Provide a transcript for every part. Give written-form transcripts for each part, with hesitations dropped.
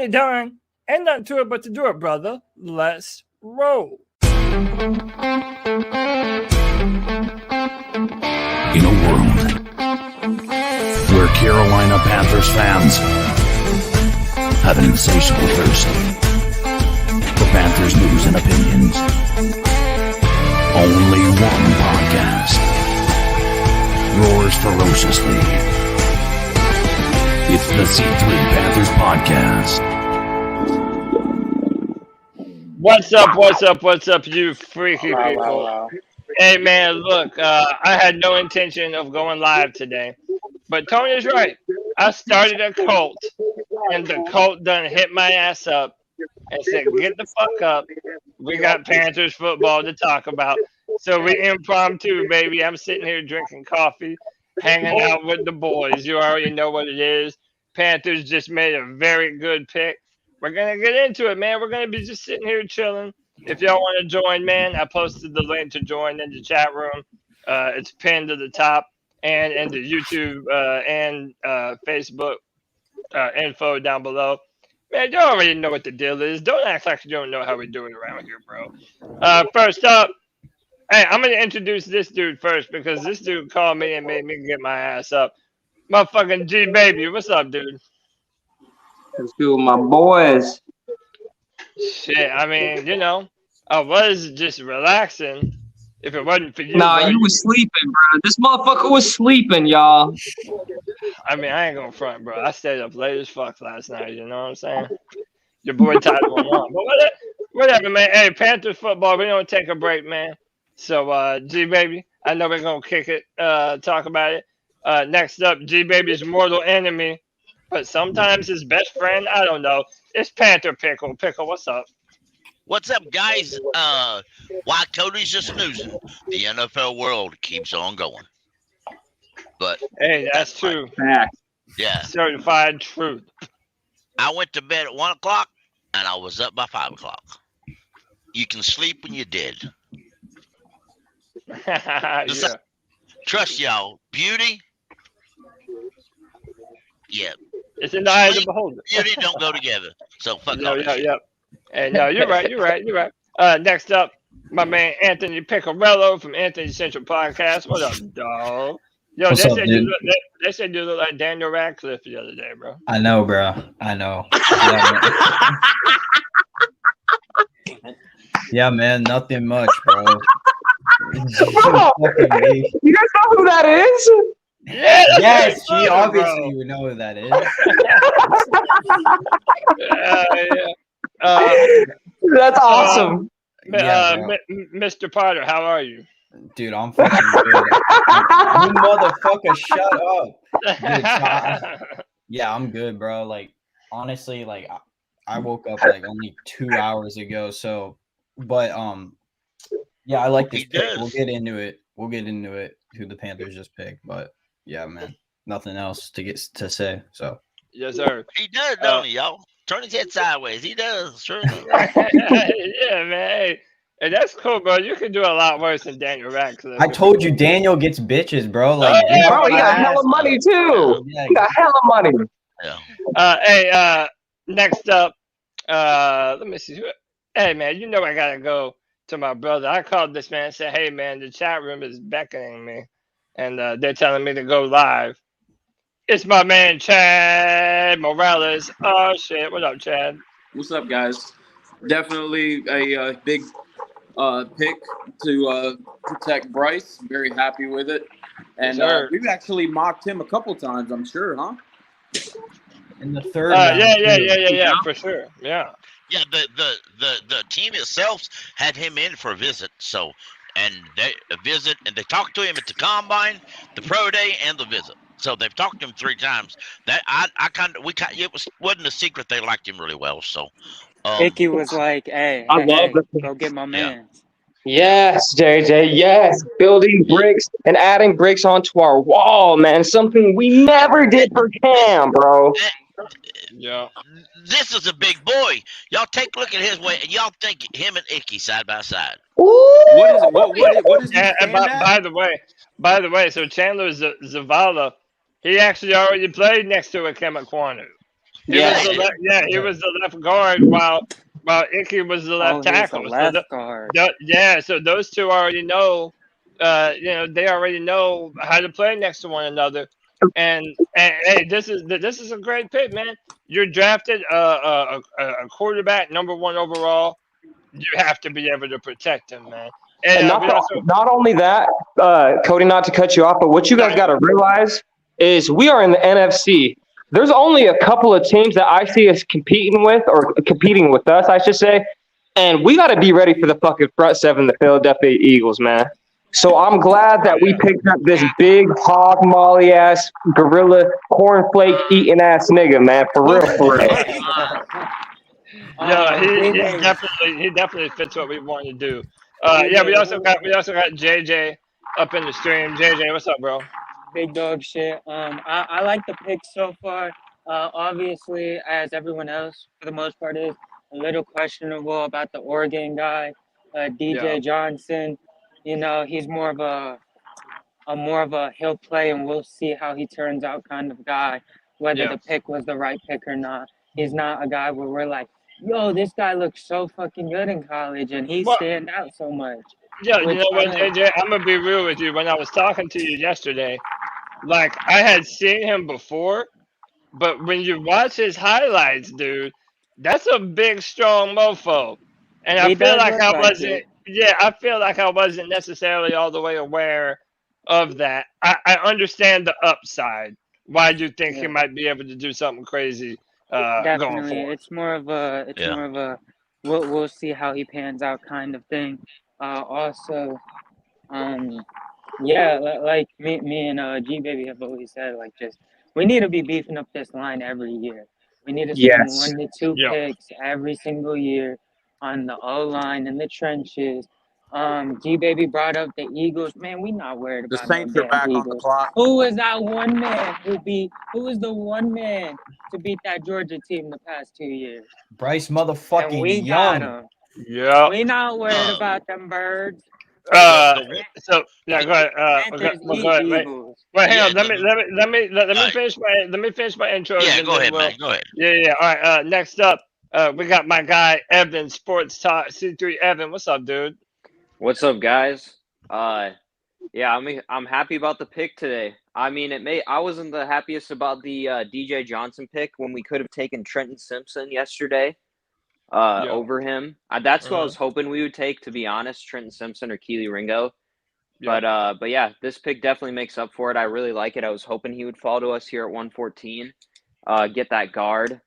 Tony Dunn. Ain't nothing to it but to do it, brother. Let's roll. In a world where Carolina Panthers fans have an insatiable thirst for Panthers news and opinions, only one podcast roars ferociously. It's the C3 Panthers Podcast. What's up, you freaky people? Wow. Hey, man, look, I had no intention of going live today, but Tony's right. I started a cult, and the cult done hit my ass up and said, get the fuck up. We got Panthers football to talk about. So we impromptu, baby. I'm sitting here drinking coffee, hanging out with the boys. You already know what it is. Panthers just made a very good pick. We're going to get into it, man. We're going to be just sitting here chilling. If y'all want to join, man, I posted the link to join in the chat room. It's pinned to the top and in the YouTube and Facebook info down below. Man, you already know what the deal is. Don't act like you don't know how we do it around here, bro. First up, hey, I'm going to introduce this dude first because this dude called me and made me get my ass up. Motherfucking G Baby. What's up, dude? Let's do my boys. Shit, I mean, you know, I was just relaxing. If it wasn't for you. Nah, you was sleeping, bro. This motherfucker was sleeping, y'all. I mean, I ain't gonna front, bro. I stayed up late as fuck last night, you know what I'm saying? Your boy tied one on. But whatever, man. Hey, Panthers football, we don't take a break, man. So, G Baby, I know we're gonna kick it, talk about it. Next up, G Baby's mortal enemy. But sometimes his best friend, I don't know. It's Panther Pickle. Pickle, what's up? What's up, guys? Why Cody's just snoozing. The NFL world keeps on going. But hey, that's true. Yeah. Certified truth. I went to bed at 1 o'clock, and I was up by 5 o'clock. You can sleep when you're dead. Yeah. Trust y'all. Beauty. Yeah. It's in the eye of the beholder. Beauty don't go together. So fuck all that shit. Yep. Hey, no, you're right. Next up, my man Anthony Picarello from Anthony Central Podcast. What up, dog? Yo, What's up, dude? They said you look like Daniel Radcliffe the other day, bro. I know, bro. I know. Yeah, man. Nothing much, bro. Bro, you guys know who that is? Yeah, yes, funny, obviously bro. you know who that is. That's awesome. Mr. Potter, how are you? Dude, I'm fucking good. You motherfucker, shut up. Dude, yeah, I'm good, bro. Like, honestly, like, I woke up like only 2 hours ago. So, but yeah, I like this pick. We'll get into it. Who the Panthers just picked, but yeah, man, nothing else to say. So yes, sir. He does, don't he, y'all? Turn his head sideways. He does. Sure. Yeah, man. Hey, that's cool, bro. You can do a lot worse than Daniel Radcliffe. I told you, Daniel gets bitches, bro. Like, bro, he got hella money too. Yeah, he got hella money. Yeah. Hey, next up, let me see. Hey, man, you know I gotta go to my brother. I called this man and said, hey, man, the chat room is beckoning me, and they're telling me to go live. It's my man, Chad Morales. Oh, shit. What up, Chad? What's up, guys? Definitely a big pick to protect Bryce. Very happy with it. And we've actually mocked him a couple times, I'm sure, huh? In the third round. Yeah, for sure. Yeah. Yeah, the team itself had him in for a visit, and they talked to him at the combine, the pro day, and the visit. So they've talked to him 3 times. That wasn't a secret they liked him really well. So Icky was like, "Hey, go get my man." Yes, JJ. Yes, building bricks and adding bricks onto our wall, man. Something we never did for Cam, bro. Yeah. This is a big boy. Y'all take a look at his way, and y'all think him and Icky side by side. Ooh. What is it? What is he by the way, so Chandler Zavala, he actually already played next to a Kemekwana. He was the left guard while Icky was the left tackle. The left guard. So those two already know. They already know how to play next to one another. And hey, this is a great pick, man. You're drafted a quarterback, number 1 overall. You have to be able to protect him, man. And not only that, Cody, not to cut you off, but what you guys got to realize is we are in the NFC. There's only a couple of teams that I see us competing with us, I should say. And we got to be ready for the fucking front seven, the Philadelphia Eagles, man. So I'm glad that we picked up this big hog molly ass gorilla cornflake eating ass nigga, man. For real. He definitely fits what we want to do. We also got JJ up in the stream. JJ, what's up, bro? Big dog shit. I like the pick so far. Obviously, as everyone else for the most part is a little questionable about the Oregon guy, DJ Johnson. He's more of a he'll play and we'll see how he turns out kind of guy. Whether the pick was the right pick or not. He's not a guy where we're like, yo, this guy looks so fucking good in college and he stand out so much. Yeah, you know what, JJ? I'm gonna be real with you. When I was talking to you yesterday, like I had seen him before, but when you watch his highlights, dude, that's a big, strong mofo. And I feel like I wasn't. Yeah, I feel like I wasn't necessarily all the way aware of that. I understand the upside. Why do you think he might be able to do something crazy? Definitely, going forward? it's more of a we'll see how he pans out kind of thing. Also, like me and G Baby have always said, like just we need to be beefing up this line every year. We need to spend 1 to 2 picks every single year on the O line in the trenches. G Baby brought up the Eagles. Man, we not worried about the Saints are back Eagles. on the clock. Who was that one man who was the one man to beat that Georgia team the past 2 years? Bryce motherfucking and we Young. got him. Yeah. We not worried about them birds. Go ahead. Go ahead. Wait, hang on. Let me finish my intro. Yeah, go ahead, man. Go ahead. Yeah. All right. Next up, we got my guy Evan, Sports Talk C3. Evan, what's up, dude? What's up, guys? I'm happy about the pick today. I mean, I wasn't the happiest about the DJ Johnson pick when we could have taken Trenton Simpson yesterday over him. That's what I was hoping we would take, to be honest, Trenton Simpson or Keely Ringo. But this pick definitely makes up for it. I really like it. I was hoping he would fall to us here at 114, get that guard.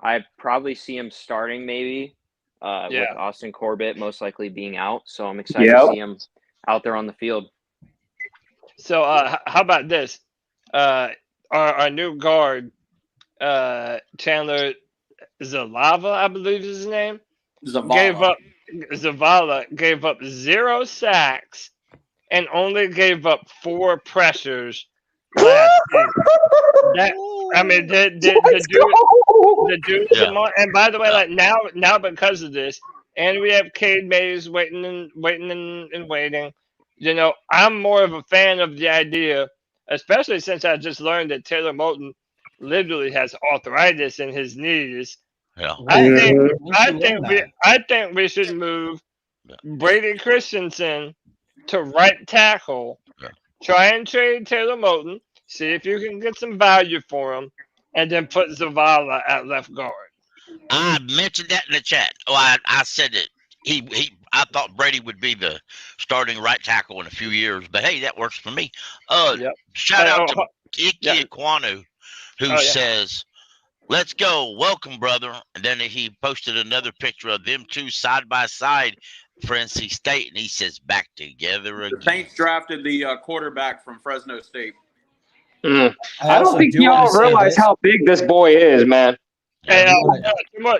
I probably see him starting maybe with Austin Corbett most likely being out. So I'm excited to see him out there on the field. So how about this? Our new guard, Chandler Zavala, I believe is his name. Zavala gave up 0 sacks and only gave up 4 pressures last season. The dude. And by the way, like now because of this, and we have Cade Mays waiting. You know, I'm more of a fan of the idea, especially since I just learned that Taylor Moton literally has arthritis in his knees. Yeah. I think we should move Brady Christensen to right tackle. Yeah. Try and trade Taylor Moton. See if you can get some value for him, and then put Zavala at left guard. I mentioned that in the chat. I said that I thought Brady would be the starting right tackle in a few years, but hey, that works for me. Shout out to Iki Ekwonu, who says, "Let's go, welcome, brother." And then he posted another picture of them two side by side for NC State, and he says, "Back together again." The Saints drafted the quarterback from Fresno State. I don't think y'all realize how big this boy is, man. Hey,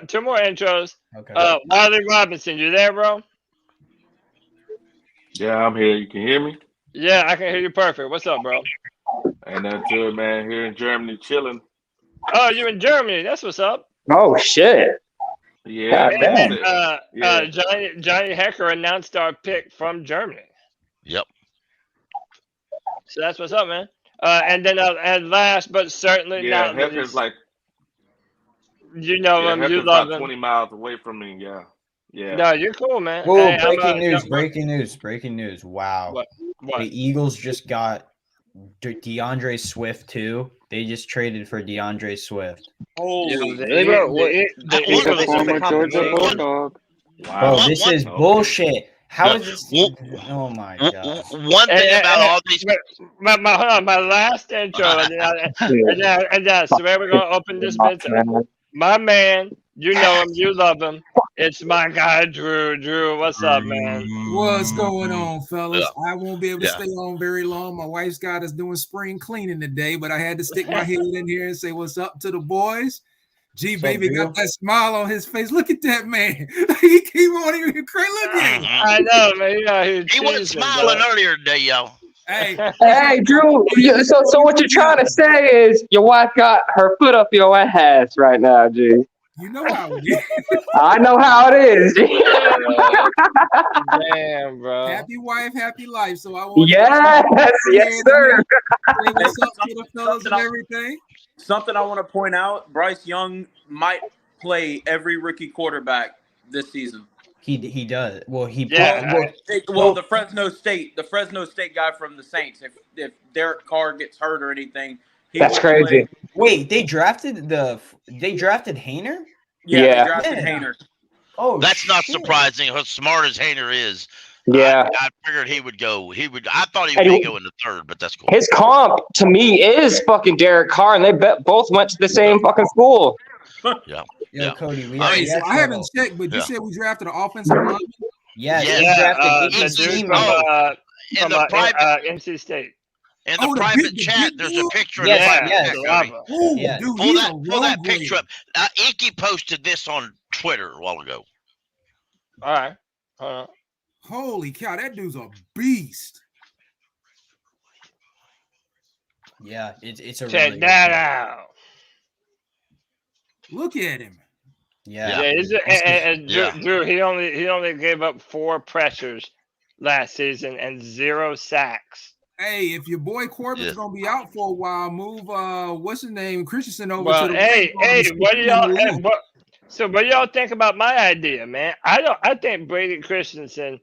two more intros. Okay. Wiley Robinson, you there, bro? Yeah, I'm here. You can hear me? Yeah, I can hear you perfect. What's up, bro? Ain't nothing good, man. Here in Germany, chilling. Oh, you in Germany? That's what's up. Oh shit. Yeah. Johnny Hecker announced our pick from Germany. Yep. So that's what's up, man. And then, and last but certainly not Hecker's least, You know him. You Heifer's love about him. 20 miles away from me. Yeah. No, you're cool, man. Whoa, Hey, breaking news. Wow. What? The Eagles just got DeAndre Swift too. They just traded for DeAndre Swift. Holy Really, bro? the He's a Eagles- former Georgia Bulldog. Bro, this is bullshit. How is this? Well, Oh my god. One thing about all these. Hold on, my last intro, and then I swear we're gonna open this bitch up. My man, you know him, you love him. It's my guy, Drew. Drew, what's up, man? What's going on, fellas? Yeah. I won't be able to Yeah. stay on very long. My wife's got us doing spring cleaning today, but I had to stick my head in here and say what's up to the boys. G baby got that smile on his face. Look at that man. He came on here crazy. Look at him. I know, man. Yeah, He wasn't smiling earlier today, yo. Hey, Drew. So what you're trying to say is your wife got her foot up your ass right now, G. you know how it is. I know how it is, G. Damn, bro. Happy wife, happy life. So I want Yes, sir. Say what's up to the fellas and everything. Something I want to point out: Bryce Young might play every rookie quarterback this season. He does. Well, the Fresno State guy from the Saints. If Derek Carr gets hurt or anything, That's crazy. Wait, they drafted Hainer? Yeah, Yeah. they drafted Hainer. Oh, That's not surprising. How smart as Hainer is. Yeah. I figured he would go. I thought he And would go in the third, but that's cool. His comp to me is fucking Derek Carr, and they both went to the same fucking school. Yeah. Yo, Cody, I haven't checked, but you said we drafted an offensive lineman. Yeah, Yeah, they drafted he's the team. in the private NC State. in the private chat. There's a picture of the Yes, private yes. chat. Cody. Ooh, Yeah. dude, Pull he's that a picture up. Icky posted this on Twitter a while ago. All right. Hold on. Holy cow, that dude's a beast. Yeah, it's a Check really that good out. Look at him. Yeah. Drew, he only gave up 4 pressures last season and 0 sacks. Hey, if your boy Corbett's gonna be out for a while, move what's his name, Christensen over Well, to the what do y'all? What do y'all think about my idea, man? I think Brady Christensen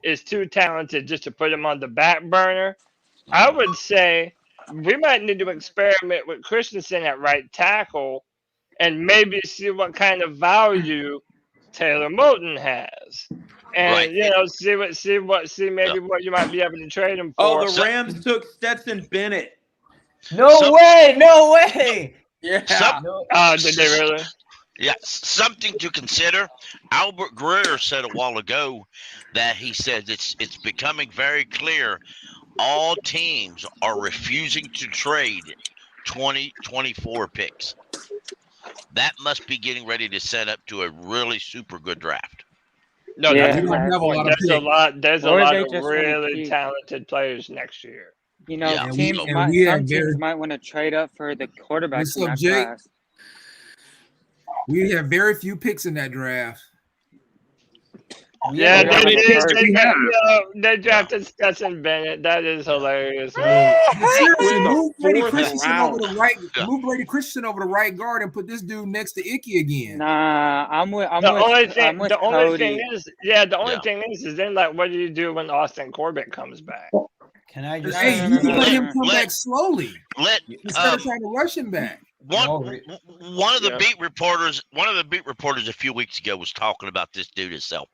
is too talented just to put him on the back burner. I would say we might need to experiment with Christensen at right tackle and maybe see what kind of value Taylor Moton has. And see what you might be able to trade him for. Oh, the Rams took Stetson Bennett. No way. Yeah. Did they really? Yeah, something to consider. Albert Greer said a while ago that he said it's becoming very clear all teams are refusing to trade 2024 picks. That must be getting ready to set up to a really super good draft. No, Yeah. that's a lot. There's a Or lot they of just wanna really keep- talented players next year. You know, Yeah. teams And might, we have some teams very- might want to trade up for the quarterback What's in up, that Jake? class. We have very few picks in that draft. Yeah, Yeah, they drafted Stetson Bennett. That is hilarious. Seriously, move Brady fourth Christensen round. over the right. Yeah. Move Brady Christensen over the right guard and put this dude next to Icky again. Nah, I'm with The only Cody. thing is then like, what do you do when Austin Corbett comes back? Can I just Hey, you can let him come back slowly Let instead of trying to rush him back. one of the beat reporters a few weeks ago was talking about this dude himself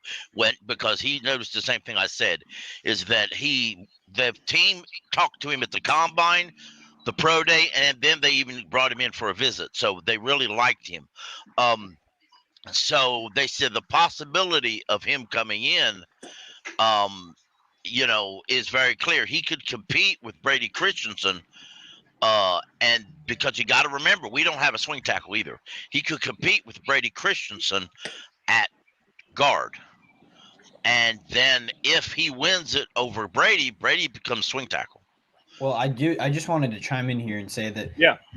because he noticed the same thing I said, is that the team talked to him at the combine, the pro day, and then they even brought him in for a visit. So they really liked him. So they said the possibility of him coming in is very clear. He could compete with Brady Christensen. And because you got to remember, we don't have a swing tackle either. He could compete with Brady Christensen at guard. And then if he wins it over Brady becomes swing tackle. Well, I just wanted to chime in here and say that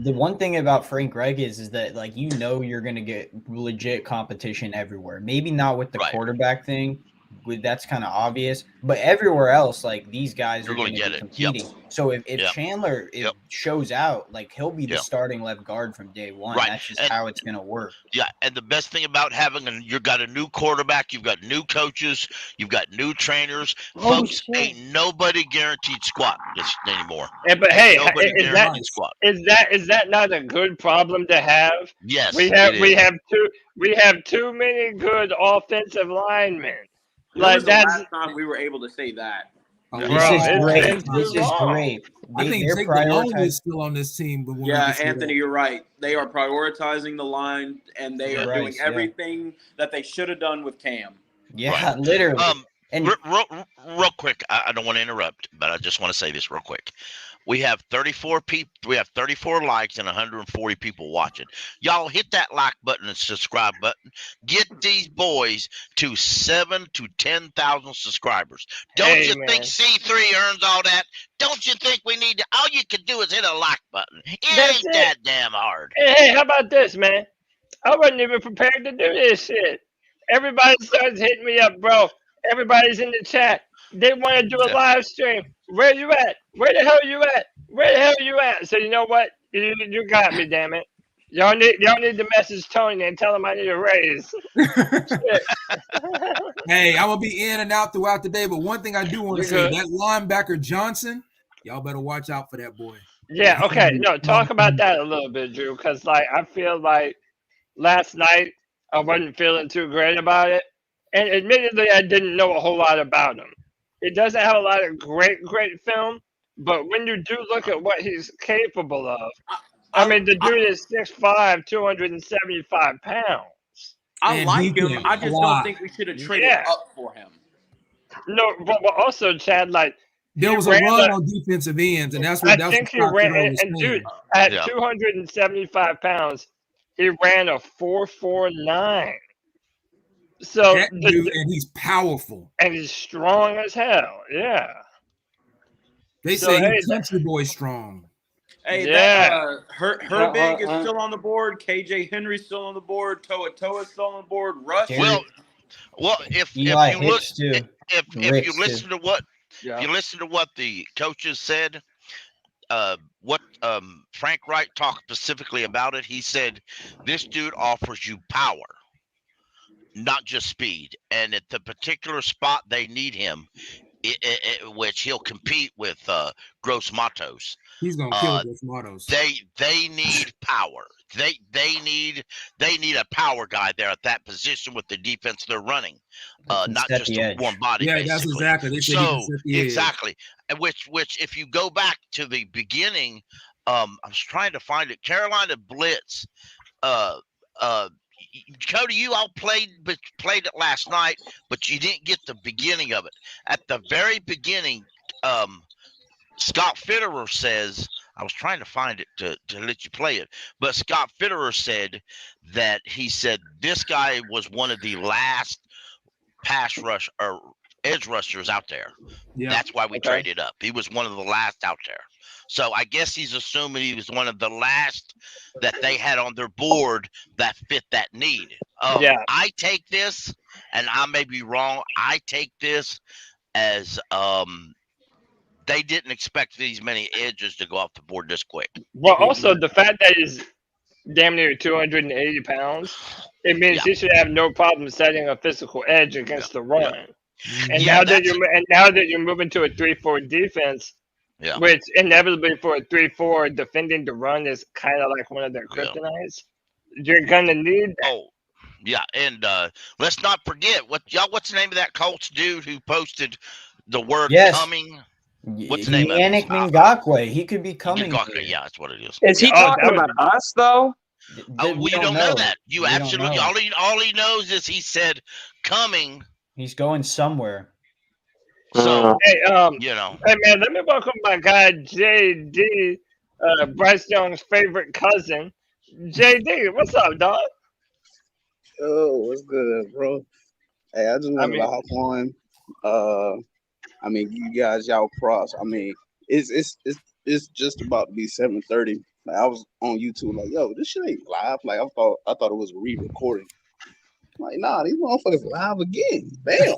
the one thing about Frank Reich is that you're going to get legit competition everywhere. Maybe not with the quarterback thing, that's kind of obvious. But everywhere else, like these guys You're are going gonna to get be it. competing. Yep. So if Yep. Chandler shows out, like he'll be the Yep. starting left guard from day one. Right. That's just And- how it's going to work. Yeah, and the best thing about having you've got a new quarterback, you've got new coaches, you've got new trainers. Folks, ain't nobody guaranteed squat anymore. Yeah, but hey, Nobody is guaranteed squat. that not a good problem to have? Yes, we have too many good offensive linemen. When was the last time we were able to say that? This is great. This is great. I think Jake Malone is still on this team. But yeah, Anthony, you're right. They are prioritizing the line, and they are doing everything that they should have done with Cam. Yeah, literally. And real quick, I don't want to interrupt, but I just want to say this real quick. We have 34 people. We have 34 likes and 140 people watching. Y'all hit that like button and subscribe button. Get these boys to 7,000 to 10,000 subscribers. Don't you think C3 earns all that? Don't you think we need to? All you can do is hit a like button. It ain't that damn hard. Hey, how about this, man? I wasn't even prepared to do this shit. Everybody starts hitting me up, bro. Everybody's in the chat. They want to do a live stream. Where you at? Where the hell you at? Where the hell you at? So you know what? You got me, damn it. Y'all need to message Tony and tell him I need a raise. Hey, I'm gonna be in and out throughout the day, but one thing I do want to say, that linebacker Johnson, y'all better watch out for that boy. Yeah, okay. No, talk about that a little bit, Drew, because I feel like last night I wasn't feeling too great about it. And admittedly, I didn't know a whole lot about him. It doesn't have a lot of great film, but when you do look at what he's capable of, I mean, the dude is 6'5", 275 pounds. I like him. I just don't think we should have traded up for him. No, but also, Chad, like, there was a run on defensive ends, and that's what I think he ran. And dude, at 275 pounds, he ran a 4.49. So dude, and he's powerful, and he's strong as hell. Yeah, they say he's country boy strong. Hey, Herbig is still on the board. KJ Henry's still on the board. Toa still on the board. Rush. Well, if you listen to what the coaches said, what Frank Wright talked specifically about it, he said this dude offers you power, not just speed. And at the particular spot they need him, which he'll compete with Gross Matos. He's gonna kill Gross Matos. They need power. They need a power guy there at that position with the defense they're running, not just a warm body. Yeah, basically. that's exactly. They so exactly, and which if you go back to the beginning, I was trying to find it. Carolina blitz. Cody, you all played it last night, but you didn't get the beginning of it. At the very beginning, Scott Fitterer says, I was trying to find it to let you play it, but Scott Fitterer said that he said this guy was one of the last pass rush or edge rushers out there. Yeah. That's why we traded up. He was one of the last out there. So I guess he's assuming he was one of the last that they had on their board that fit that need. I take this, and I may be wrong, I take this as they didn't expect these many edges to go off the board this quick. Well, also the fact that he's damn near 280 pounds, it means he should have no problem setting a physical edge against the run. And now that you're moving to a 3-4 defense, which inevitably for a 3-4 defending the run is kind of like one of their kryptonites, you're gonna need that. Oh, yeah, and let's not forget what's the name of that Colts dude who posted the word coming? What's the name of it? Yannick Ngakoue. He could be coming. Yeah, that's what it is. Is he talking about us though? We don't know that. You absolutely all he knows is he said coming. He's going somewhere. So hey, hey man, let me welcome my guy JD, Bryce Young's favorite cousin. JD, what's up, dog? Oh, what's good, bro? Hey, I just wanted to hop on. I mean, you guys, y'all props. I mean, it's just about to be 7:30. Like, I was on YouTube, like, yo, this shit ain't live. Like, I thought it was re-recording. Like, nah, these motherfuckers live again. Damn.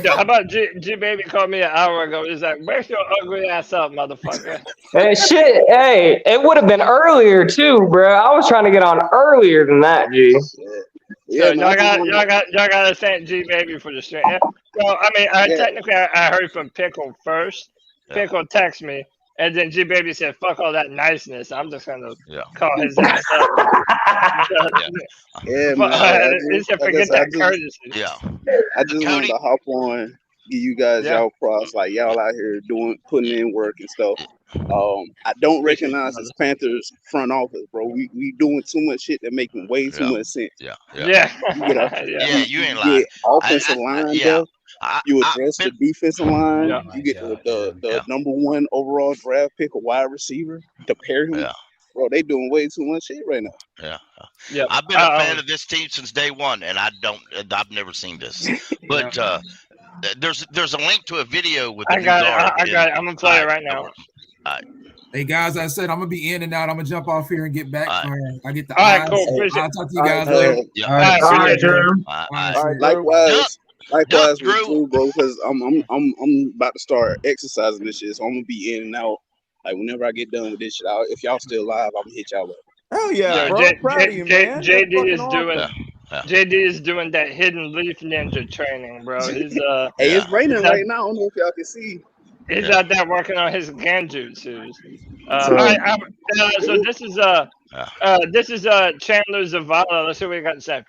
How about G Baby called me an hour ago? He's like, "Where's your ugly ass up, motherfucker?" Hey, shit. Hey, it would have been earlier too, bro. I was trying to get on earlier than that, G. Yeah, So y'all got to thank G Baby for the stream. Well, I mean, technically, I heard from Pickle first. Pickle texted me, and then G Baby said, "Fuck all that niceness. I'm just gonna call his ass up." Man. He said, "Forget that courtesy." Yeah. I just wanted to hop on, give you guys y'all props, like y'all out here putting in work and stuff. I don't recognize this Panthers front office, bro. We doing too much shit that making way too much sense. You ain't lying. Get offensive line depth. You address the defensive line. You get the number 1 overall draft pick, a wide receiver to pair him. Bro, they doing way too much shit right now. I've been a fan of this team since day one, and I've never seen this. But there's a link to a video with the I got it. I'm gonna play it right now. Hey guys, I said I'm gonna be in and out. I'm gonna jump off here and get back. I get the eyes. Cool. I'll talk to you guys later. Likewise with Drew, bro, because I'm about to start exercising this shit, so I'm gonna be in and out. Like whenever I get done with this shit, if y'all still live, I'm gonna hit y'all up. Hell yeah, bro! Proud of you, man. JD is doing. JD is doing that hidden leaf ninja training, bro. He's Hey, it's raining right now. I don't know if y'all can see. He's out there working on his genjutsu. So this is Chandler Zavala. Let's see what we got to say.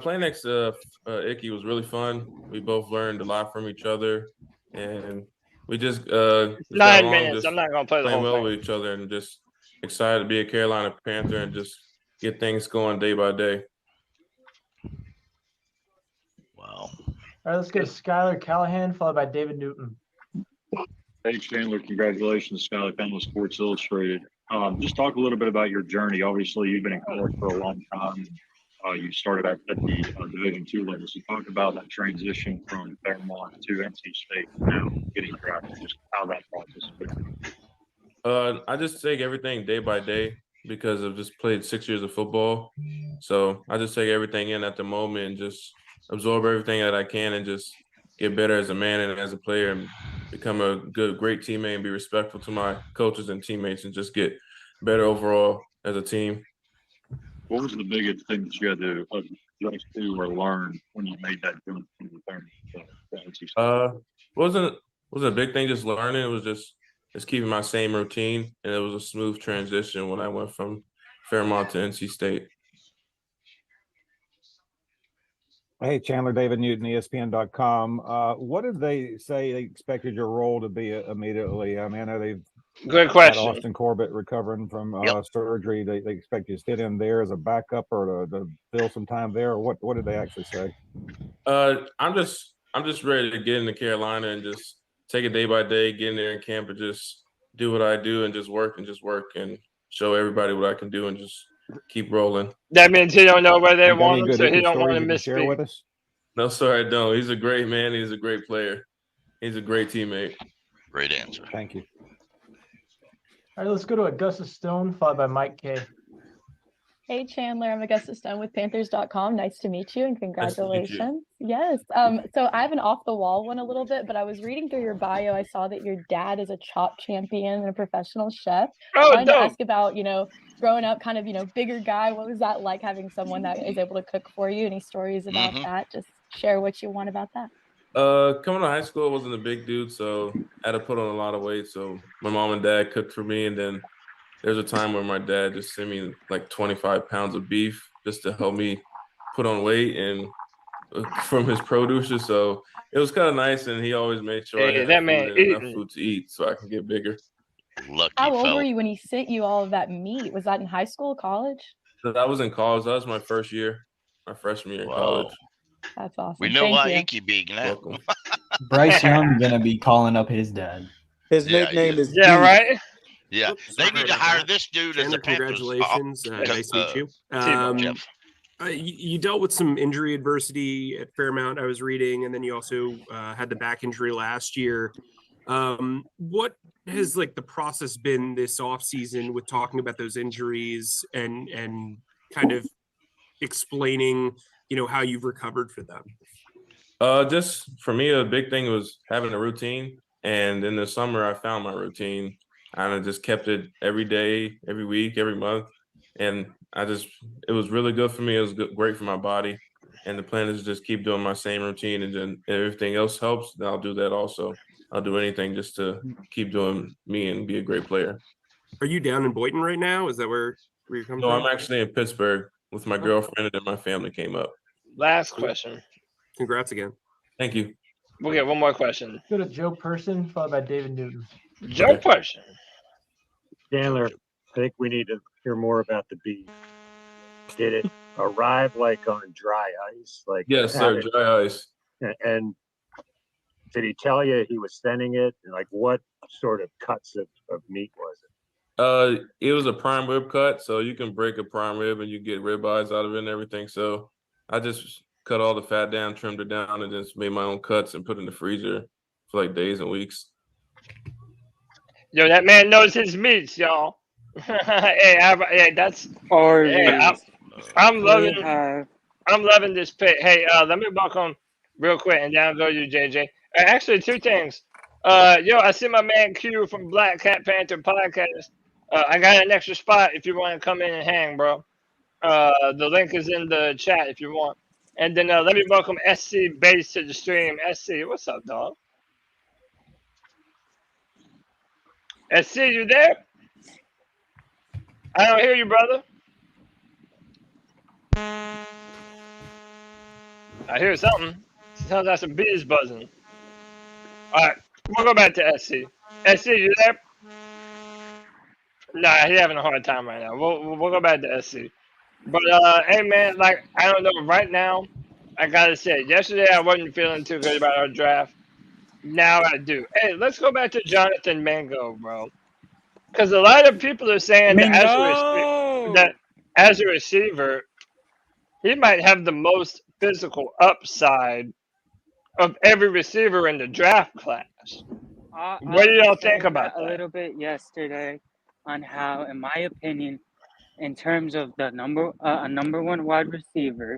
Playing next to Icky was really fun. We both learned a lot from each other, and we just 9 minutes. I'm not gonna play the whole well thing. with each other, and just excited to be a Carolina Panther and just get things going day by day. Wow. All right, let's go to Skylar Callahan, followed by David Newton. Thanks, Chandler. Congratulations, Skylar Callahan, Sports Illustrated. Just talk a little bit about your journey. Obviously, you've been in college for a long time. You started at the Division II level. So talk about that transition from Fairmont to NC State, now getting drafted, just how that process has been. I just take everything day by day because I've just played 6 years of football. So I just take everything in at the moment and just absorb everything that I can and just get better as a man and as a player and become a great teammate and be respectful to my coaches and teammates and just get better overall as a team. What was the biggest thing that you had to adjust to or learn when you made that jump from the NC State? Wasn't a big thing just learning. It was just keeping my same routine, and it was a smooth transition when I went from Fairmont to NC State. Hey, Chandler, David Newton, ESPN.com. What did they say they expected your role to be immediately? I mean, I know they've good question. Austin Corbett recovering from surgery. They expect you to sit in there as a backup or to fill some time there. Or what did they actually say? I'm just ready to get into Carolina and just take it day by day, get in there in camp and just do what I do and just work and show everybody what I can do and just keep rolling. That means he don't know where they want him, so he don't want to misspeak. With us? No, sir, I don't. He's a great man. He's a great player. He's a great teammate. Great answer. Thank you. All right, let's go to Augusta Stone, followed by Mike K. Hey, Chandler, I'm Augusta Stone with Panthers.com. Nice to meet you and congratulations. Nice to meet you. Yes. So I have an off the wall one a little bit, but I was reading through your bio. I saw that your dad is a chop champion and a professional chef. I wanted to ask about, growing up kind of, bigger guy. What was that like having someone that is able to cook for you? Any stories about that? Just share what you want about that. Coming to high school, I wasn't a big dude, so I had to put on a lot of weight. So my mom and dad cooked for me, and then there's a time where my dad just sent me like 25 pounds of beef just to help me put on weight and from his producer. So it was kind of nice, and he always made sure I had enough food to eat so I can get bigger. Lucky How old were you when he sent you all of that meat? Was that in high school, college? I was in college. That was my freshman year in college. That's awesome. We know why Icky big now. Bryce Young gonna be calling up his dad. His nickname is right. Yeah, they need to hire this dude as a congratulations. Nice to meet you. You dealt with some injury adversity at Fairmount, I was reading, and then you also had the back injury last year. What has the process been this offseason with talking about those injuries and kind of explaining, how you've recovered for them? Just for me, a big thing was having a routine. And in the summer, I found my routine. I just kept it every day, every week, every month. And it was really good for me. It was great for my body. And the plan is just keep doing my same routine. And then if everything else helps, then I'll do that also. I'll do anything just to keep doing me and be a great player. Are you down in Boynton right now? Is that where you're coming No, from? I'm actually in Pittsburgh with my girlfriend, and then my family came up. Last question. Congrats again. Thank you. We'll get one more question. Go to Joe Person, followed by David Newton. Joe Person. Chandler, I think we need to hear more about the beef. Did it arrive like on dry ice? Like yes, sir, dry ice. And did he tell you he was sending it? And like what sort of cuts of meat was it? It was a prime rib cut, so you can break a prime rib and you get rib eyes out of it and everything. So I just cut all the fat down, trimmed it down, and just made my own cuts and put it in the freezer for like days and weeks. Yo, that man knows his meats, y'all. Hey, that's. I'm loving this pick. Hey, let me welcome real quick, and then I'll go to you, JJ. Actually, two things. I see my man Q from Black Cat Panther Podcast. I got an extra spot if you want to come in and hang, bro. The link is in the chat if you want. And then let me welcome SC Base to the stream. SC, what's up, dog? SC, you there? I don't hear you, brother. I hear something. Sounds like some bees buzzing. All right, we'll go back to SC. SC, you there? Nah, he's having a hard time right now. We'll go back to SC. But hey man, like I don't know. Right now, I gotta say, yesterday I wasn't feeling too good about our draft. Now I do. Hey, let's go back to Jonathan Mingo, bro. Because a lot of people are saying that as a receiver, he might have the most physical upside of every receiver in the draft class. What do y'all think about that? A little bit yesterday on how, in my opinion, in terms of the number one wide receiver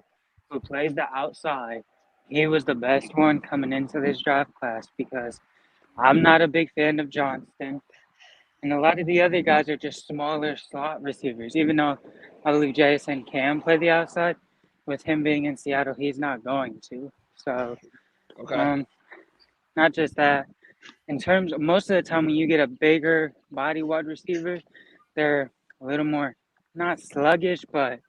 who plays the outside, he was the best one coming into this draft class because I'm not a big fan of Johnston. And a lot of the other guys are just smaller slot receivers, even though I believe Jason can play the outside. With him being in Seattle, he's not going to. So, not just that. In terms of most of the time when you get a bigger body wide receiver, they're a little more, not sluggish, but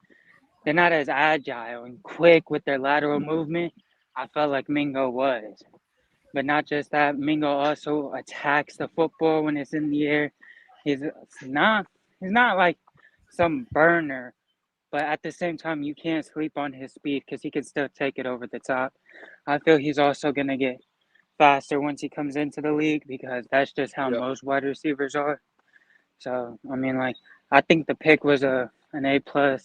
they're not as agile and quick with their lateral movement. I felt like Mingo was. But not just that, Mingo also attacks the football when it's in the air. He's not like some burner, but at the same time, you can't sleep on his speed because he can still take it over the top. I feel he's also going to get faster once he comes into the league because that's just how most wide receivers are. So, I mean, like, I think the pick was an A+,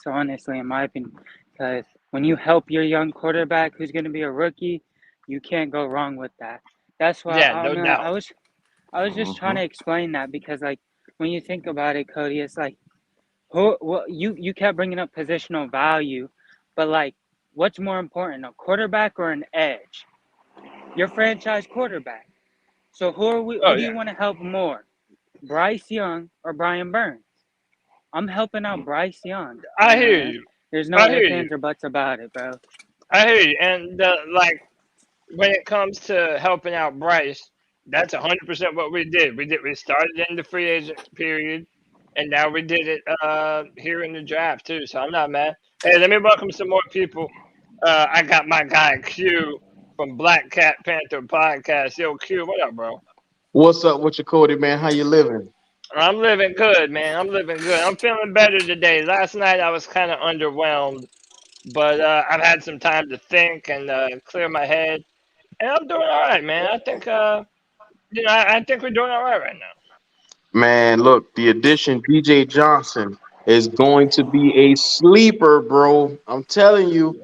honestly, in my opinion, because when you help your young quarterback who's going to be a rookie, you can't go wrong with that. That's why I was just trying to explain that because, like, when you think about it, Cody, it's like, you kept bringing up positional value, but, like, what's more important, a quarterback or an edge? Your franchise quarterback. So who do you want to help more, Bryce Young or Brian Burns? I'm helping out Bryce Young. I hear you. There's no ifs, ands, or buts about it, bro. I hear you. And, like, when it comes to helping out Bryce, that's 100% what we did. We started in the free agent period, and now we did it here in the draft too. So I'm not mad. Hey, let me welcome some more people. I got my guy Q from Black Cat Panther Podcast. Yo, Q, what up, bro? What's up with you, Cody, man? How you living? I'm living good, man. I'm living good. I'm feeling better today. Last night I was kind of underwhelmed, but I've had some time to think and clear my head, and I'm doing all right, man. I think I think we're doing all right now. Man, look, the addition DJ Johnson is going to be a sleeper, bro. I'm telling you,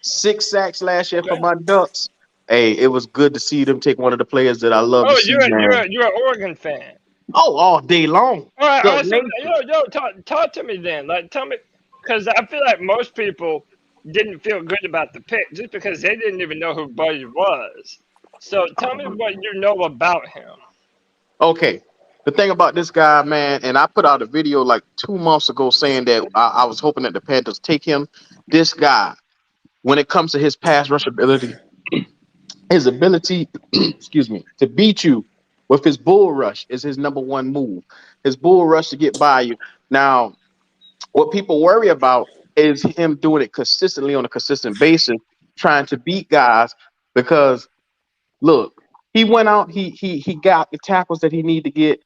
6 sacks last year for my Ducks. Hey, it was good to see them take one of the players that I love. Oh, you're an Oregon fan. Oh, all day long. All right, talk to me then. Like, tell me, because I feel like most people didn't feel good about the pick just because they didn't even know who Buddy was. So tell me what you know about him. Okay. The thing about this guy, man, and I put out a video like 2 months ago saying that I was hoping that the Panthers take him. This guy, when it comes to his pass rush ability, his ability, excuse me, to beat you with his bull rush is his number one move. His bull rush to get by you. Now, what people worry about is him doing it consistently on a consistent basis, trying to beat guys because look, he went out, he got the tackles that he needed to get,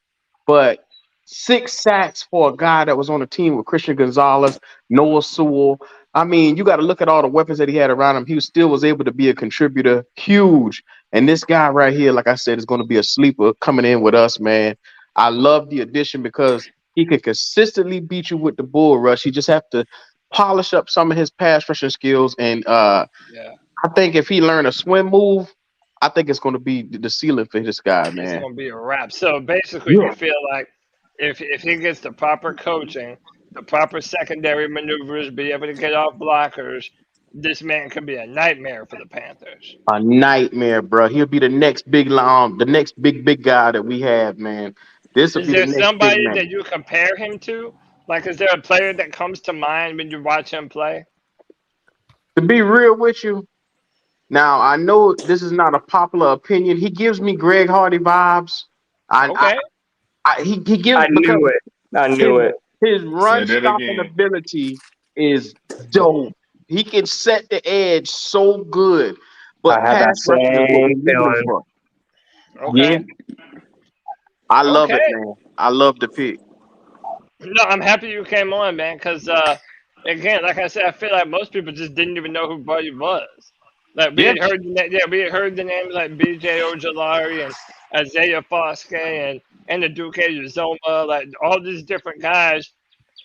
but 6 sacks for a guy that was on a team with Christian Gonzalez, Noah Sewell. I mean, you got to look at all the weapons that he had around him. He still was able to be a contributor, huge. And this guy right here, like I said, is going to be a sleeper coming in with us, man. I love the addition because he can consistently beat you with the bull rush. He just have to polish up some of his pass rushing skills. And I think if he learned a swim move, I think it's going to be the ceiling for this guy, man. It's going to be a wrap. So basically, you feel like if he gets the proper coaching, the proper secondary maneuvers, be able to get off blockers, this man could be a nightmare for the Panthers. A nightmare, bro. He'll be the next big big guy that we have, man. This will Is be there the next somebody big man. that you compare him to? Like, is there a player that comes to mind when you watch him play? To be real with you, now I know this is not a popular opinion. He gives me Greg Hardy vibes. He gives. I knew it. I knew it. His run stopping ability is dope. He can set the edge so good. But I have that same feeling. Okay. I love it, man. I love the pick. No, I'm happy you came on, man, because, again, like I said, I feel like most people just didn't even know who Buddy was. Like, we had heard the names like B.J. Ojolari and Isaiah Foskey and the Duke Uzoma, like all these different guys.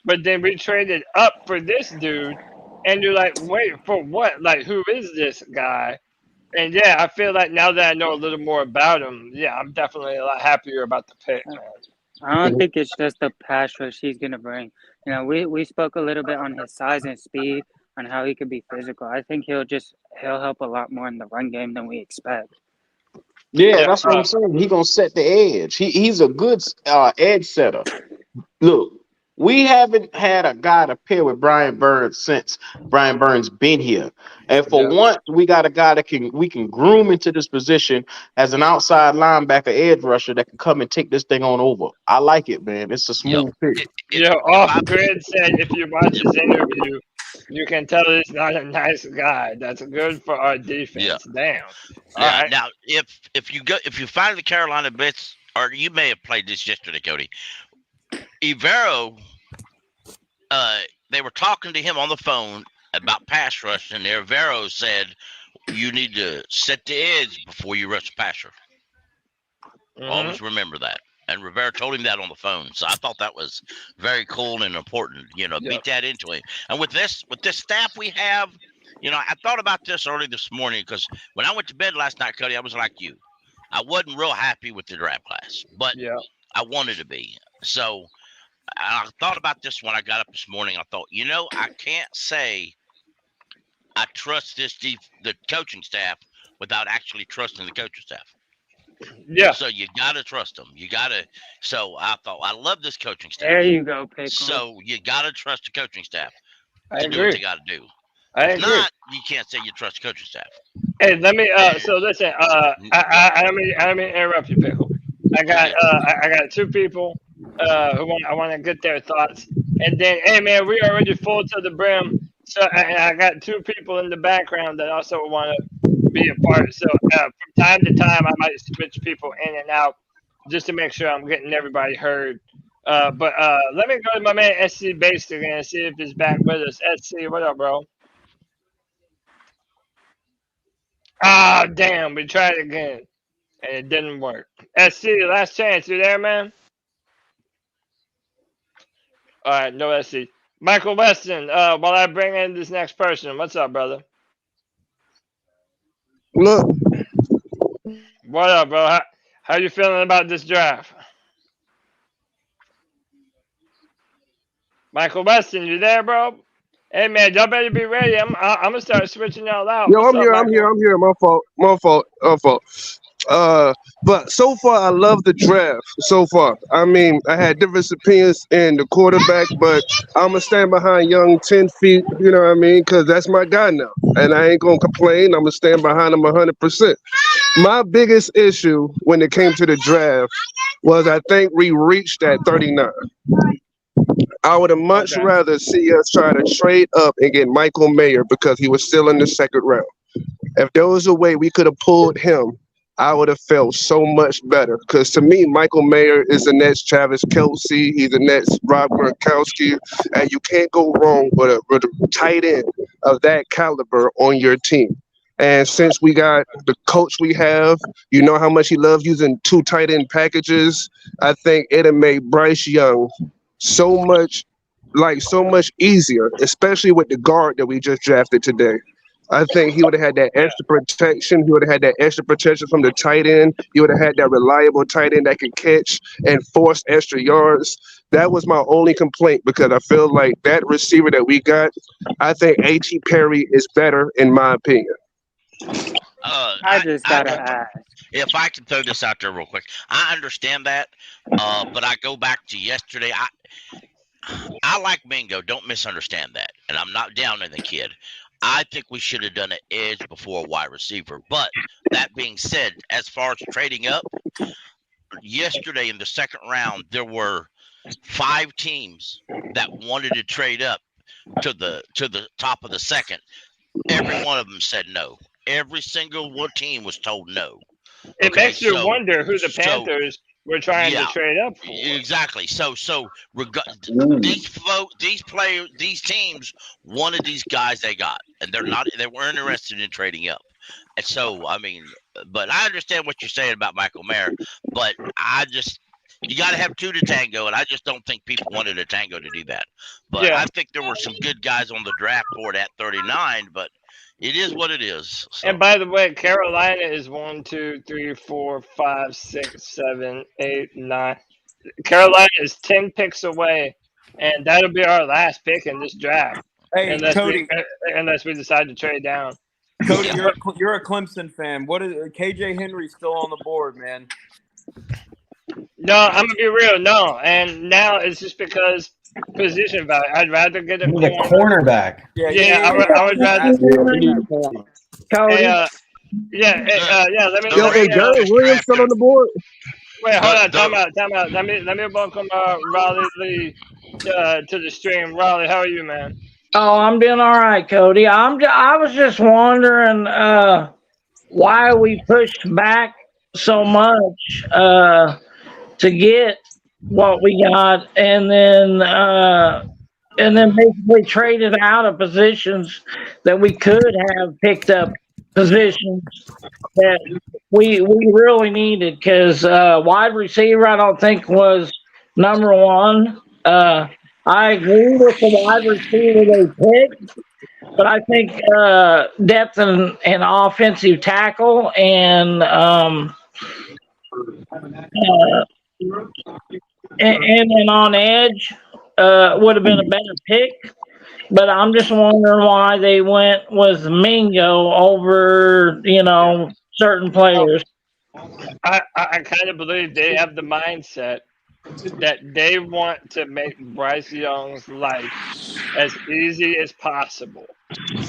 But then we traded up for this dude, and you're like, wait, for what? Like, who is this guy? And yeah, I feel like now that I know a little more about him, yeah, I'm definitely a lot happier about the pick, man. I don't think it's just the pass rush he's going to bring. You know, we spoke a little bit on his size and speed, on how he could be physical. I think he'll help a lot more in the run game than we expect. Yeah, that's what I'm saying. He's going to set the edge. He's a good edge setter. Look, we haven't had a guy to pair with Brian Burns since Brian Burns been here. And for once, we got a guy that we can groom into this position as an outside linebacker edge rusher that can come and take this thing on over. I like it, man. It's a smooth pick. Off grid said if you watch his interview, you can tell he's not a nice guy. That's good for our defense. Damn. All right. Now, if you find the Carolina Blitz, or you may have played this yesterday, Cody. Evero, they were talking to him on the phone about pass rush, and Evero said, "You need to set the edge before you rush the passer." Always remember that. And Rivera told him that on the phone, so I thought that was very cool and important. Beat that into him. And with this staff we have, I thought about this early this morning because when I went to bed last night, Cody, I was like you. I wasn't real happy with the draft class, but I wanted to be. So I thought about this when I got up this morning. I thought, I can't say I trust the coaching staff without actually trusting the coaching staff. Yeah. So you gotta trust them. So I thought I love this coaching staff. There you go, Pickle. So you gotta trust the coaching staff I to agree. do what they gotta do. If not, you can't say you trust the coaching staff. Hey, let me. So listen. I don't mean interrupt you, Pickle. I got 2 people I want to get their thoughts, and then hey man, we already full to the brim. So I got 2 people in the background that also want to be a part. So from time to time, I might switch people in and out just to make sure I'm getting everybody heard. But let me go to my man SC Based again and see if he's back with us. SC, what up, bro? Ah, damn, we tried again, and it didn't work. SC, last chance. You there, man? All right, no SC. Michael Weston, while I bring in this next person, what's up, brother? Look. What up, bro? How you feeling about this draft? Michael Weston, you there, bro? Hey man, y'all better be ready. I'm gonna start switching y'all out. Yo, What's I'm up, here. Michael? I'm here. My fault. But so far, I love the draft. So far, I mean, I had different opinions in the quarterback, but I'm gonna stand behind Young 10 feet. You know what I mean? Because that's my guy now, and I ain't gonna complain. I'm gonna stand behind him 100%. My biggest issue when it came to the draft was I think we reached at 39. I would have much rather see us try to trade up and get Michael Mayer because he was still in the second round. If there was a way we could have pulled him, I would have felt so much better. Because to me, Michael Mayer is the next Travis Kelce. He's the next Rob Gronkowski. And you can't go wrong with a tight end of that caliber on your team. And since we got the coach we have, you know how much he loves using 2 tight end packages. I think it'll make Bryce Young so much easier, especially with the guard that we just drafted today. I think he would have had that extra protection. He would have had that extra protection from the tight end. He would have had that reliable tight end that can catch and force extra yards. That was my only complaint because I feel like that receiver that we got, I think A.T. Perry is better in my opinion. I just gotta ask. If I can throw this out there real quick, I understand that, but I go back to yesterday. I like Mingo. Don't misunderstand that, and I'm not down on the kid. I think we should have done an edge before a wide receiver. But that being said, as far as trading up, yesterday in the second round, there were 5 teams that wanted to trade up to the top of the second. Every one of them said no. Every single one team was told no. It makes you wonder who the Panthers were trying to trade up for. Exactly. These teams wanted these guys they got, and they weren't interested in trading up. And so, I mean, but I understand what you're saying about Michael Mayer, but you got to have 2 to tango, and I just don't think people wanted a tango to do that. But I think there were some good guys on the draft board at 39, but it is what it is. So. And by the way, Carolina is 1, 2, 3, 4, 5, 6, 7, 8, 9. Carolina is 10 picks away, and that'll be our last pick in this draft. Hey, Cody. Unless we decide to trade down. Cody, you're a Clemson fan. What is KJ Henry still on the board, man? No, I'm gonna be real. No, and now it's just because position value. I'd rather get a cornerback. I would rather. Cody. Let me. Yo, Gary Williams still on the board. Wait, hold on. Time out. Let me welcome Raleigh Lee to the stream. Raleigh, how are you, man? Oh, I'm doing all right, Cody. I was just wondering why we pushed back so much to get what we got, and then basically traded out of positions that we could have picked up positions that we really needed, because wide receiver I don't think was number one. I agree with the wide receiver they picked, but I think depth and offensive tackle and on edge would have been a better pick. But I'm just wondering why they went with Mingo over, certain players. I kind of believe they have the mindset that they want to make Bryce Young's life as easy as possible.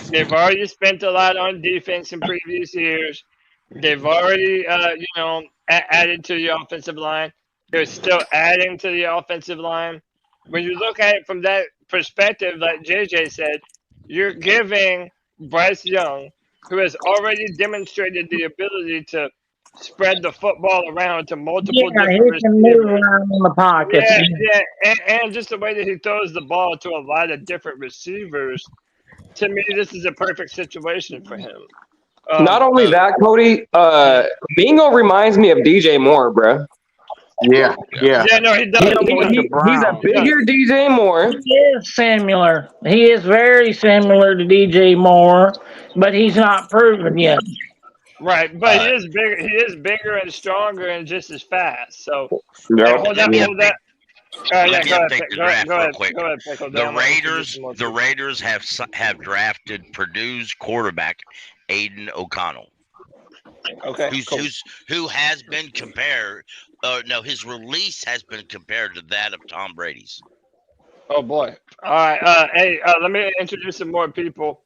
They've already spent a lot on defense in previous years. They've already, added to the offensive line. They're still adding to the offensive line. When you look at it from that perspective, like JJ said, you're giving Bryce Young, who has already demonstrated the ability to spread the football around to multiple different he can move around in the pocket. And just the way that he throws the ball to a lot of different receivers. To me, this is a perfect situation for him. Not only that, Cody, Bingo reminds me of DJ Moore, bro. Yeah. Yeah, no, he does. He's a bigger DJ Moore. He is similar. He is very similar to DJ Moore, but he's not proven yet. Right, but he is bigger and stronger and just as fast. So hold Let me update the draft real quick. Go ahead, Pickle. The Raiders have drafted Purdue's quarterback, Aiden O'Connell. Okay. Who has been compared? His release has been compared to that of Tom Brady's. Oh boy! All right. Hey, let me introduce some more people.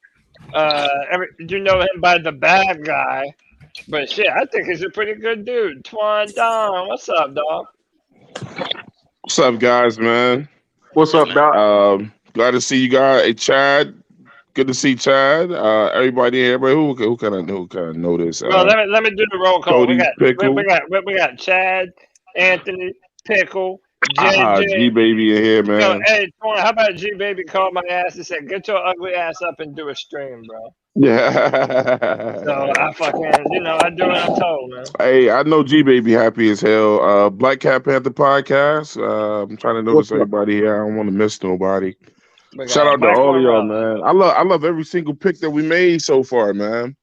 You know him by the bad guy, but shit, I think he's a pretty good dude. Twan Don, what's up, dog? What's up, guys, man? What's up, Doc? Glad to see you guys. Hey, Chad. Good to see Chad. Everybody here, but who kind of know this? Well, let me do the roll call. Cody, Pickle. We got Chad, Anthony, Pickle, JJ. G baby in here, man. Yo, hey, Twan, how about G baby called my ass and said, "Get your ugly ass up and do a stream, bro." Yeah. So I fucking, I do what I'm told, man. Hey, I know G baby happy as hell. Black Cat Panther Podcast. I'm trying to notice everybody here. I don't want to miss nobody. Shout out to all of y'all, man. I love every single pick that we made so far, man.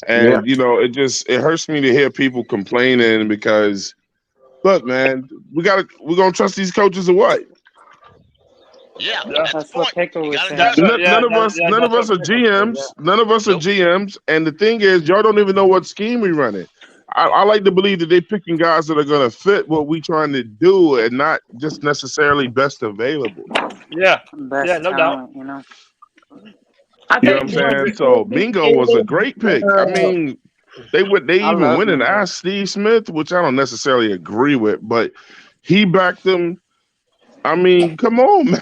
And it hurts me to hear people complaining because, look, man, we're gonna trust these coaches or what? Yeah, that's what Pickle was saying. None of us are GMs. None of us are GMs. And the thing is, y'all don't even know what scheme we running. I like to believe that they're picking guys that are going to fit what we trying to do and not just necessarily best available. Yeah, no doubt. You know what I'm saying? So Mingo was a great pick. I mean, they even went and asked Steve Smith, which I don't necessarily agree with, but he backed them. I mean, come on, man.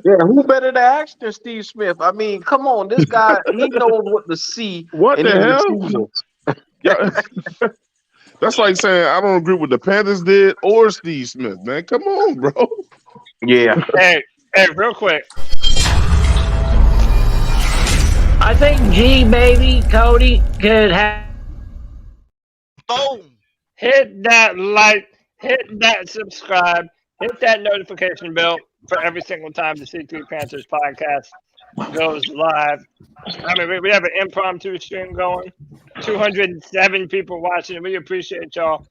Yeah, who better to ask than Steve Smith? I mean, come on, this guy, he knows what to see. What the hell? Yeah. That's like saying I don't agree with the Panthers did or Steve Smith, man. Come on, bro. Yeah. Hey, real quick. I think G baby Cody could have. Boom. Hit that like, hit that subscribe, hit that notification bell for every single time the C3 Panthers podcast goes live. I mean, we have an impromptu stream going. 207 people watching. We appreciate y'all.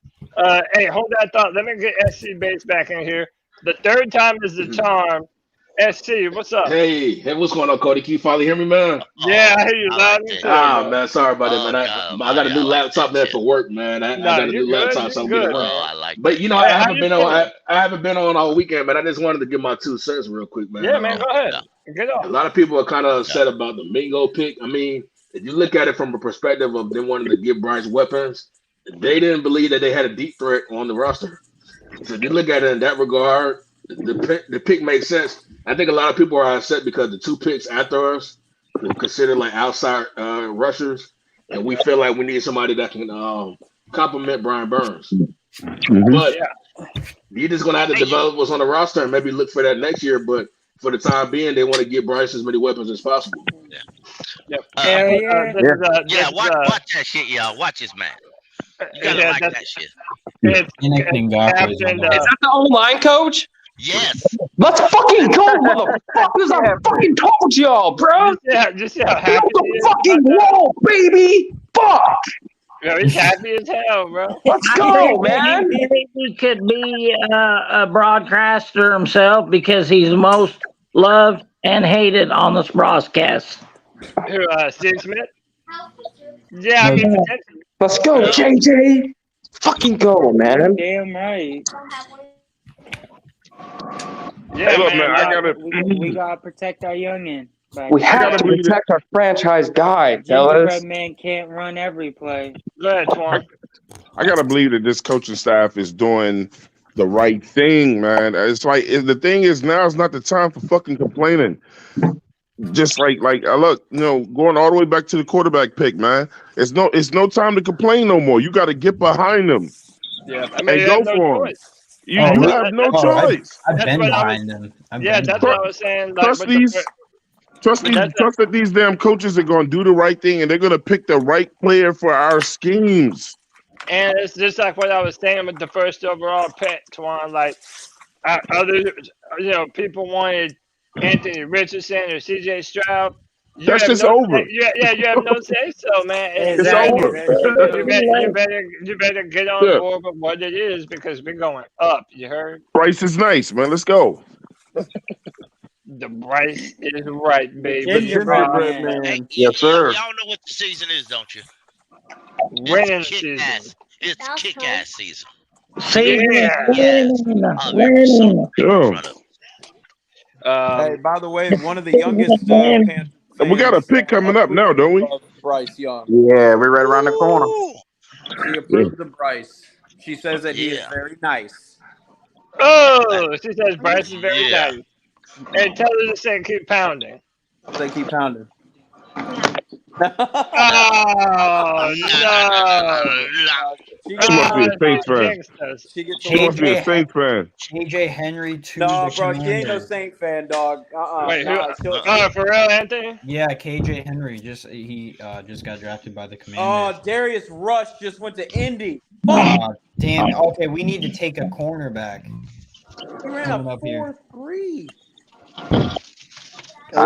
Hey, hold that thought. Let me get SC Base back in here. The third time is the charm. SC, what's up? Hey, what's going on, Cody? Can you finally hear me, man? Yeah, I hear you loud and clear. Man, sorry about that, man. I got a new laptop there for work, man. I got a new laptop, so I'm getting work. But I haven't been on all weekend, but I just wanted to give my 2 cents real quick, man. Yeah, man, go ahead. Get off. A lot of people are kind of upset about the Mingo pick. I mean, if you look at it from a perspective of them wanting to give Bryce weapons, they didn't believe that they had a deep threat on the roster. So if you look at it in that regard, the pick makes sense. I think a lot of people are upset because the 2 picks after us were considered like outside rushers, and we feel like we need somebody that can complement Brian Burns. But you're just going to have to develop what's on the roster and maybe look for that next year. But for the time being, they want to give Bryce as many weapons as possible. Watch that shit, y'all. Watch this, man. You gotta like that shit. Anything God plays on Is that the O-line coach? Yes. Let's fucking go, motherfuckers! I fucking told y'all, bro. Just how happy Get the fucking wall, baby. Fuck. Yo, he's happy as hell, bro. Let's go, man. He could be a broadcaster himself because he's most loved and hated on this broadcast. Who, Steve Smith? Yeah, I mean, let's go, JJ. Fucking go, man. Damn right. Yeah, hey, look, man, we gotta protect our youngin. We have to protect our franchise guy, fellas. Red man can't run every play. Go ahead, Twan. I gotta believe that this coaching staff is doing the right thing, man. It's like the thing is now is not the time for fucking complaining. Just like look, going all the way back to the quarterback pick, man. It's no time to complain no more. You got to get behind them. Yeah, and go for them. You have no choice. I've been behind them. That's what I was saying. Trust that these damn coaches are going to do the right thing and they're going to pick the right player for our schemes. And it's just like what I was saying with the first overall pick, Twan. Like, other, people wanted Anthony Richardson or CJ Stroud. That's just over. You have no say so, man. It's over. You better get on board with what it is because we're going up. You heard? Price is nice, man. Let's go. The price is right, baby. Gingerbread man. Hey, Yes, sir. Y'all know what the season is, don't you? Winning season. It's kick-ass season. Hey, by the way, one of the youngest Panthers And we got a pick coming up now, don't we? Bryce Young. Yeah, we're right around the corner. She approves of Bryce. She says that he is very nice. Oh, she says Bryce is very nice. Hey, tell her to say keep pounding. Say keep pounding. Oh, no. She must be a Saints fan. She must be a Saints fan. KJ Henry to No, the bro, she ain't no Commander. Saint fan, dog. Wait, for real, Anthony? Yeah, KJ Henry just got drafted by the Commanders. Oh, Darius Rush just went to Indy. Damn. Okay, we need to take a cornerback. He ran Coming a up here. 4.3. We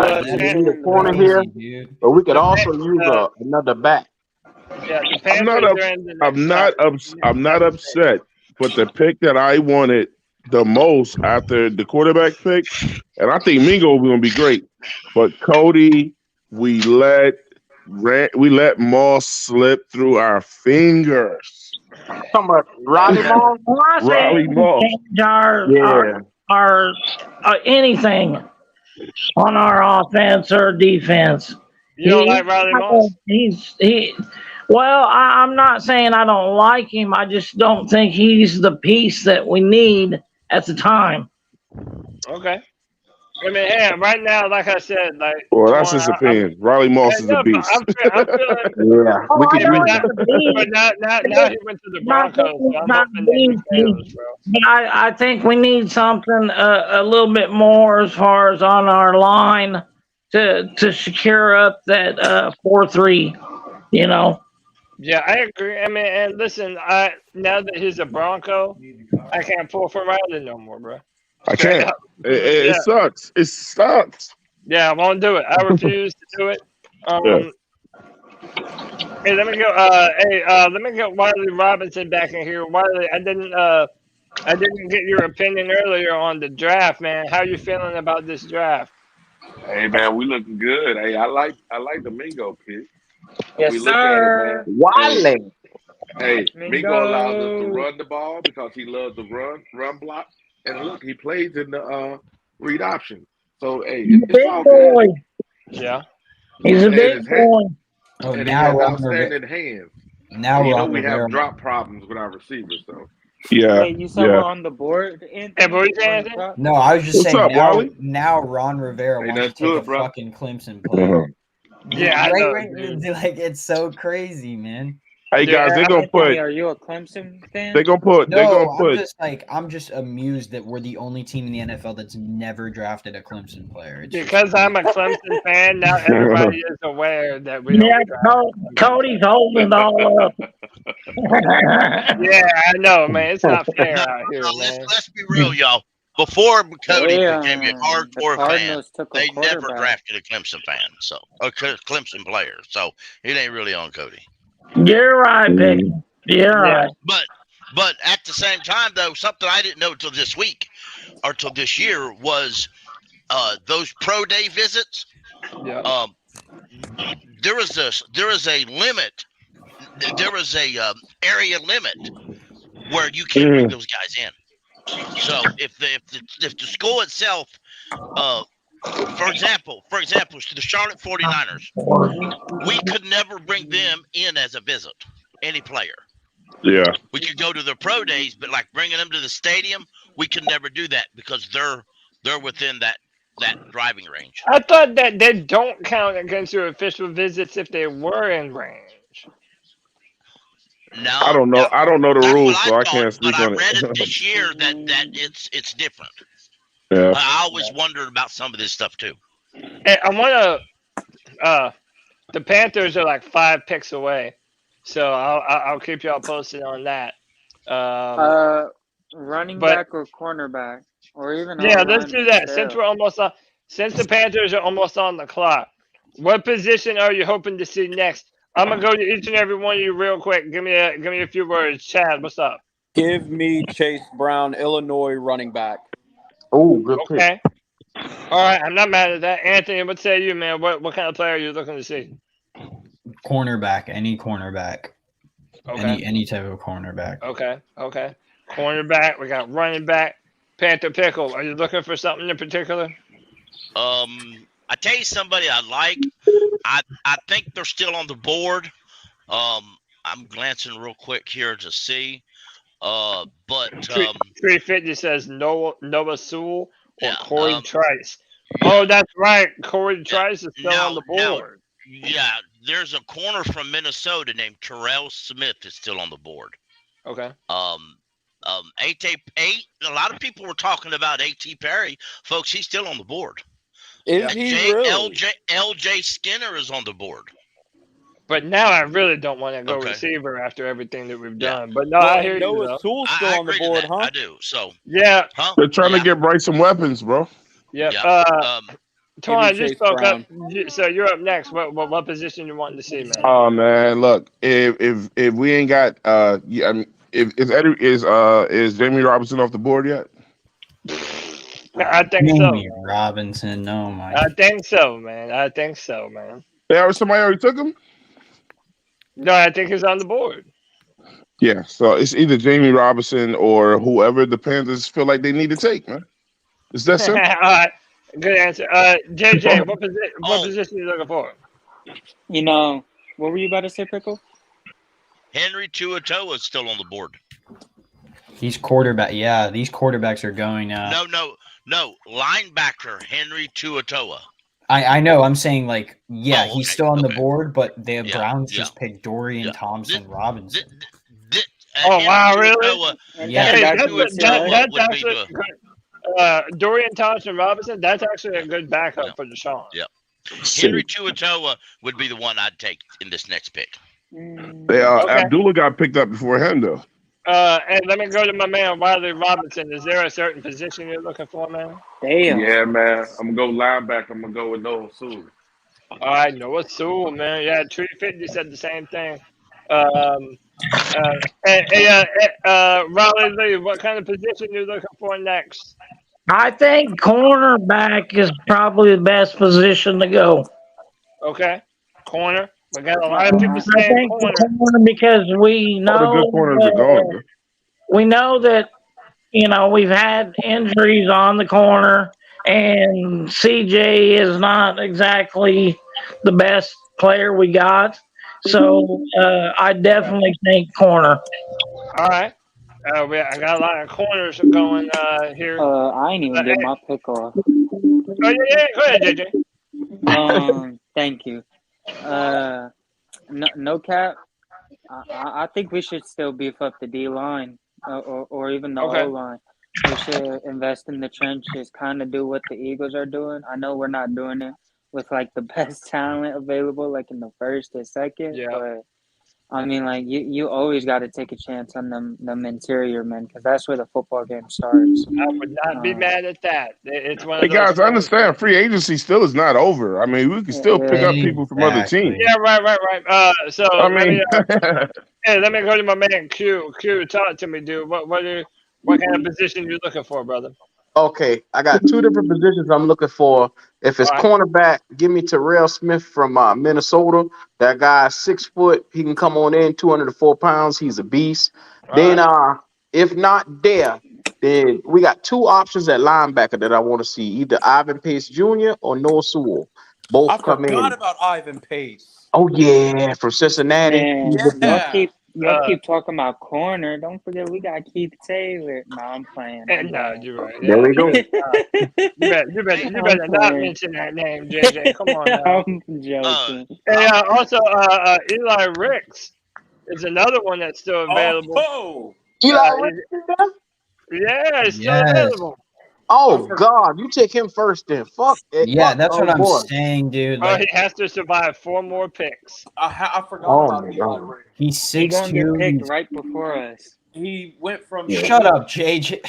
need a corner here, but we could also use another back. Yeah, I'm not upset, but the pick that I wanted the most after the quarterback pick, and I think Mingo will be great. But Cody, we let Moss slip through our fingers. Talking about Riley Moss? Riley Moss. Our anything on our offense or defense. You don't like Riley Moss? Well, I'm not saying I don't like him. I just don't think he's the piece that we need at the time. Okay. I mean, hey, right now, like I said, Well, that's his opinion. Riley Moss is a beast. I'm feeling, yeah, we could use that. But now he went to the Broncos. So I'm hoping that he fails, bro. But I think we need something a little bit more as far as on our line to secure up that 4-3. You know. Yeah, I agree. I mean, and listen, now that he's a Bronco, I can't pull for Riley no more, bro. I can't. It sucks. It sucks. Yeah, I won't do it. I refuse to do it. Hey, let me go. Let me get Wiley Robinson back in here. Wiley, I didn't get your opinion earlier on the draft, man. How you feeling about this draft? Hey, man, we looking good. Hey, I like the Mingo pick. Yes, we look sir. at it, man. Wiley. Hey, Mingo allows us to run the ball because he loves the run block. And look, he plays in the read option. So, hey, it's all boy. good. Yeah. He's a big boy. Oh, and now he has Ron outstanding hands. Now you know Ron we have Rivera. drop problems with our receivers, so. Yeah. Hey, you saw we're on the board, Anthony? No, I was just What's saying up, now, Wally? now Ron Rivera Hey, wants that's to take good, a bro. fucking Clemson player. Yeah, I know, dude. Like it's so crazy, man. Hey guys, they're gonna Anthony, put. are you a Clemson fan? They're gonna put. They're No, gonna put. I'm just amused that we're the only team in the NFL that's never drafted a Clemson player. It's Because I'm a Clemson fan, now everybody is aware that we don't Yeah, draft. Cody's holding it all up. Yeah, I know, man. It's not fair out here, No, man. let's be real, y'all. Before Cody They, became a hardcore the fan, Cardinals took a they never quarterback. drafted a Clemson fan, so a Clemson player. So it ain't really on Cody. You're right, Pick. You're right. But at the same time, though, something I didn't know till this week or till this year was those pro day visits. Yeah. There is a limit. There is a area limit where you can't bring those guys in. So if the school itself, for example, to the Charlotte 49ers, we could never bring them in as a visit, any player. Yeah. We could go to their pro days, but like bringing them to the stadium, we could never do that because they're within that driving range. I thought that they don't count against your official visits if they were in range. No, I don't know. I don't know the rules, so I can't speak but I on read it. it this year that it's different. Yeah. I always wondered about some of this stuff too. Hey, I want to. The Panthers are like 5 picks away, so I'll keep y'all posted on that. Running back or cornerback, or even let's do that. Since we're almost on, since the Panthers are almost on the clock, What position are you hoping to see next? I'm gonna go to each and every one of you real quick. Give me a few words. Chad, what's up? Give me Chase Brown, Illinois running back. Oh, good pick. Okay. All right, I'm not mad at that. Anthony, what say you, man? What kind of player are you looking to see? Cornerback, any cornerback. Okay. Any type of cornerback. Okay. Cornerback. We got running back. Panther Pickle. Are you looking for something in particular? I tell you somebody I like. I think they're still on the board. I'm glancing real quick here to see. But 350 says Noah Sewell or Corey Trice. Oh, that's right. Corey Trice is still on the board. Yeah, there's a corner from Minnesota named Terrell Smith is still on the board. Okay. A lot of people were talking about A.T. Perry. Folks, he's still on the board. Is he really? LJ Skinner is on the board. But now I really don't want to go receiver after everything that we've done. But no, I hear you. Noah Sewell's still on the board, huh? I do. So yeah, they're trying to get Bryce some weapons, bro. Yep. Tony, you spoke up. So you're up next. What position you wanting to see, man? Oh man, look, if we ain't got I mean, is Jamie Robinson off the board yet? I think so. Jamie Robinson, no my. I think so, man. Somebody already took him? No, I think he's on the board. Yeah, so it's either Jamie Robinson or whoever the Panthers feel like they need to take, man. It's that simple. All right, good answer. JJ, what position are you looking for? What were you about to say, Pickle? Henry TuiToa is still on the board. He's quarterback. Yeah, these quarterbacks are going. No, linebacker Henry TuiToa. I know. I'm saying he's still on the board, but the Browns just picked Dorian Thompson Robinson. Oh wow, really? Yeah, that's actually Dorian Thompson Robinson. That's actually a good backup for Deshaun. Yeah, Henry TuiToa would be the one I'd take in this next pick. Abdullah got picked up before him though. And let me go to my man Wiley Robinson. Is there a certain position you're looking for, man? Damn. Yeah, man. I'm gonna go linebacker. I'm gonna go with Noah Sewell. All right, Noah Sewell, man. Yeah, 350 said the same thing. Riley Lee, what kind of position you looking for next? I think cornerback is probably the best position to go. Okay, corner. We got a lot of people saying corner because we know all the good corners are going. We know that we've had injuries on the corner, and CJ is not exactly the best player we got. So I definitely think corner. All right. I got a lot of corners going here. I ain't even get my pick off. Oh, yeah, go ahead, JJ. Thank you. No cap. I think we should still beef up the D line or even the O line. We should invest in the trenches, kind of do what the Eagles are doing. I know we're not doing it with the best talent available, in the first or second. Yeah. But I mean, you always got to take a chance on them interior men because that's where the football game starts. I would not be mad at that. It's one of Hey those guys, I things. understand free agency still is not over. I mean, we can still pick up people from other teams. Yeah, right. So I mean, let me go to my man Q. Q, talk to me, dude. What kind of position you looking for, brother? Okay, I got two different positions I'm looking for. If it's cornerback, give me Terrell Smith from Minnesota. That guy's 6 foot. He can come on in, 204 pounds. He's a beast. Then, if not there, then we got two options at linebacker that I want to see: either Ivan Pace Jr. or Noah Sewell. Both come in. I forgot about Ivan Pace. Oh yeah, from Cincinnati. Man, y'all keep talking about corner. Don't forget we got Keith Taylor. No, I'm playing. No, you're right. There we go. You better not mention that name, JJ. Come on now. I'm joking. And also, Eli Ricks is another one that's still available. Eli Ricks? Yeah, it's still available. Oh God, you take him first then. Fuck it. Yeah, that's what I'm saying, dude. He has to survive 4 more picks. I forgot about Eli Ricks. He's 6'2". He's gonna get picked right before us. He went from. Shut up, JJ.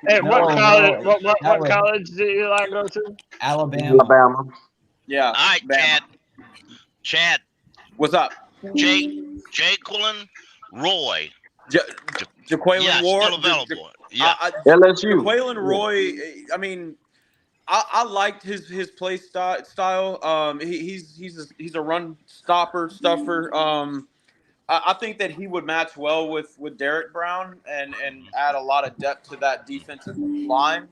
Hey, what college did Eli go to? Alabama. Yeah. All right, Bama. Chad. What's up? Jaquelin Roy. Jaquelin Ward. Still available. LSU. Jaquelin Roy. I mean, I liked his play style. He's a run stuffer. I think that he would match well with Derek Brown and add a lot of depth to that defensive line.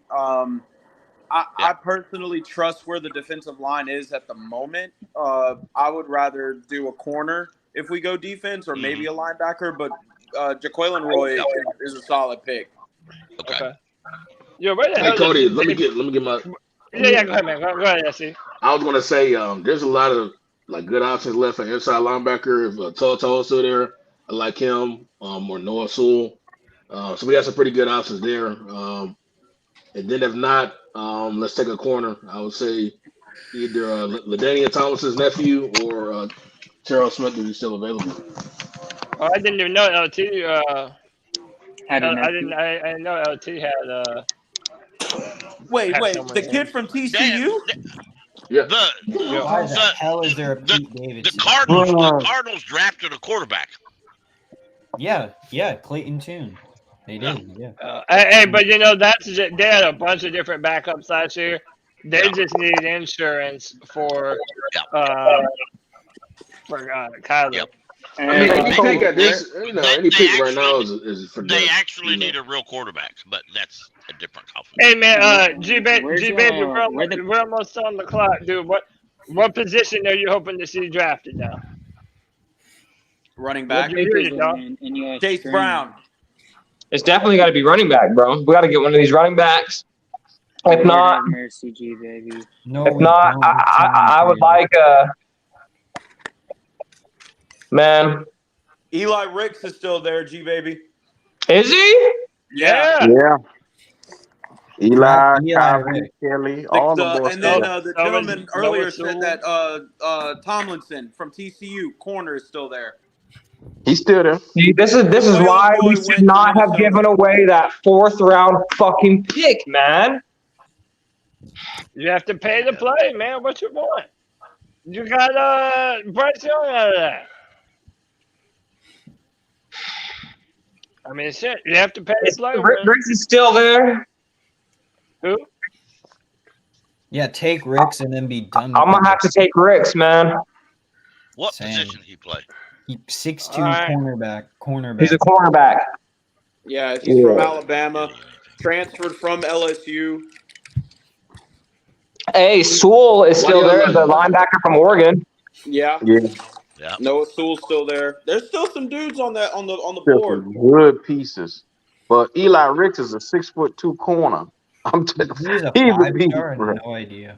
I personally trust where the defensive line is at the moment. I would rather do a corner if we go defense or maybe a linebacker, but Jaquelin Roy is a solid pick. Okay. Yo, where the Hey hell Cody, is- let me get my. Yeah, go ahead, man. Go ahead, SC. I was gonna say there's a lot of like good options left for inside linebacker. If Toto's still there, I like him. Or Noah Sewell. So we got some pretty good options there. And then if not, let's take a corner. I would say either LaDainian Thomas's nephew or Terrell Smith if he's still available. Oh, I didn't even know LT. I Had a didn't know LT had. Wait, had the someone kid from TCU? Yeah. Why the hell is there a Pete Davidson? The Cardinals drafted a quarterback. Yeah, Clayton Tune. They did, yeah. Hey, but you know they had a bunch of different backups last year. They just need insurance for Kyler. Yep. I mean, if you think at this, any pick right now is for They them. actually need a real quarterback, but that's a different conference. Hey man, G baby, Where's we're almost on the clock, dude. What position are you hoping to see drafted now? Running back. Chase Brown. It's definitely got to be running back, bro. We got to get one of these running backs. If not, Mercy, G baby. I would like man. Eli Ricks is still there, G baby. Is he? Yeah. Yeah. Eli, Rick. Kelly, all the boys. And then the gentleman earlier said that Tomlinson from TCU corner is still there. He's still there. See, this is why we should not have given away that 4th round fucking pick, man. You have to pay to play, man. What you want? You got Bryce Young out of that. I mean, shit. You have to pay to play. Ricks is still there. Who? Yeah, take Ricks and then be done. I'm gonna have to take Ricks, man. What Same. position he play? He 6'2" Alright. cornerback. He's a cornerback. Yeah, he's from Alabama, transferred from LSU. Hey, Sewell is still there, the linebacker from Oregon. Yeah. Yeah. Noah Sewell's still there. There's still some dudes on the Still board. some good pieces. But Eli Ricks is a 6'2" corner. I'm telling He's you, a he's a 5-star, beast, bro. no idea.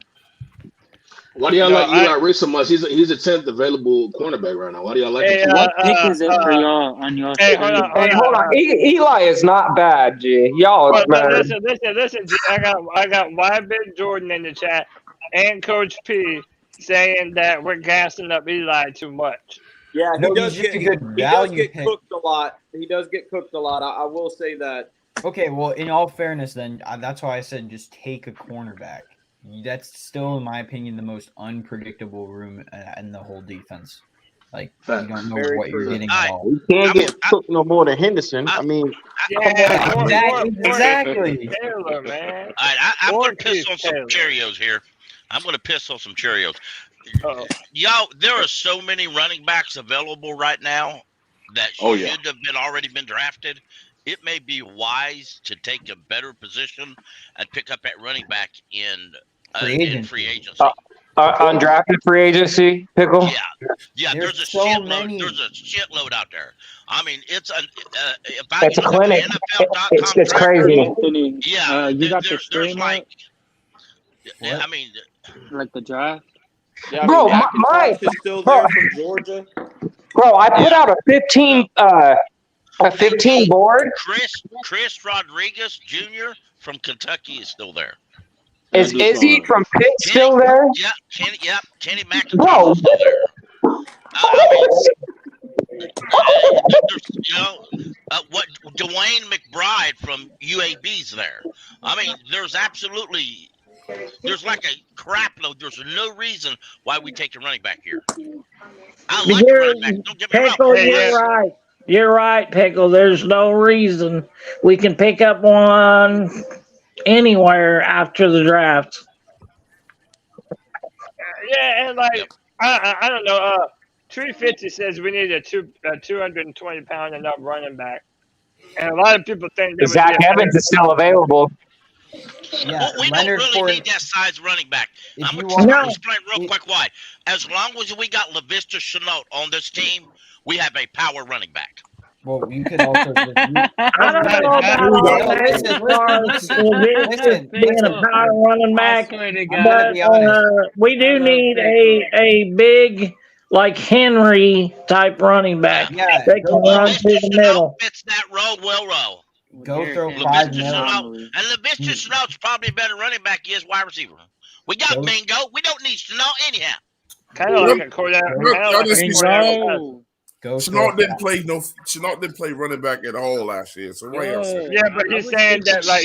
Why do y'all like Eli Ricks so much? He's a 10th available cornerback right now. Why do y'all like him? What pick is it for y'all on your Hey, screen? Hold on. Eli is not bad, G. Y'all, man. Listen, G, I got YB Jordan in the chat and Coach P saying that we're gassing up Eli too much. Yeah, he No, does he's just get a good value pick. cooked a lot. He does get cooked a lot. I will say that. Okay, well, in all fairness, then that's why I said just take a cornerback. That's still, in my opinion, the most unpredictable room in the whole defense. Like, you don't know what you're getting at all. You can't get cooked no more than Henderson. I mean, exactly. Taylor, man. All right, I'm going to piss on some Cheerios here. I'm going to piss on some Cheerios. Y'all, there are so many running backs available right now that should have already been drafted. It may be wise to take a better position and pick up that running back in free agency. Undrafted free agency, Pickle? Yeah. There's a shitload out there. I mean, it's a It's a clinic. It's crazy. Anthony, yeah, you got the there's stream like, up? I mean, like the draft? Yeah, Bro, McIntosh is still there from Georgia. Bro, I put out a 15 board. Chris Rodriguez Jr. from Kentucky is still there. Is Izzy from Pitt still there? Yeah, Kenny McIntosh is still there. What Dwayne McBride from UAB's there. I mean, there's absolutely There's like a crap load. There's no reason why we take a running back here. I like the running back. Don't get me wrong. Pickle, you're right. You're right, Pickle. There's no reason we can pick up one anywhere after the draft. Yeah, and like I don't know. 350 says we need a 220-pound enough running back, and a lot of people think that Zach Evans is still available. Yeah, well, we don't really need that size running back. I'm going to explain real quick why. As long as we got LaVista Chenault on this team, we have a power running back. Well, you could also just I don't know about all that being a power running back, but we do need a big, like Henry type running back that can run through the middle. Fits that role well. Go throw 5 million. And LaVista Chenault's probably a better running back he is wide receiver. We got Mingo. We don't need Chenault anyhow. Kind of like a Kodak. Chenault didn't play running back at all last year. So why y'all say? Yeah, but he's saying that like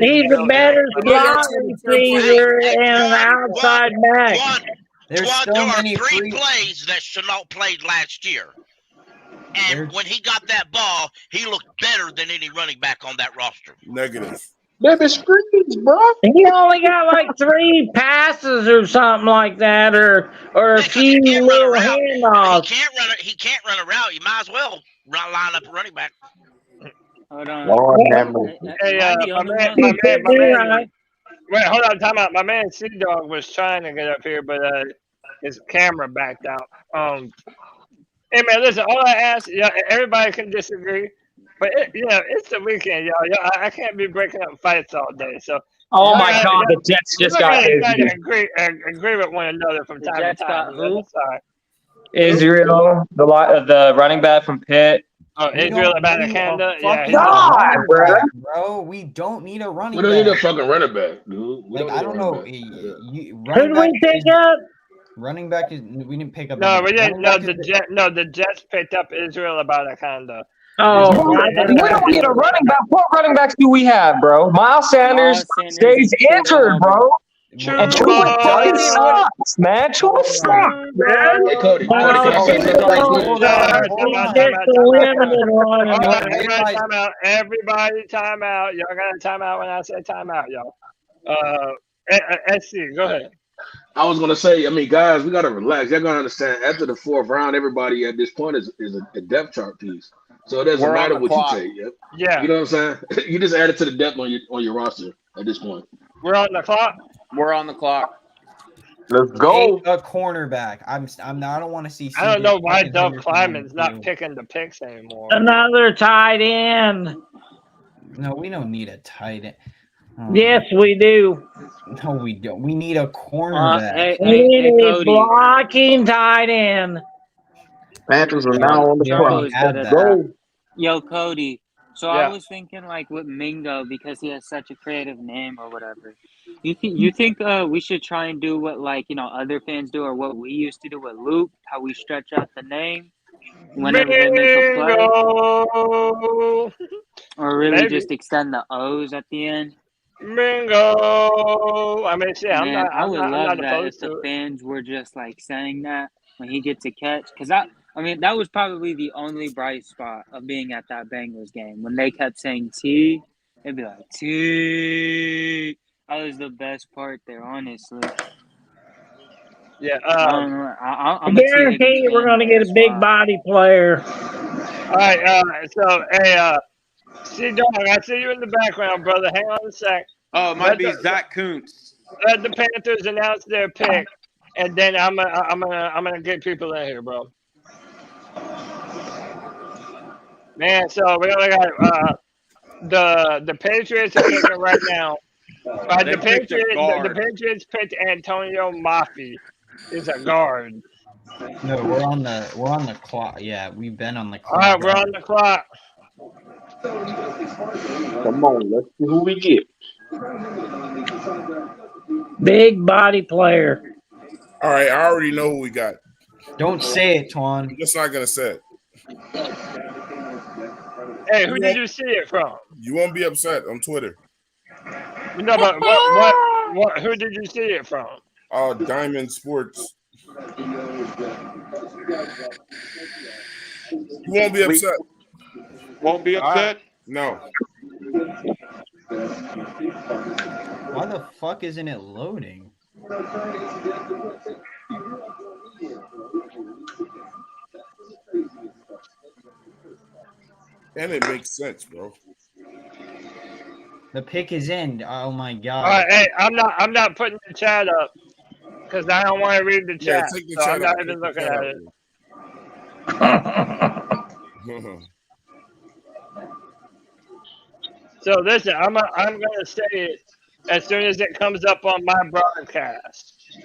he's a better slot receiver and an outside back. There are 3 plays that Chenault played last year. And when he got that ball, he looked better than any running back on that roster. Negative. Baby screens, bro. He only got like 3 passes or something like that, or a few little handoffs. He can't run a route. You might as well line up a running back. Hold on. Hey, my man. Wait, hold on, time out. My man Sea Dog was trying to get up here, but his camera backed out. Hey man, listen. All I ask, everybody can disagree, but it's the weekend, y'all. I can't be breaking up fights all day. So. Oh my God, the Jets just got busy. Agree with one another from time to time. Sorry. Israel, the running back from Pitt. Oh, Israel Abanikanda? Yeah. God, bro, we don't need a running back. We don't need a fucking running back, dude. I don't know. Who did we pick up? Running back is we didn't pick up. No, we didn't. No, the Jets picked up Israel Abanikanda. Oh, we don't need a running back. What running backs do we have, bro? Miles Sanders stays injured, bro. And Chuba fucking sucks, man. Chuba sucks, man. Hey, Cody, Time out. Everybody, time out. Y'all got to time out when I say time out, y'all. SC, go ahead. I was gonna say, guys, we gotta relax. Y'all gotta understand. After the 4th round, everybody at this point is a depth chart piece. So it doesn't matter what you take. Yeah. You know what I'm saying? You just add it to the depth on your roster at this point. We're on the clock. We're on the clock. Let's go. A cornerback. I don't want to see. I don't know why Doug Kleiman's not picking the picks anymore. Another tight end. No, we don't need a tight end. Yes, we do. No, we don't. We need a cornerback. We need a blocking tight end. Panthers are now on the clock. Yo, Cody. So I was thinking, like, with Mingo, because he has such a creative name or whatever. You think we should try and do what, like, other fans do, or what we used to do with Luke, how we stretch out the name whenever they make a play, or really just extend the O's at the end? Mingo. I mean, shit, I would love that if the fans were just like saying that when he gets a catch, because that was probably the only bright spot of being at that Bengals game. When they kept saying T, it'd be like T. That was the best part there, honestly. Yeah, I guarantee we're gonna get a big body player. All right, so hey, C-Dog, I see you in the background, brother. Hang on a sec. Oh, it might be Zach Kuntz. Let the Panthers announce their pick, and then I'm gonna get people in here, bro. Man, so we only got the Patriots are picking right now. The Patriots picked Antonio Maffi. Is a guard. No, we're on the clock. Yeah, we've been on the clock. All right, we're on the clock. Come on, let's see who we get. Big body player. All right, I already know who we got. Don't say it, Twan. I'm just not gonna say it. Hey, who did you see it from? You won't be upset on Twitter. No, but Who did you see it from? Diamond Sports. You won't be upset. Won't be upset? No. Why the fuck isn't it loading? And it makes sense, bro. The pick is in. Oh my god. All right, hey, I'm not putting the chat up because I don't want to read the Yeah, chat. take the So chat I'm not out. even Take the looking chat at it. So listen, I'm gonna say it as soon as it comes up on my broadcast.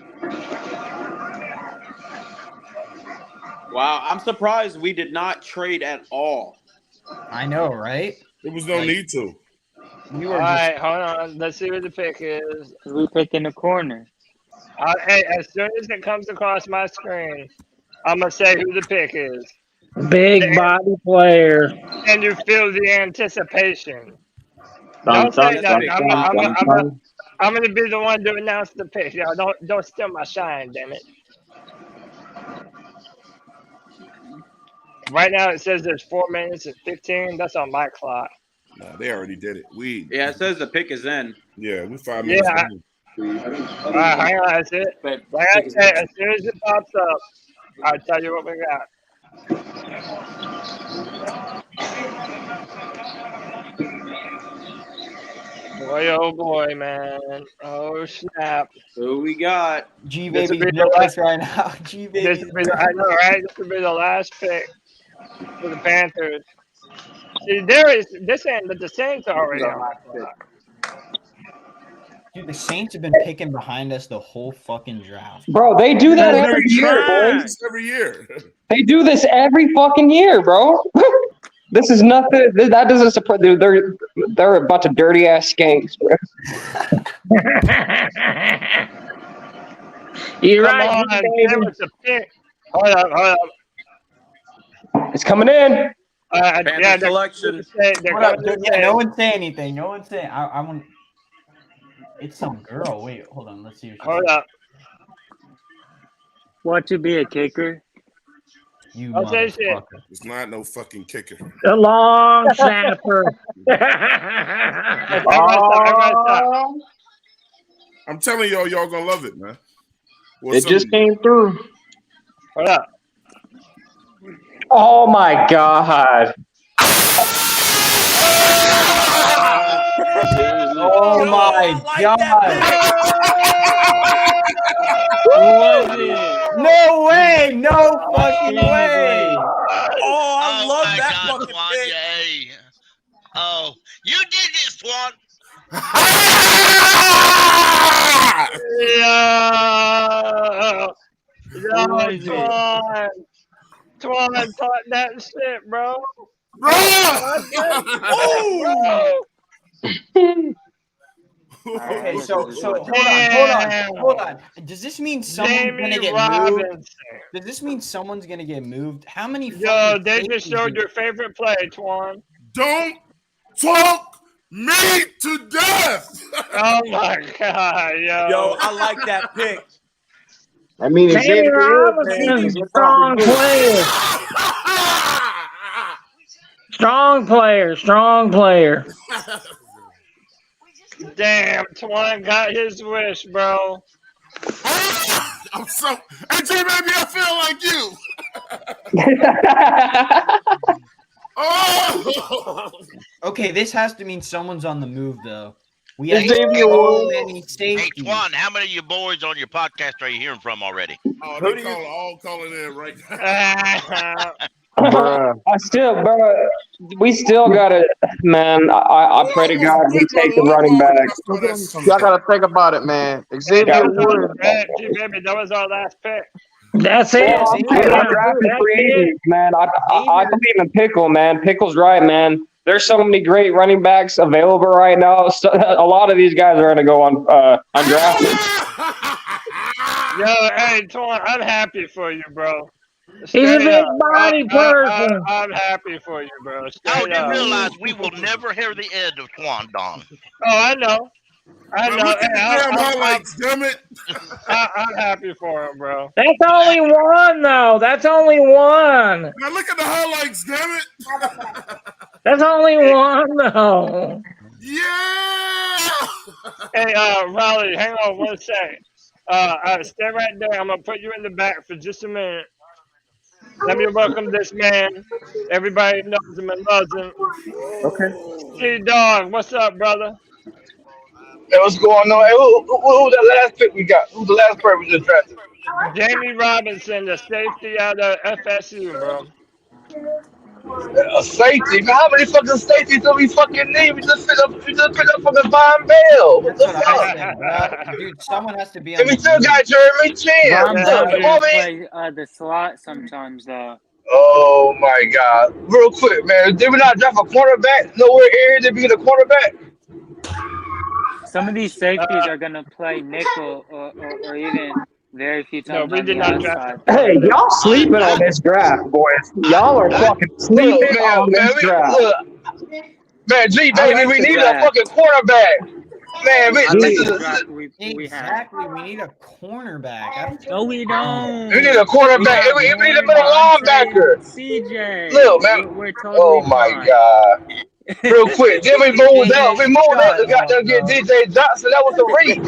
Wow, I'm surprised we did not trade at all. I know, right? There was no need to. You All were right, hold on. Let's see what the pick is. We pick in the corner. Hey, as soon as it comes across my screen, I'm gonna say who the pick is. Big body player. And you feel the anticipation. Don't say nothing. I'm gonna be the one to announce the pick. Y'all don't steal my shine, damn it. Right now it says there's 4 minutes and 15. That's on my clock. Nah, they already did it. Yeah, it says the pick is in. Yeah, we 5 minutes. Yeah. All right, hang on. That's it. Like I said, as soon as it pops up, I'll tell you what we got. Boy, oh boy, man. Oh, snap. Who we got? G Baby's nervous right now. G Baby's I know, right? This will be the last pick for the Panthers. See, the Saints are already on my clock. Dude, the Saints have been picking behind us the whole fucking draft. Bro, they do that every year, boys. Every year. They do this every fucking year, bro. This is nothing. That doesn't surprise. They're a bunch of dirty ass skanks, bro. You're Come right. on, damn, it's a pick. Hold up. It's coming in. Panther selection. No one say anything. No one say. I want. It's some girl. Wait, hold on. Let's see. Hold up. Want to be a kicker? You I'll say shit. motherfucker. It's not no fucking kicker. The long snapper. I'm telling y'all gonna love it, man. It just came through. Hold up. Oh my god. Oh my god. No way! No fucking way! Oh, I love my that God, fucking Swan, pick. yay. Oh, you did this, Swan. Twan taught that shit, bro. Okay, so hold on. Does this mean someone's gonna get moved? Does this mean someone's gonna get moved? How many? Yo, they just showed your favorite play, Twan. Don't talk me to death. Oh my god, yo. Yo, I like that pick. I mean, Sammy Robinson, strong player. Strong player. Damn, Twan got his wish, bro. I'm so AJ, maybe I feel like you. Oh. Okay, this has to mean someone's on the move, though. We have so many safeties. Hey, Twan, how many of you boys on your podcast are you hearing from already? Oh, they all calling in right now. We still gotta, man. I pray to God we take the running back. Y'all gotta think about it, man. Xavier Wood. Hey, baby, that was our last pick. That's it. I'm drafting free agents, man. I believe in Pickle, man. Pickle's right, man. There's so many great running backs available right now. So, a lot of these guys are going to go undrafted. Yo, hey, Twan, I'm happy for you, bro. He's a big body person. I'm happy for you, bro. Oh, you realize we will never hear the end of Twan Don. Oh, I know. I know. Look at the damn highlights, damn it. I'm happy for him, bro. That's only one, though. That's only one. Now look at the highlights, damn it. That's only one, though. Yeah. Hey, Riley, hang on one second. Stay right there. I'm gonna put you in the back for just a minute. Let me welcome this man. Everybody knows him and loves him. Okay. G-Dog, what's up, brother? Hey, what's going on? Hey, who that last pick we got? Who's the last player we just drafted? Jamie Robinson, the safety out of FSU, bro. A safety? Man, how many fucking safeties do we fucking need? We just picked up fucking Von Bell. What the fuck? Dude, someone has to be on And we still got Jeremy Chin. Von Bell Come on, man. play the slot sometimes, though. Oh my God! Real quick, man. Did we not draft a cornerback? Nowhere here to be the cornerback. Some of these safeties are gonna play nickel or even very few times. No, we did not draft. Hey, y'all sleeping on this draft, boys. Y'all are fucking sleeping on this draft. Man, G baby, we need a fucking cornerback. Man, We need a cornerback. No, we don't. We need a cornerback. We need a middle linebacker. CJ. Look, man. We're totally Oh my fine. God. Real quick, then we moved out. We moved out to got to get DJ Johnson. That was a reach.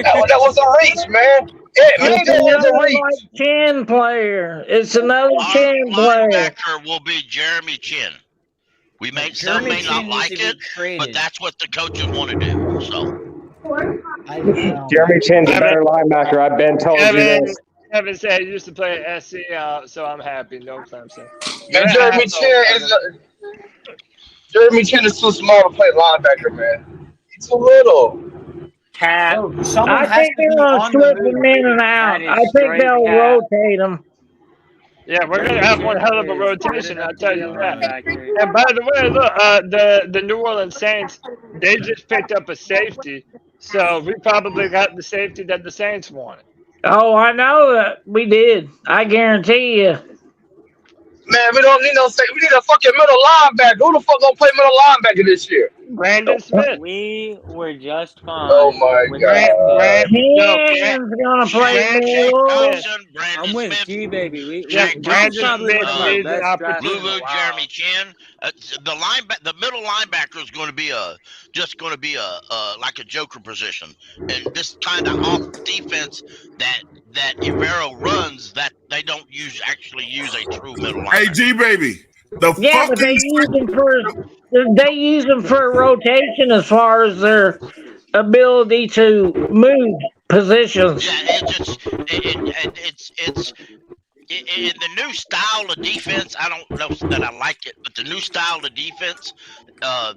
That was a reach, man. It's That was a another reach. Chin player. It's another Our Chin player. linebacker will be Jeremy Chin. Some may not like it, but that's what the coaches want to do. So Jeremy Chin's a better linebacker. I've been told you this. Kevin said he used to play at SC, so I'm happy. No Clemson. And Jeremy Chin is too small to play linebacker, man. He's too little. Cat. I think they're gonna switch him in and out. I think they'll rotate him. Yeah, we're gonna have one hell of a rotation. I'll tell you that. And by the way, look, the New Orleans Saints, they just picked up a safety, so we probably got the safety that the Saints wanted. Oh, I know that we did. I guarantee you. Man, we don't need no safety. We need a fucking middle linebacker. Who the fuck gonna play middle linebacker this year? Brandon Smith. We were just fine. Oh my God. Chin's gonna play middle. I'm with G baby. Brandon Smith, Lulu, Jeremy Chin. The middle linebacker is going to be like a joker position, and this kind of off defense that Ibero runs, that they don't actually use a true middle linebacker. Hey, G baby. But they use them for rotation as far as their ability to move positions. Yeah, it's in the new style of defense. I don't know that I like it, but the new style of defense, the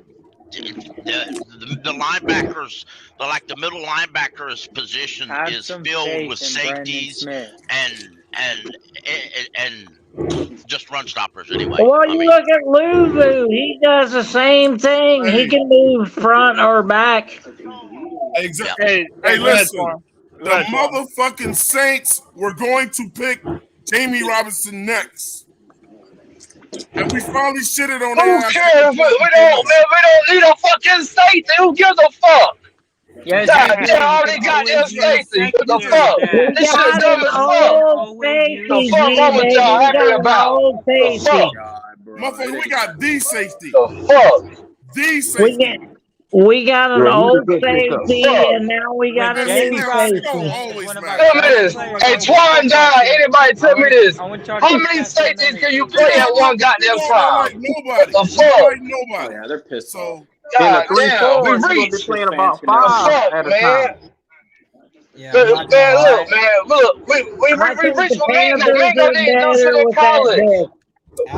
linebackers, the middle linebackers position is filled with safeties and just run stoppers anyway. Well, you look at Lulu. He does the same thing. He can move front or back. Exactly. Hey, listen. The motherfucking Saints were going to pick Jamie Robinson next. And we finally shitted on Who that. cares? We don't need a fucking safety. Who gives a fuck? Yes, God damn, I already got them safety. What the fuck? This shit dumb as fuck. The fuck wrong with y'all happy about? The fuck? Motherfucker, we got the safety. The fuck? The safety. We got an old safety, and now we got a new safety. Tell me this. Hey, Twan died. Anybody tell me this? How many safeties can you play at one goddamn time? Nobody. The fuck? Nobody. Yeah, they're pissed. So, God damn, we reached. Playing about 5 at a man. time. Man, look, we reached for me. We ain't gonna need Johnson in college.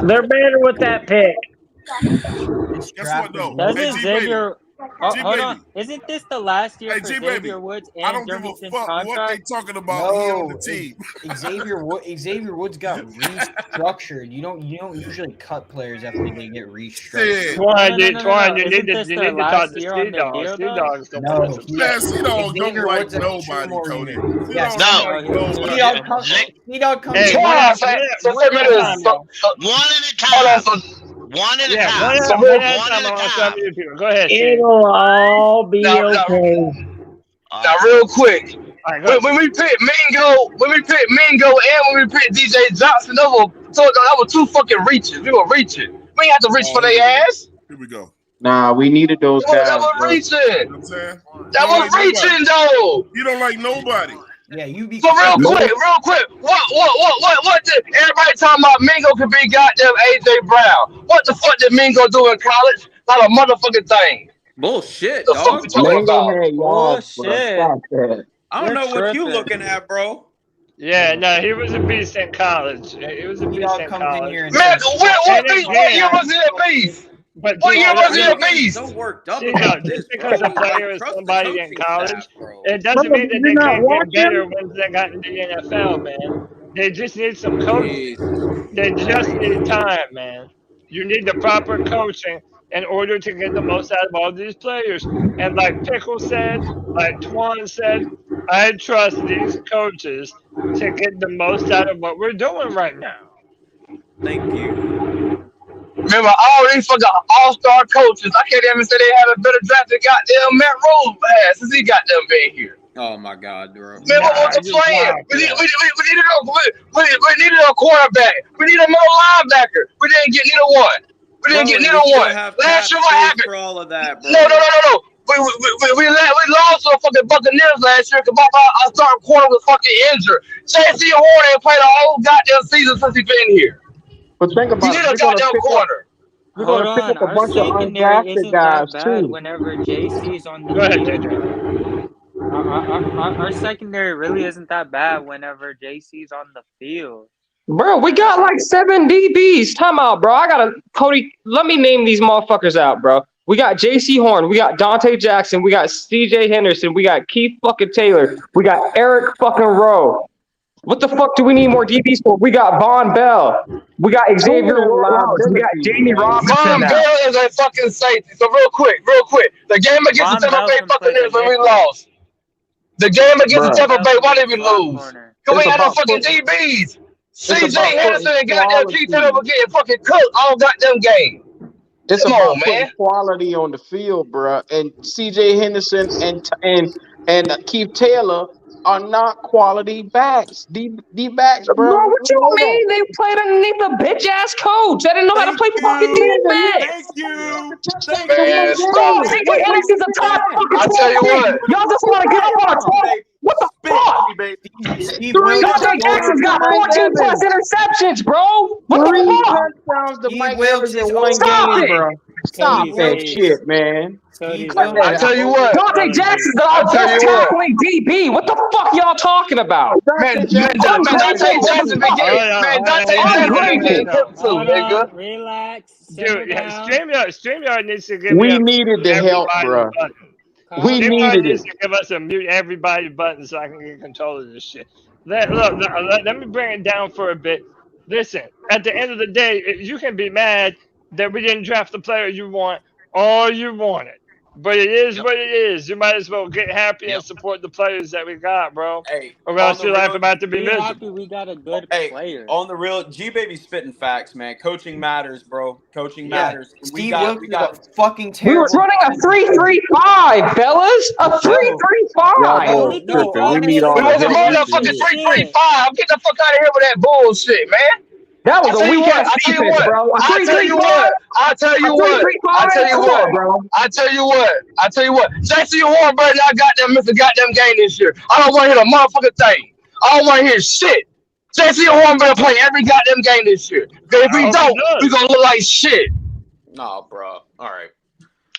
They're better with that pick. Guess what, though? Doesn't Xavier? Hold G-Baby. on. Isn't this the last year for Xavier Woods I and don't give Jeremy a fuck what they talking about here on the team. Xavier Woods got restructured. You don't usually cut players after they get restructured. Twan, you need to talk to Sea-Dogs. Sea-Dogs don't want to. Yeah, Sea-Dogs don't like nobody, Cody. Sea-Dog comes Twan, so tell me this. One at a time. One at a time. One at a time. Go ahead. It'll all be okay. Now, real quick, when we picked Mingo, and when we picked DJ Johnson, that was two fucking reaches. We were reaching. We ain't have to reach for their ass. Here we go. Nah, we needed those guys. That was reaching. You know what I'm saying? That was reaching, though. You don't like nobody. Yeah, you be. So real quick, what did everybody talking about Mingo could be goddamn AJ Brown? What the fuck did Mingo do in college? Not a motherfucking thing. Bullshit, The fuck we talking about? Bullshit. I don't know what you looking at, bro. Yeah, no, he was a beast in college. He was a beast in college. Man, what year was he a beast? What year was he a beast? So worked up. Just because a player is somebody in college, it doesn't mean that they can't get better once they got into the NFL, man. They just need some coaching. They just need time, man. You need the proper coaching in order to get the most out of all these players. And like Pickle said, like Twan said, I trust these coaches to get the most out of what we're doing right now. Thank you. Remember, all these fucking all-star coaches, I can't even say they had a better draft than goddamn Matt Rose had since he got them being here. Oh my God, bro. Man, what was the plan? We needed a quarterback. We needed a middle linebacker. We didn't get neither one. Last year, what happened? For all of that, bro. No. We lost to the fucking Buccaneers last year because our starting corner was fucking injured. J.C. Horn ain't played a whole goddamn season since he been here. But think about he it. need a goddamn corner. We're going to pick up a bunch of undrafted guys, too. Whenever JC's on the field. Our secondary really isn't that bad whenever JC's on the field. Bro, we got like 7 DBs. Time out, bro. Cody, let me name these motherfuckers out, bro. We got J.C. Horn. We got Dante Jackson. We got C.J. Henderson. We got Keith fucking Taylor. We got Eric fucking Rowe. What the fuck do we need more DBs for? We got Von Bell. We got Xavier Rhodes. We got Jamie Robinson. Von Bell is a fucking safety. So real quick. The game against the Tampa Bay Buccaneers when we lost. The game against the Tampa Bay, why did we lose? Because we had no fucking DBs. C.J. Henderson and goddamn Keith Taylor were getting fucking cooked all goddamn game. It's about putting quality on the field, bro. And C.J. Henderson and Keith Taylor are not quality backs. D backs, bro. What you mean? They played underneath a bitch ass coach. They didn't know how to play fucking defense. Thank you. Man, stop. C.J. Henderson's a top fucking I'll tell you what. Y'all just want to get up on a talk. What the fuck? Dante Jackson's got 14 plus interceptions, bro. What the fuck? Touchdowns to Mike Evans in one game, bro. Stop that shit, man. I tell you what. Dante Jackson's the best tackling DB. What the fuck y'all talking about? Man, Dante Jackson been getting nigga. Relax. Dude, StreamYard needs to give We needed the help, bro. We needed it. To give us a mute everybody button so I can get control of this shit. Let me bring it down for a bit. Listen, at the end of the day, you can be mad that we didn't draft the player you want all you wanted. But it is what it is. You might as well get happy and support the players that we got, bro. Hey, or else your life about to be miserable. Happy we got a good player. On the real, G-Baby spitting facts, man. Coaching matters, bro. Coaching matters. We got fucking terrible. We were running a 3-3-5, fellas. A 3-3-5. We need all We wasn't running a fucking 3-3-5. Get the fuck out of here with that bullshit, man. That was a weak ass defense, bro. I tell you what. J.C. Horn better not goddamn miss a goddamn game this year. I don't want to hear a motherfucking thing. I don't want to hear shit. J.C. Horn better play every goddamn game this year. Because if we don't, we gonna look like shit. Nah, bro. All right.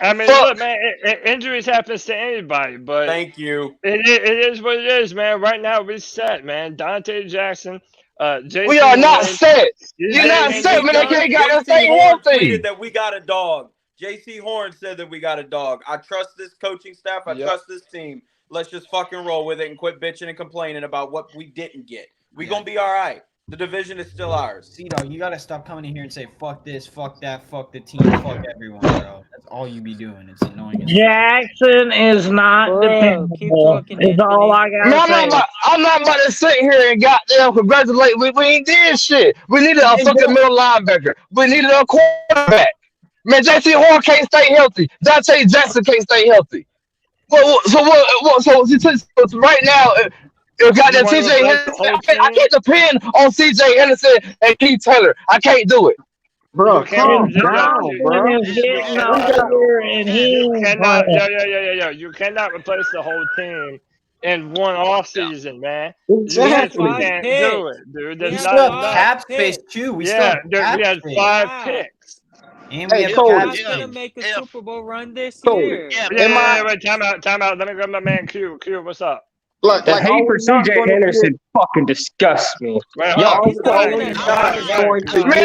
I mean, look, man, injuries happens to anybody, but thank you. It is what it is, man. Right now, we're set, man. Dante Jackson. We are not set. You're not set, man. They can't got us say one thing. That we got a dog. J.C. Horn said that we got a dog. I trust this coaching staff. I trust this team. Let's just fucking roll with it and quit bitching and complaining about what we didn't get. We gonna be all right. The division is still ours. C-Dog, you gotta stop coming in here and say fuck this, fuck that, fuck the team, fuck everyone, bro. That's all you be doing. It's annoying. Jackson is not dependable. Is all I gotta say. I'm not about to sit here and goddamn congratulate. We ain't did shit. We needed a fucking middle linebacker. We needed a quarterback. Man, JC Horn can't stay healthy. Dante Jackson can't stay healthy. So right now, if goddamn CJ Henderson, I can't depend on CJ Henderson and Keith Taylor. I can't do it. Bro, calm down, bro. You cannot replace the whole team in one off season, man. Exactly. You can't do it, dude. That's We not still have enough. cap space too. We still have dude, we had cap 5 space. picks. And we have God's gonna make a Super Bowl run this year. Wait, time out. Let me grab my man Q. Q, what's up? The hate for CJ Henderson fucking disgusts me. Wait, Yo, Man,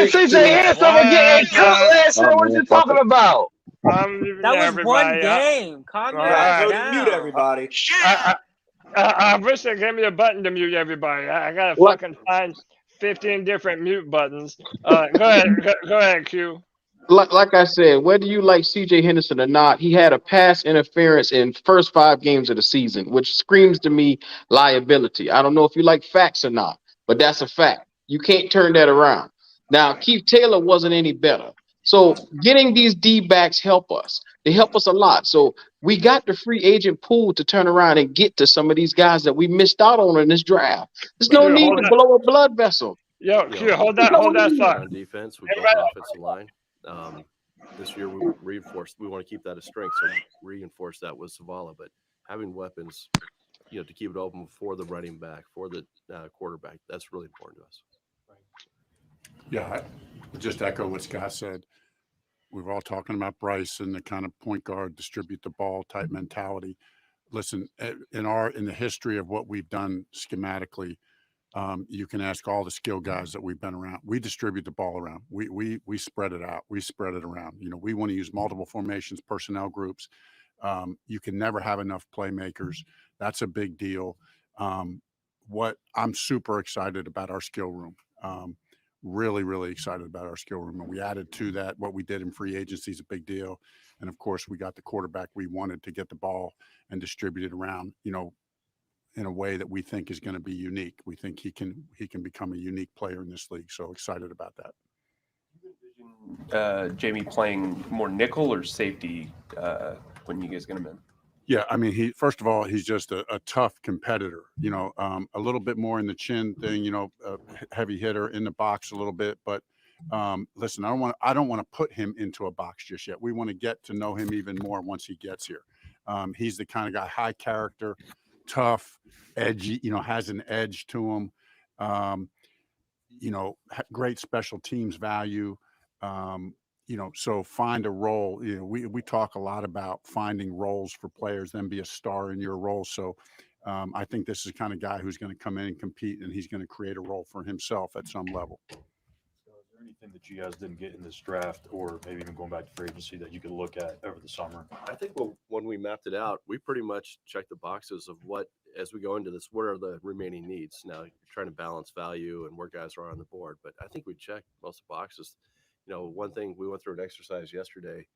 CJ Henderson was getting cut last year. What you talking about? That was one game. Calm down. Mute everybody. I wish they gave me a button to mute everybody. I gotta fucking find 15 different mute buttons. Go ahead, Q. Like I said, whether you like CJ Henderson or not, he had a pass interference in first 5 games of the season, which screams to me liability. I don't know if you like facts or not, but that's a fact. You can't turn that around. Now, Keith Taylor wasn't any better. So getting these D-backs help us. They help us a lot. So we got the free agent pool to turn around and get to some of these guys that we missed out on in this draft. There's no need to blow a blood vessel. Yo, Q, hold that thought. On defense, we built the offensive line. This year we reinforced. We want to keep that a strength, so we reinforce that with Zavala. But having weapons, to keep it open for the running back, for the quarterback, that's really important to us. Yeah, I just echo what Scott said. We were all talking about Bryce and the kind of point guard, distribute the ball type mentality. Listen, in the history of what we've done schematically, you can ask all the skill guys that we've been around. We distribute the ball around. We spread it out. We spread it around. We want to use multiple formations, personnel groups. You can never have enough playmakers. That's a big deal. What I'm super excited about our skill room. Really, really excited about our skill room. And we added to that what we did in free agency is a big deal. And of course, we got the quarterback we wanted to get the ball and distribute it around, in a way that we think is going to be unique. We think he can become a unique player in this league. So excited about that. Jamie playing more nickel or safety when you guys get him in? Yeah, I mean, first of all, he's just a tough competitor. A little bit more in the chin thing. A heavy hitter in the box a little bit. But listen, I don't want to put him into a box just yet. We want to get to know him even more once he gets here. He's the kind of guy, high character, tough, edgy. Has an edge to him. Great special teams value. So find a role. We talk a lot about finding roles for players, then be a star in your role. So I think this is the kind of guy who's going to come in and compete, and he's going to create a role for himself at some level. So is there anything that you guys didn't get in this draft, or maybe even going back to free agency, that you could look at over the summer? I think when we mapped it out, we pretty much checked the boxes of as we go into this, what are the remaining needs? Now, you're trying to balance value and where guys are on the board, but I think we checked most of the boxes. One thing, we went through an exercise yesterday,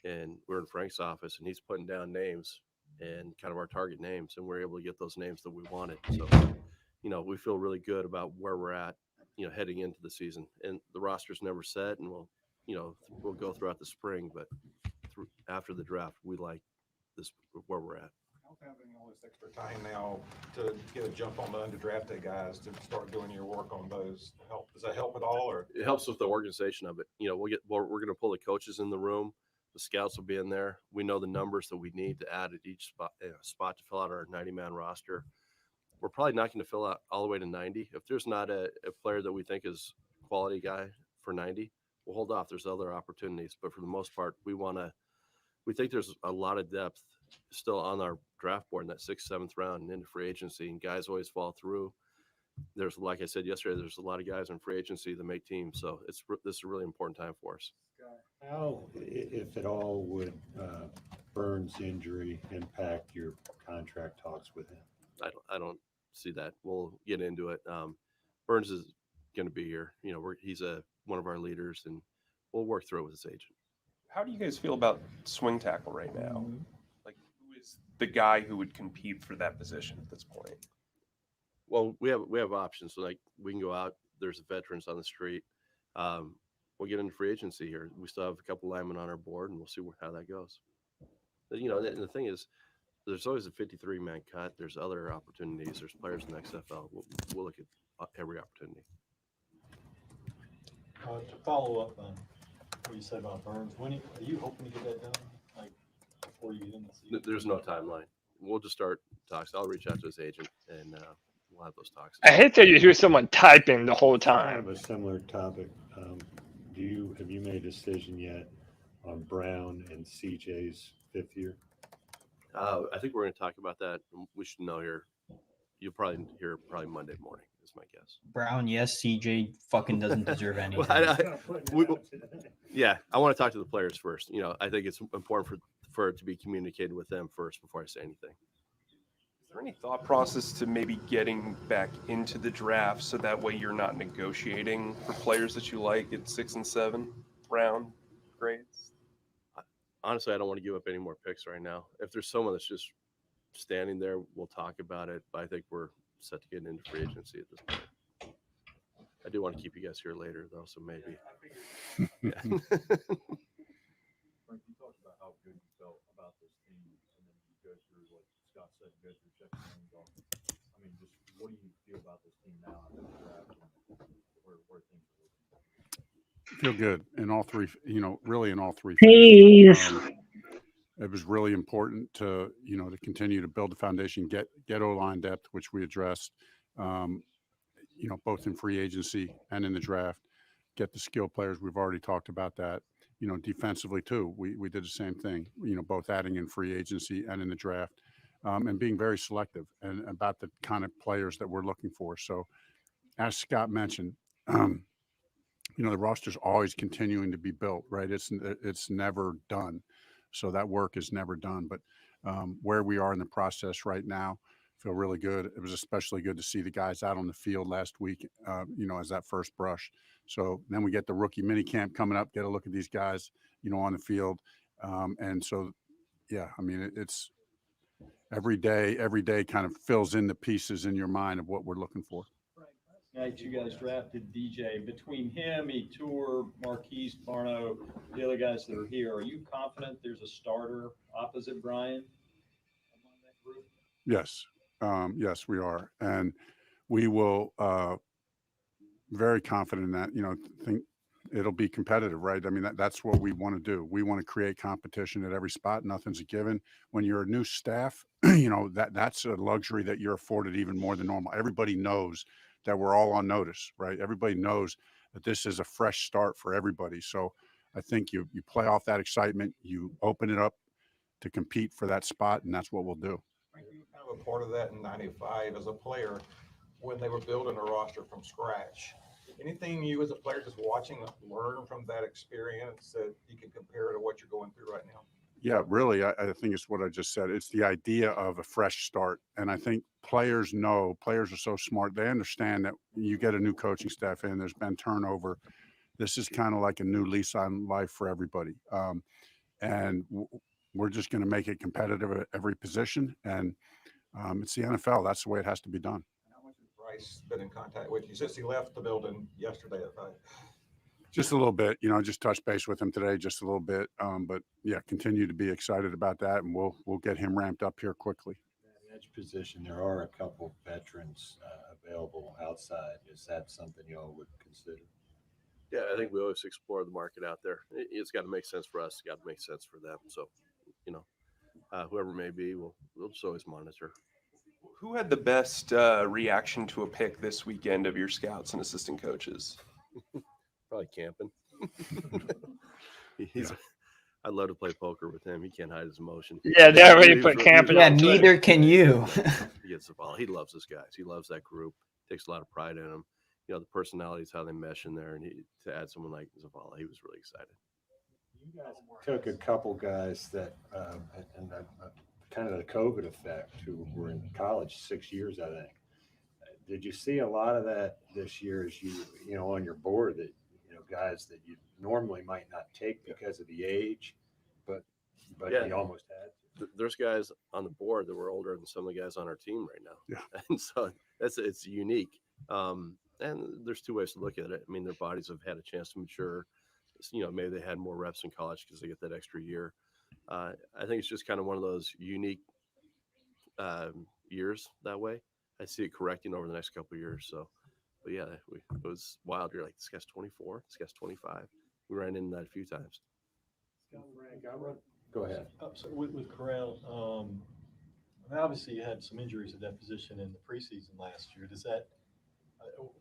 and we're in Frank's office, and he's putting down names and kind of our target names, and we're able to get those names that we wanted. So, we feel really good about where we're at, heading into the season. And the roster's never set, and we'll go throughout the spring, but after the draft, we like this where we're at. Having all this extra time now to get a jump on the undrafted guys to start doing your work on those, does that help at all? Or it helps with the organization of it. We're going to pull the coaches in the room. The scouts will be in there. We know the numbers that we need to add at each spot to fill out our 90-man roster. We're probably not going to fill out all the way to 90. If there's not a player that we think is a quality guy for 90, we'll hold off. There's other opportunities, but for the most part, we think there's a lot of depth still on our draft board in that 6th, 7th round and into free agency, and guys always fall through. There's, like I said yesterday, there's a lot of guys in free agency that make teams. So this is a really important time for us. How, if at all, would Burns' injury impact your contract talks with him? I don't see that. We'll get into it. Burns is going to be here. He's one of our leaders, and we'll work through it with his agent. How do you guys feel about swing tackle right now? Like, who is the guy who would compete for that position at this point? Well, we have options. So like we can go out. There's veterans on the street. We'll get into free agency here. We still have a couple linemen on our board, and we'll see how that goes. You know, and the thing is, there's always a 53-man cut. There's other opportunities. There's players in the XFL. We'll look at every opportunity. To follow up on what you said about Burns, when are you hoping to get that done? Like before you get in the season? There's no timeline. We'll just start talks. I'll reach out to his agent, and we'll have those talks. I hate that you hear someone typing the whole I time. have a similar topic. Have you made a decision yet on Brown and CJ's 5th year? I think we're going to talk about that. We should know here. You'll probably hear Monday morning is my guess. Brown, yes. CJ fucking doesn't deserve anything. Yeah, I want to talk to the players first. You know, I think it's important for it to be communicated with them first before I say anything. Is there any thought process to maybe getting back into the draft so that way you're not negotiating for players that you like at 6 and 7 round grades? Honestly, I don't want to give up any more picks right now. If there's someone that's just standing there, we'll talk about it. But I think we're set to get into free agency at this point. I do want to keep you guys here later, though, so maybe. Yeah. Frank, you talked about how good you felt about this team, and then you go through what Scott said, go through checking things off. I mean, just what do you feel about this team now after the draft and where things are looking? Feel good in all three, really in all three. It was really important to continue to build the foundation, get O-line depth, which we addressed, both in free agency and in the draft, get the skill players. We've already talked about that. Defensively too, we did the same thing, both adding in free agency and in the draft, and being very selective and about the kind of players that we're looking for. So as Scott mentioned, the roster's always continuing to be built, right? It's never done. So that work is never done. But where we are in the process right now, feel really good. It was especially good to see the guys out on the field last week, as that first brush. So then we get the rookie mini camp coming up, get a look at these guys, on the field. And so, yeah, I mean, it's every day kind of fills in the pieces in your mind of what we're looking for. Night you guys drafted DJ. Between him, Tour, Marquise, Barno, the other guys that are here, are you confident there's a starter opposite Brian among that group? Yes. Yes, we are. And we will very confident in that, think it'll be competitive, right? I mean, that's what we want to do. We want to create competition at every spot. Nothing's a given. When you're a new staff, that's a luxury that you're afforded even more than normal. Everybody knows that we're all on notice, right? Everybody knows that this is a fresh start for everybody. So I think you play off that excitement, you open it up to compete for that spot, and that's what we'll do. You were kind of a part of that in '95 as a player when they were building a roster from scratch. Anything you as a player just watching learn from that experience that you can compare to what you're going through right now? Yeah, really. I think it's what I just said. It's the idea of a fresh start. And I think players are so smart. They understand that you get a new coaching staff in, there's been turnover. This is kind of like a new lease on life for everybody. And we're just going to make it competitive at every position. And it's the NFL. That's the way it has to be done. How much has Bryce been in contact with you since he left the building yesterday at 5? Just a little bit, just touch base with him today, just a little bit. But yeah, continue to be excited about that, and we'll get him ramped up here quickly. At edge position, there are a couple veterans available outside. Is that something y'all would consider? Yeah, I think we always explore the market out there. It's got to make sense for us. It's got to make sense for them. So, whoever it may be, we'll just always monitor. Who had the best reaction to a pick this weekend of your scouts and assistant coaches? Probably Camping. I'd love to play poker with him. He can't hide his emotion. Yeah, they already put Camping. Yeah, neither can you. He gets the ball. He loves his guys. He loves that group. Takes a lot of pride in them. The personalities, how they mesh in there, and to add someone like Zavala, he was really excited. You guys took a couple guys that, and kind of the COVID effect, who were in college 6 years, I think. Did you see a lot of that this year as you on your board that, guys that you normally might not take because of the age, but but Yeah. he almost had. There's guys on the board that were older than some of the guys on our team right now. Yeah. And so it's unique. And there's two ways to look at it. I mean, their bodies have had a chance to mature. Maybe they had more reps in college because they get that extra year. I think it's just kind of one of those unique years that way. I see it correcting over the next couple of years. So, but yeah, it was wild. You're like, this guy's 24, this guy's 25. We ran into that a few times. Go ahead. So with Corral, I mean, obviously you had some injuries at that position in the preseason last year. Does that?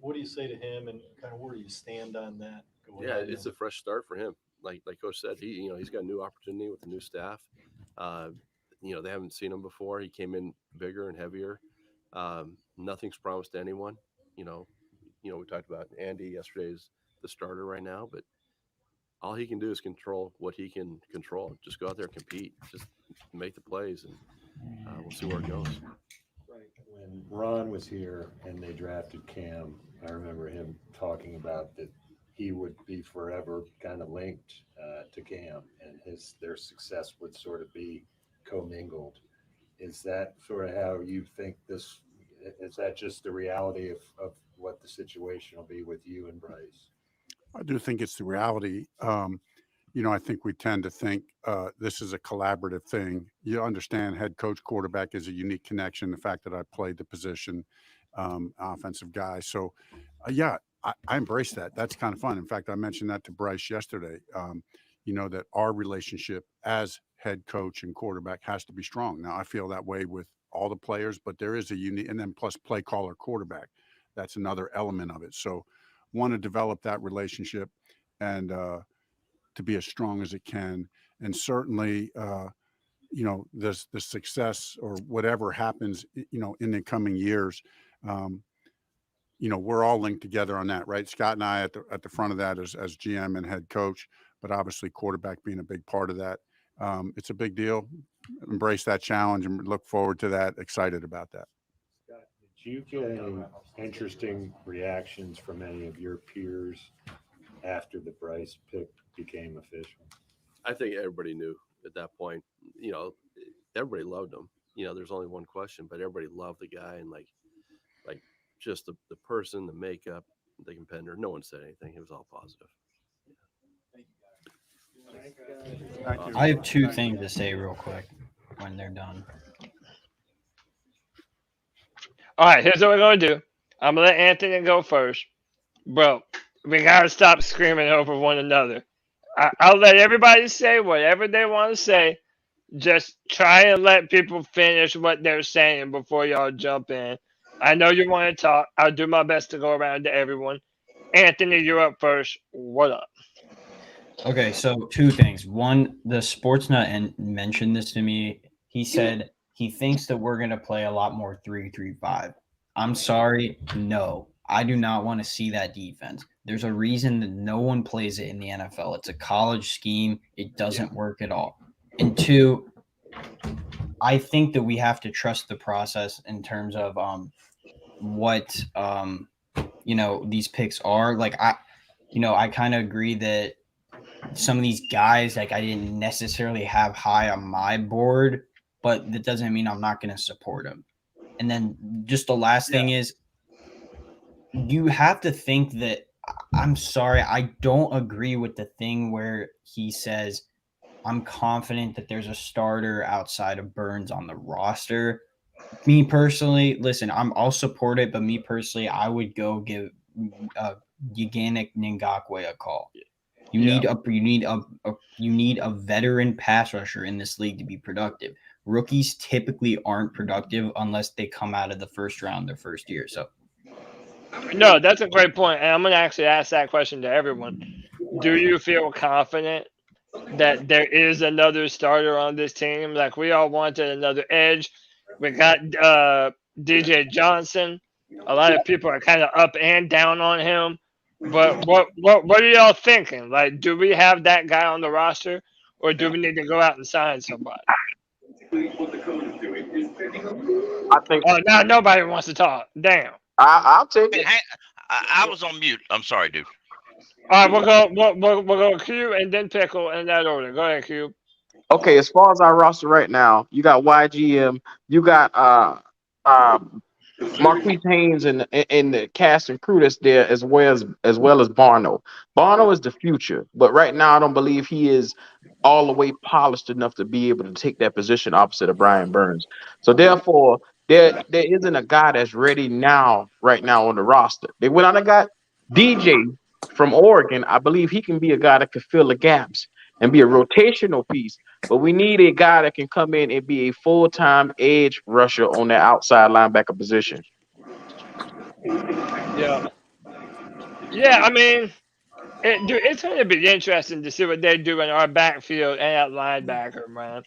What do you say to him, and kind of where do you stand on that? Yeah, it's a fresh start for him. Like Coach said, he's got a new opportunity with the new staff. They haven't seen him before. He came in bigger and heavier. Nothing's promised to anyone. We talked about Andy yesterday is the starter right now, but all he can do is control what he can control. Just go out there and compete. Just make the plays, and we'll see where it goes. Right. When Ron was here and they drafted Cam, I remember him talking about that he would be forever kind of linked to Cam, and their success would sort of be commingled. Is that sort of how you think this? Is that just the reality of what the situation will be with you and Bryce? I do think it's the reality. I think we tend to think this is a collaborative thing. You understand head coach quarterback is a unique connection. The fact that I played the position, offensive guy. So, I embrace that. That's kind of fun. In fact, I mentioned that to Bryce yesterday, that our relationship as head coach and quarterback has to be strong. Now, I feel that way with all the players, but there is a unique, and then plus play caller quarterback. That's another element of it. So want to develop that relationship and to be as strong as it can. And certainly, the success or whatever happens, in the coming years, we're all linked together on that, right? Scott and I at the front of that as GM and head coach, but obviously quarterback being a big part of that. It's a big deal. Embrace that challenge and look forward to that. Excited about that. Scott, did you get any interesting reactions from any of your peers after the Bryce pick became official? I think everybody knew at that point. Everybody loved him. There's only one question, but everybody loved the guy and like just the person, the makeup, the competitor. No one said anything. It was all positive. I have two things to say real quick when they're done. All right, here's what we're going to do. I'm going to let Anthony go first. Bro, we got to stop screaming over one another. I'll let everybody say whatever they want to say. Just try and let people finish what they're saying before y'all jump in. I know you want to talk. I'll do my best to go around to everyone. Anthony, you're up first. What up? Okay, so two things. One, the Sportsnut mentioned this to me. He said he thinks that we're going to play a lot more 3-3-5. I'm sorry. No, I do not want to see that defense. There's a reason that no one plays it in the NFL. It's a college scheme. It doesn't work at all. And two, I think that we have to trust the process in terms of what these picks are. Like I kind of agree that some of these guys, like I didn't necessarily have high on my board, but that doesn't mean I'm not going to support them. And then just the last thing is you have to think that I'm sorry, I don't agree with the thing where he says I'm confident that there's a starter outside of Burns on the roster. Me personally, listen, I'll support it, but me personally, I would go give Gigantic Ngakwe a call. You need a veteran pass rusher in this league to be productive. Rookies typically aren't productive unless they come out of the first round their first year. So, no, that's a great point, and I'm going to actually ask that question to everyone. Do you feel confident that there is another starter on this team? Like we all wanted another edge. We got DJ Johnson. A lot of people are kind of up and down on him. But what are y'all thinking? Like, do we have that guy on the roster, or do we need to go out and sign somebody? I think. Oh, now nobody wants to talk. Damn. I'll take it. I was on mute. I'm sorry, dude. All right, we'll go Q and then Pickle in that order. Go ahead, Q. Okay, as far as our roster right now, you got YGM, you got Marquise Haynes and the cast and crew that's there, as well as Barno. Barno is the future, but right now I don't believe he is all the way polished enough to be able to take that position opposite of Brian Burns. So therefore, there isn't a guy that's ready right now on the roster. They went out and got DJ from Oregon. I believe he can be a guy that can fill the gaps and be a rotational piece. But we need a guy that can come in and be a full-time edge rusher on that outside linebacker position. Yeah. Yeah, I mean, it's going to be interesting to see what they do in our backfield and at linebacker, man.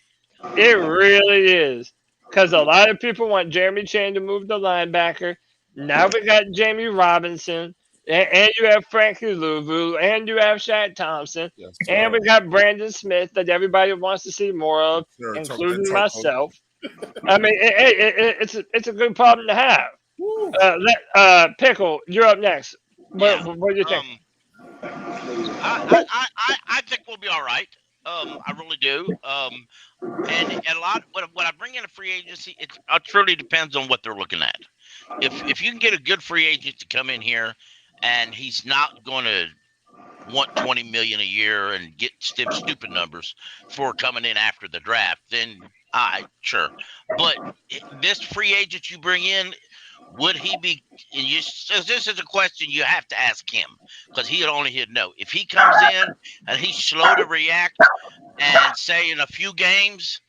It really is. Because a lot of people want Jeremy Chan to move to linebacker. Now we got Jamie Robinson. And you have Frankie Louvu, and you have Shaq Thompson, and we got Brandon Smith that everybody wants to see more of, including myself. I mean, it's a good problem to have. Pickle, you're up next. What do you think? I think we'll be all right. I really do. And a lot when I bring in a free agency, it truly depends on what they're looking at. If you can get a good free agent to come in here, and he's not going to want $20 million a year and get stupid numbers for coming in after the draft, then sure. But this free agent you bring in, would he be? So this is a question you have to ask him, because he'd know. If he comes in and he's slow to react, and say in a few games,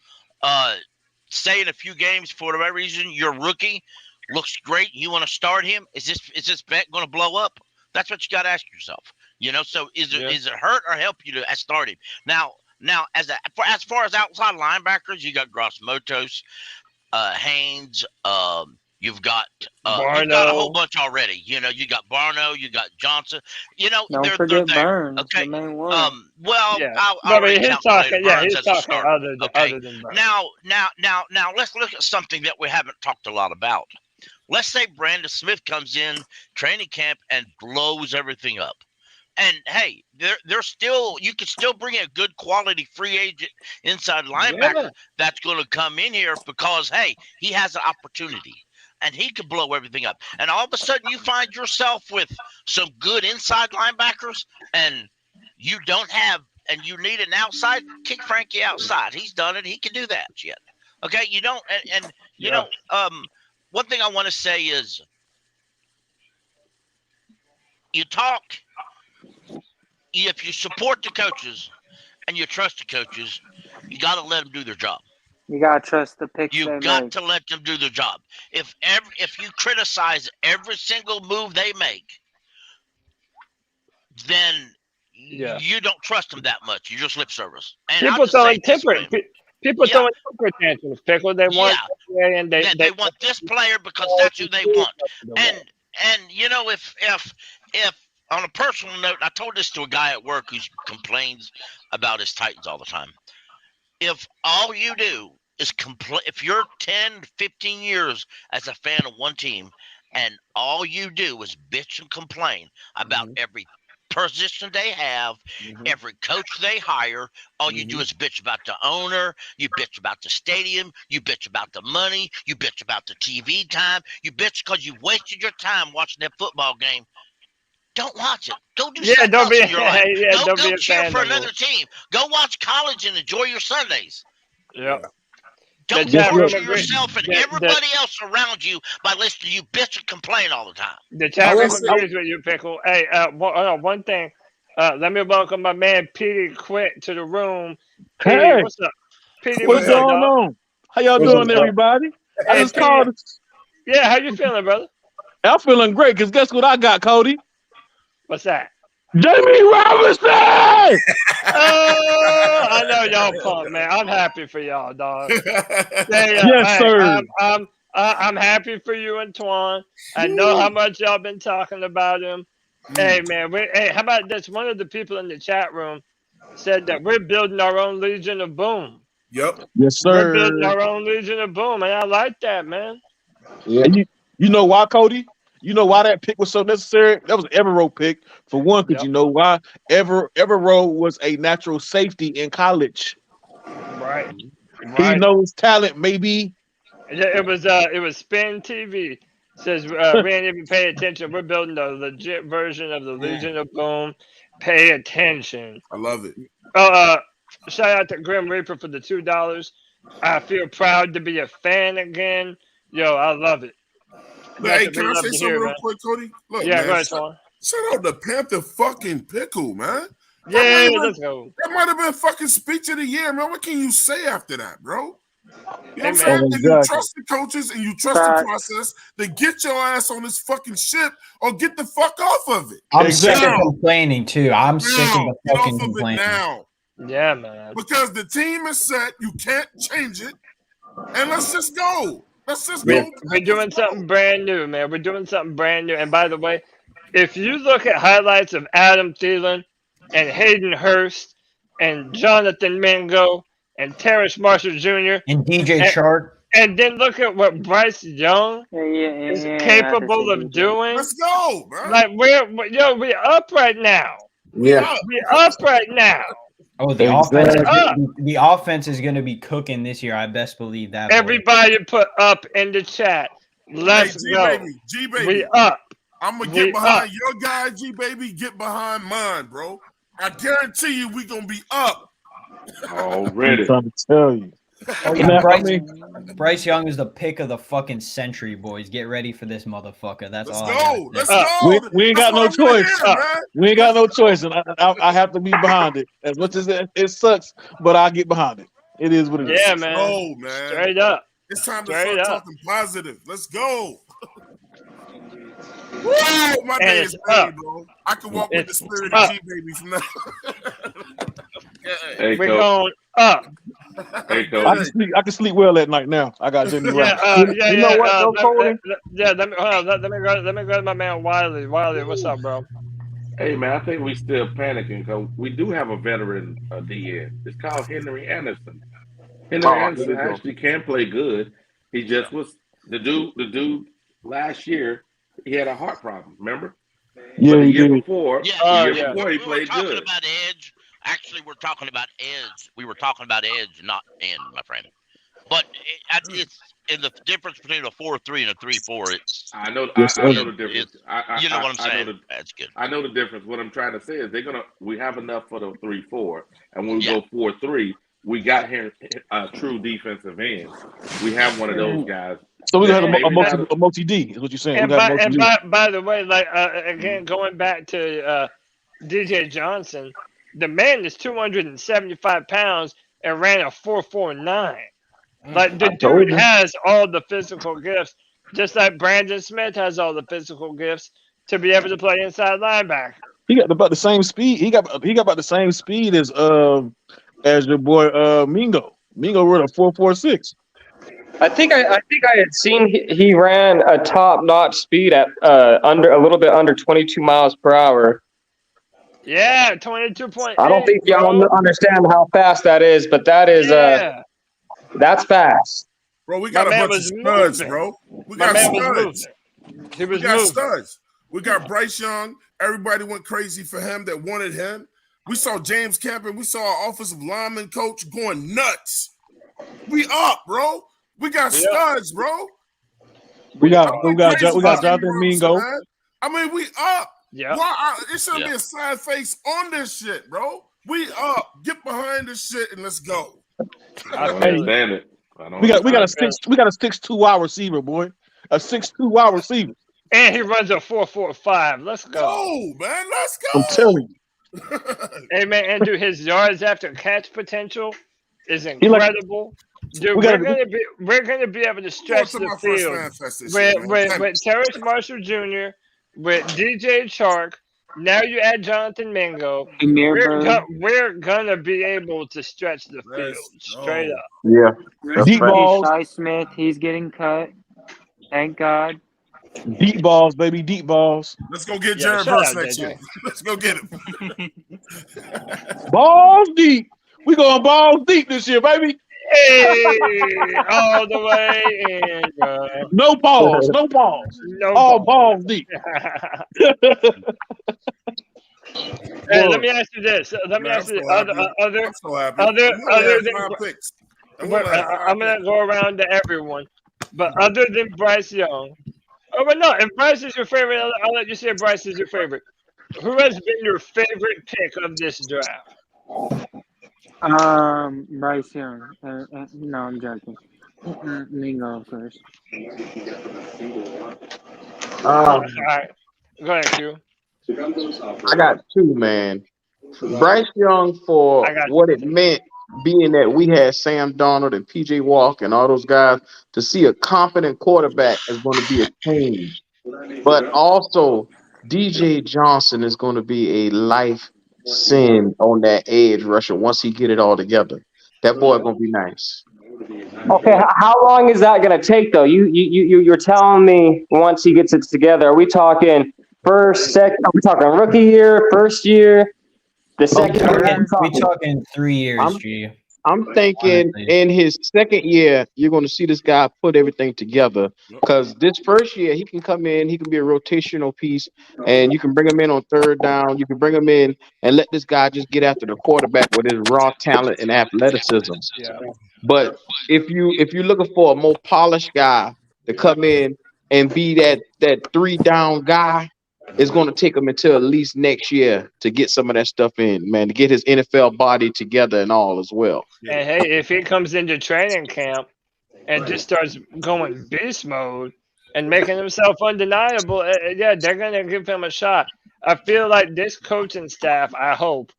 for whatever reason, your rookie looks great, you want to start him, is this bet going to blow up? That's what you got to ask yourself. So is it hurt or help you to start him? Now as far as outside linebackers, you got Gross Motos, Haynes, you've got a whole bunch already. You got Barno, you got Johnson. Don't forget Burns, okay. The main one. He's talking other than Burns. Now let's look at something that we haven't talked a lot about. Let's say Brandon Smith comes in training camp and blows everything up. And hey, you can still bring a good quality free agent inside linebacker that's going to come in here because, hey, he has an opportunity and he could blow everything up. And all of a sudden you find yourself with some good inside linebackers and you need an outside, kick Frankie outside. He's done it. He can do that yet. Okay. You don't, one thing I want to say is if you support the coaches and you trust the coaches, you got to let them do their job. You got to trust the picks. You got to let them do their job. If you criticize every single move they make, then you don't trust them that much. You just lip service. And people throwing temper tantrums. Pickle, they want and they want this player because that's who they want. And if on a personal note, I told this to a guy at work who complains about his Titans all the time. If all you do is complain, if you're 10, 15 years as a fan of one team, and all you do is bitch and complain about every position they have, every coach they hire, all you do is bitch about the owner, you bitch about the stadium, you bitch about the money, you bitch about the TV time, you bitch because you wasted your time watching that football game. Don't watch it. Go do something else in your life. Go cheer for another team. Go watch college and enjoy your Sundays. Yeah. Don't torture yourself and everybody else around you by listening to you bitch and complain all the time. The chat room agrees with you, Pickle. Hey, one thing. Let me welcome my man Petey Quick to the room. Hey, what's up? Petey, what's going on? How y'all doing, everybody? I just called. Yeah, how you feeling, brother? I'm feeling great because guess what I got, Cody? What's that? Jamie Robinson! I know y'all pumped, man. I'm happy for y'all, dog. Yes, sir. I'm happy for you and Twan. I know how much y'all been talking about him. Hey, man. How about this? One of the people in the chat room said that we're building our own Legion of Boom. Yep. Yes, sir. We're building our own Legion of Boom, and I like that, man. Yeah. And you know why, Cody? You know why that pick was so necessary? That was an Evero pick, for one, because you know why? Evero was a natural safety in college. Right. Right. He knows talent, maybe. It was Spin TV. Says we ain't even pay attention. We're building the legit version of the Legion of Boom. Pay attention. I love it. Shout out to Grim Reaper for the $2. I feel proud to be a fan again. Yo, I love it. Hey, can I say something real quick, Cody? Look, yeah, man, go ahead, shout out the Panther fucking Pickle, man. Yeah, let's go. That might have been fucking speech of the year, man. What can you say after that, bro? You know what I'm Hey, saying? man. If you trust the coaches and you trust the process, then get your ass on this fucking ship or get the fuck off of it. I'm sick of complaining too. I'm sick of the Get fucking off of it complaining. now. Yeah, man. Because the team is set, you can't change it, and let's just go. Let's just go. We're doing something brand new, man. We're doing something brand new. And by the way, if you look at highlights of Adam Thielen and Hayden Hurst and Jonathan Mingo and Terrace Marshall Jr. and DJ Chark, and then look at what Bryce Young is capable of doing. Let's go, bro. Like we're up right now. Yeah, we're up right now. Oh, the offense is going to be cooking this year. I best believe that. Everybody put up in the chat. Let's go. G baby. We up. I'm gonna get behind your guy, G baby. Get behind mine, bro. I guarantee you, we gonna be up. Already. I'm trying to tell you. Oh, yeah, Bryce Young is the pick of the fucking century, boys. Get ready for this motherfucker. That's all. Let's go. We ain't got no choice. We ain't got no choice, and I have to be behind it. As much as it sucks, but I get behind it. It is what it is. Yeah, man. Oh, man. Straight up. It's time to start talking positive. Let's go. Woo! My day is ready, bro. I can walk with the spirit of G baby from now. Hey, we're going up. Hey, I can sleep well at night now. I got Jimmy right. You know what, Cody? Let me go to my man Wiley. Wiley, what's up, bro? Hey, man, I think we still panicking because we do have a veteran DN. It's called Henry Anderson. Henry Anderson actually can play good. He just was the dude last year. He had a heart problem. Remember? Yeah, but the he year did. before, he played good. About edge. Actually, we're talking about edge. We were talking about edge, not end, my friend. But it's in the difference between a 4-3 and a 3-4. I know the difference. You know what I'm saying? That's good. I know the difference. What I'm trying to say is we have enough for the 3-4, and when we go 4-3, we got here a true defensive end. We have one of those guys. So we have a multi-D, is what you're saying. And by the way, like again, going back to DJ Johnson, the man is 275 pounds and ran a 4.49. Like the dude has all the physical gifts, just like Brandon Smith has all the physical gifts to be able to play inside linebacker. He got about the same speed. He got about the same speed as your boy Mingo. Mingo ran a 4.46. I think I had seen he ran a top-notch speed at a little bit under 22 miles per hour. Yeah, 22.8. I don't think y'all understand how fast that is, but that is that's fast. Bro, we got a bunch of studs, bro. We got studs. We got studs. We got Bryce Young. Everybody went crazy for him that wanted him. We saw James Campen. We saw our offensive lineman coach going nuts. We up, bro. We got studs, bro. We got Jonathan Mingo. I mean, we up. Yeah. It shouldn't be a side face on this shit, bro. We up. Get behind this shit and let's go. I don't understand it. We got a 6'2" wide receiver, boy. A 6'2" wide receiver. And he runs a 4.45. Let's go. Oh, man, let's go. I'm telling you. Hey, man, and dude, his yards after catch potential is incredible. Dude, we're gonna be able to stretch the field with Terrace Marshall Jr., with DJ Chark. Now you add Jonathan Mingo. We're gonna be able to stretch the field straight up. Yeah. Deep balls. Cy Smith, he's getting cut. Thank God. Deep balls, baby. Deep balls. Let's go get Jared Verse next year. Let's go get him. Balls deep. We going balls deep this year, baby. Hey, all the way in. No balls. No balls. All balls deep. Hey, let me ask you this. Let me ask you other than And But I'm gonna go around to everyone. But other than Bryce Young, oh, but no, if Bryce is your favorite, I'll let you say Bryce is your favorite. Who has been your favorite pick of this draft? Bryce Young. No, I'm joking. Me go first. All right, go ahead, Q. I got two, man. Bryce Young for what it meant, being that we had Sam Darnold and PJ Walker and all those guys, to see a competent quarterback is going to be a change. But also, DJ Johnson is going to be a life send on that edge rusher once he get it all together. That boy going to be nice. Okay, how long is that going to take, though? You're telling me once he gets it together. Are we talking first, second? Are we talking rookie year, first year, the second year? We're talking 3 years, G. I'm thinking in his second year, you're going to see this guy put everything together. Because this first year, he can come in, he can be a rotational piece, and you can bring him in on third down. You can bring him in and let this guy just get after the quarterback with his raw talent and athleticism. But if you're looking for a more polished guy to come in and be that 3-down guy, it's going to take him until at least next year to get some of that stuff in, man, to get his NFL body together and all as well. And hey, if he comes into training camp and just starts going beast mode and making himself undeniable, yeah, they're going to give him a shot. I feel like this coaching staff, I hope,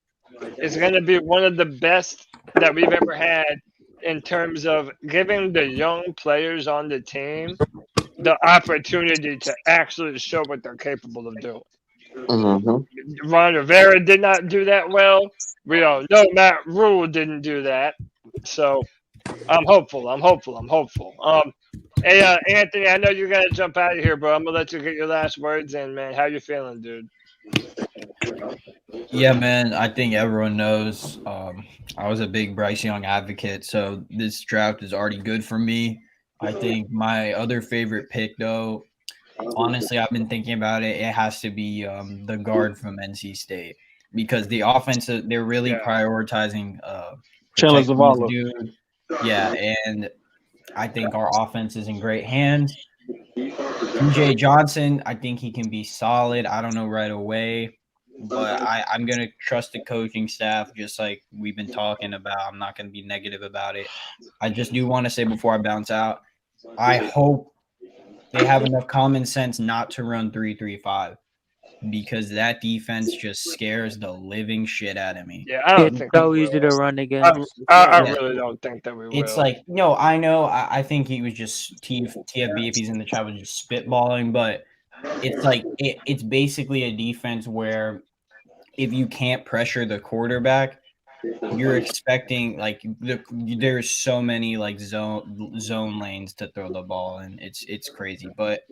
is going to be one of the best that we've ever had in terms of giving the young players on the team the opportunity to actually show what they're capable of doing. Ron Rivera did not do that well. We all know Matt Rule didn't do that. So I'm hopeful. Hey, Anthony, I know you're going to jump out of here, bro. I'm going to let you get your last words in, man. How you feeling, dude? Yeah, man, I think everyone knows I was a big Bryce Young advocate, so this draft is already good for me. I think my other favorite pick, though, honestly, I've been thinking about it. It has to be the guard from NC State, because the offense, they're really prioritizing Chandler Zavala. Dude. Yeah, and I think our offense is in great hands. DJ Johnson, I think he can be solid. I don't know right away, but I'm going to trust the coaching staff just like we've been talking about. I'm not going to be negative about it. I just do want to say before I bounce out, I hope they have enough common sense not to run 3-3-5, because that defense just scares the living shit out of me. Yeah, I don't think so easy to run against. I really don't think that we will. It's like, no, I know. I think he was just TFB, if he's in the chat, was just spitballing, but it's like it's basically a defense where if you can't pressure the quarterback, you're expecting like there's so many like zone lanes to throw the ball, and it's crazy. But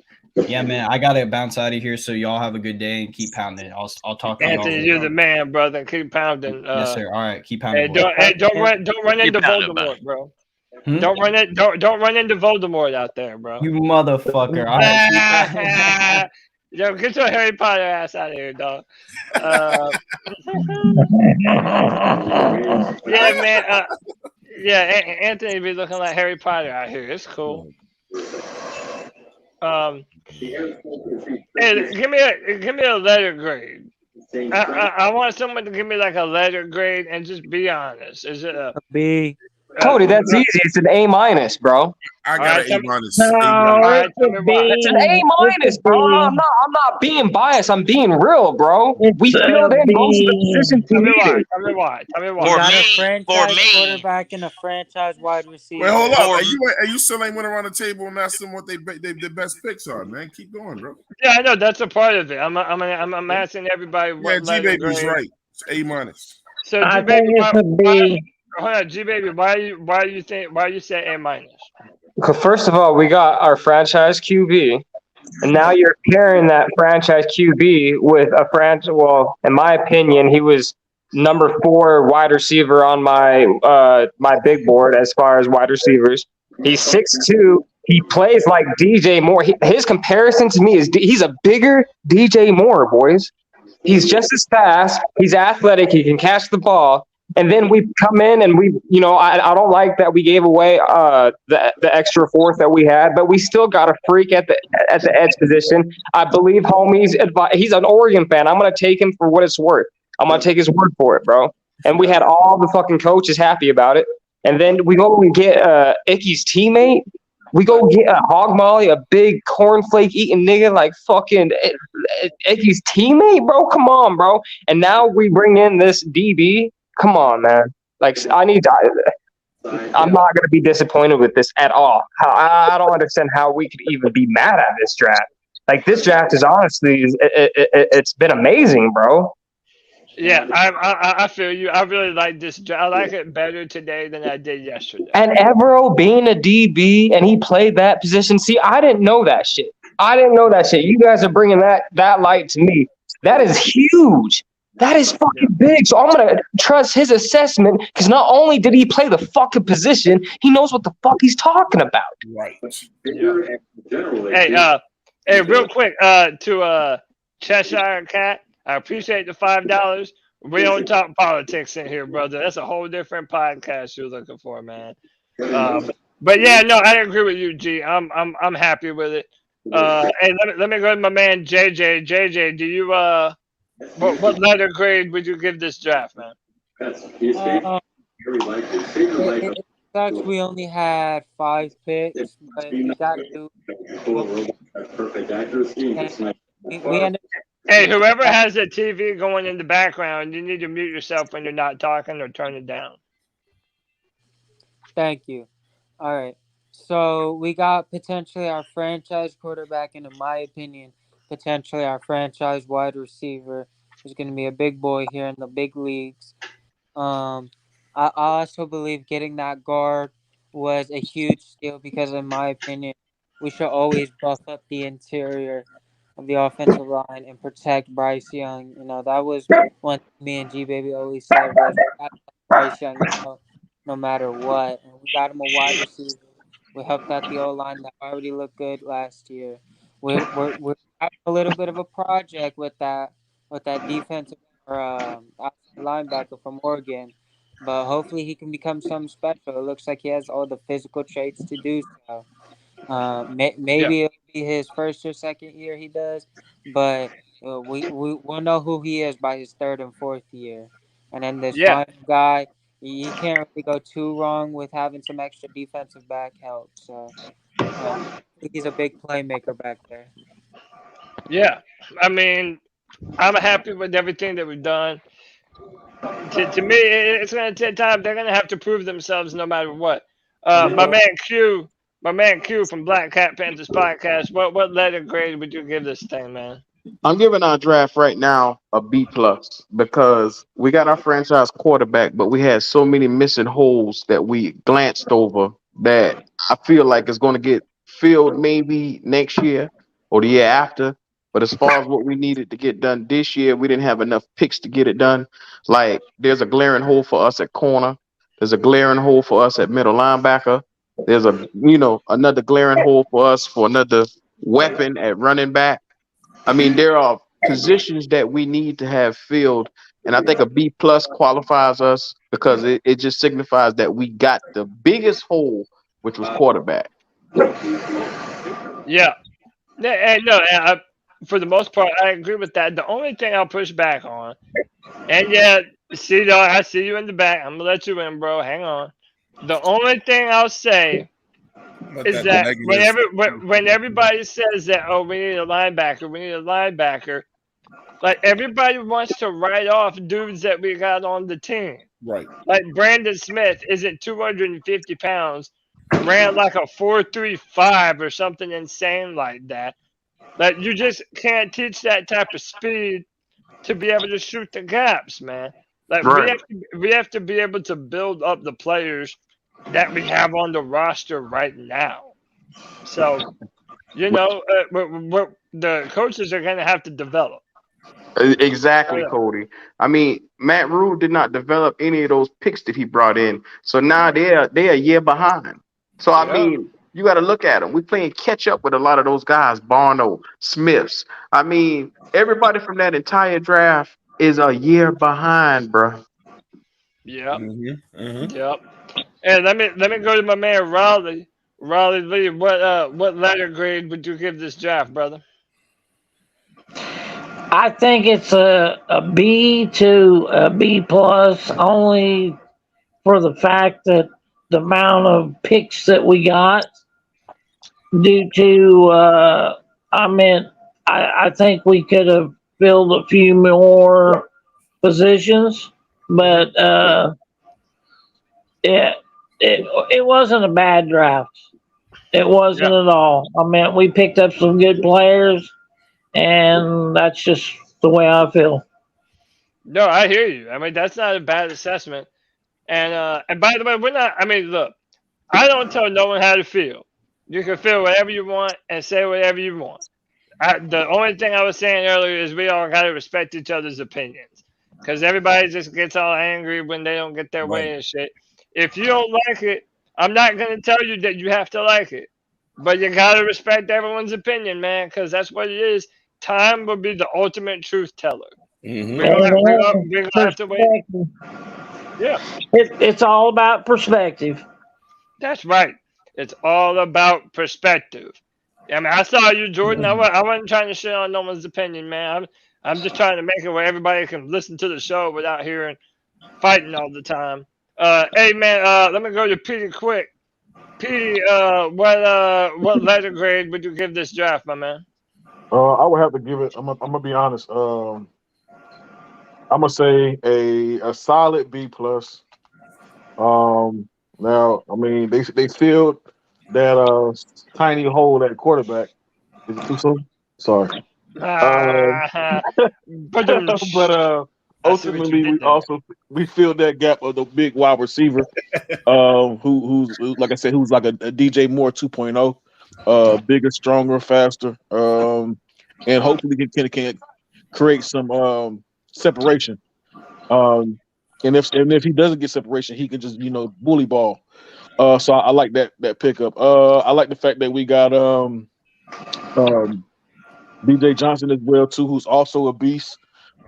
yeah, man, I gotta bounce out of here. So y'all have a good day and keep pounding. I'll talk to y'all. Anthony, you're the man, brother. Keep pounding. Yes, sir. All right, keep pounding. Don't run into Voldemort, bro. Don't run into Voldemort out there, bro. You motherfucker! All right. Yo, get your Harry Potter ass out of here, dog. Yeah, man. Yeah, Anthony be looking like Harry Potter out here. It's cool. Hey, give me a letter grade. I want someone to give me like a letter grade and just be honest. Is it a B? Cody, that's easy. It's an A-, bro. I got an A-. No, it's an A-, bro. I'm not being biased. I'm being real, bro. We filled in most of the positions we needed. Tell me why. Got a franchise quarterback and a franchise wide receiver. Wait, hold up. You still ain't went around the table and asked them what their best picks are, man. Keep going, bro. Yeah, I know that's a part of it. I'm asking everybody. Yeah, G-Baby's right. It's A-. So G-Baby, hold on, G-Baby, why you say A-? First of all, we got our franchise QB, and now you're pairing that franchise QB with a franchise. Well, in my opinion, he was number 4 wide receiver on my big board as far as wide receivers. He's 6'2". He plays like DJ Moore. His comparison to me is he's a bigger DJ Moore, boys. He's just as fast. He's athletic. He can catch the ball. And then we come in and we, I don't like that we gave away the extra fourth that we had, but we still got a freak at the edge position. I believe homie's he's an Oregon fan. I'm gonna take him for what it's worth. I'm gonna take his word for it, bro. And we had all the fucking coaches happy about it. And then we go and get Icky's teammate. We go get a Hog Molly, a big cornflake eating nigga like fucking Icky's teammate, bro. Come on, bro. And now we bring in this DB. Come on, man. Like, I'm not going to be disappointed with this at all. I don't understand how we could even be mad at this draft. Like, this draft is honestly, it's been amazing, bro. Yeah, I feel you. I really like this draft. I like it better today than I did yesterday. And Evero being a DB and he played that position. See, I didn't know that shit. You guys are bringing that light to me. That is huge. That is fucking big. So I'm going to trust his assessment because not only did he play the fucking position, he knows what the fuck he's talking about. Right. Yeah. Hey, real quick, to Cheshire Cat, I appreciate the $5. We don't talk politics in here, brother. That's a whole different podcast you're looking for, man. But yeah, no, I agree with you, G. I'm happy with it. Hey, let me go to my man JJ. JJ, do you what letter grade would you give this draft, man? It sucks we only had 5 picks, but we got to do. We ended. Hey, whoever has a TV going in the background, you need to mute yourself when you're not talking or turn it down. Thank you. All right. So we got potentially our franchise quarterback, and in my opinion, potentially our franchise wide receiver, who's going to be a big boy here in the big leagues. I also believe getting that guard was a huge steal because, in my opinion, we should always buff up the interior of the offensive line and protect Bryce Young. That was one thing me and G Baby always said was we got Bryce Young no matter what. And we got him a wide receiver. We helped out the O-line that already looked good last year. We're having a little bit of a project with that defensive linebacker from Oregon, but hopefully he can become something special. It looks like he has all the physical traits to do so. Maybe it'll be his first or second year he does, but we'll know who he is by his third and fourth year. And then this final guy, you can't really go too wrong with having some extra defensive back help. So he's a big playmaker back there. Yeah, I mean, I'm happy with everything that we've done. To me, it's going to take time. They're going to have to prove themselves no matter what. My man Q from Black Cat Panthers Podcast, what letter grade would you give this thing, man? I'm giving our draft right now a B+ because we got our franchise quarterback, but we had so many missing holes that we glanced over that I feel like it's going to get filled maybe next year or the year after. But as far as what we needed to get done this year, we didn't have enough picks to get it done. Like, there's a glaring hole for us at corner. There's a glaring hole for us at middle linebacker. There's another glaring hole for us for another weapon at running back. I mean, there are positions that we need to have filled, and I think a B+ qualifies us because it just signifies that we got the biggest hole, which was quarterback. Yeah. And no, for the most part, I agree with that. The only thing I'll push back on, and I see you in the back. I'm going to let you in, bro. Hang on. The only thing I'll say is that when everybody says that, oh, we need a linebacker, like everybody wants to write off dudes that we got on the team. Right. Like Brandon Smith isn't 250 pounds, ran like a 4.35 or something insane like that. Like, you just can't teach that type of speed to be able to shoot the gaps, man. Like, we have to be able to build up the players that we have on the roster right now. So, the coaches are going to have to develop. Exactly, Cody. I mean, Matt Rule did not develop any of those picks that he brought in. So now they're a year behind. So, I mean, you got to look at them. We're playing catch up with a lot of those guys, Barno, Smiths. I mean, everybody from that entire draft is a year behind, bro. Yep. Mm-hmm. Yep. And let me go to my man Raleigh. Raleigh Lee, what letter grade would you give this draft, brother? I think it's a B to a B plus, only for the fact that the amount of picks that we got due to I think we could have filled a few more positions, but it wasn't a bad draft. It wasn't at all. I mean, we picked up some good players, and that's just the way I feel. No, I hear you. I mean, that's not a bad assessment. And by the way, we're not. I mean, look, I don't tell no one how to feel. You can feel whatever you want and say whatever you want. The only thing I was saying earlier is we all got to respect each other's opinions, because everybody just gets all angry when they don't get their way and shit. If you don't like it, I'm not going to tell you that you have to like it, but you got to respect everyone's opinion, man, because that's what it is. Time will be the ultimate truth teller. Mm-hmm. We're gonna have to wait. Yeah. It's all about perspective. That's right. It's all about perspective. I mean, I saw you, Jordan. I wasn't trying to shit on no one's opinion, man. I'm just trying to make it where everybody can listen to the show without hearing fighting all the time. Hey, man, let me go to Petey quick. Petey, what letter grade would you give this draft, my man? I would have to give it. I'm gonna be honest. I'm gonna say a solid B plus. Now, I mean, they filled that tiny hole at quarterback. Is it too soon? Sorry. But ultimately, we filled that gap of the big wide receiver, who's like I said, who's like a DJ Moore 2.0, bigger, stronger, faster, and hopefully can create some separation. And if he doesn't get separation, he can just bully ball. So I like that pickup. I like the fact that we got DJ Johnson as well too, who's also a beast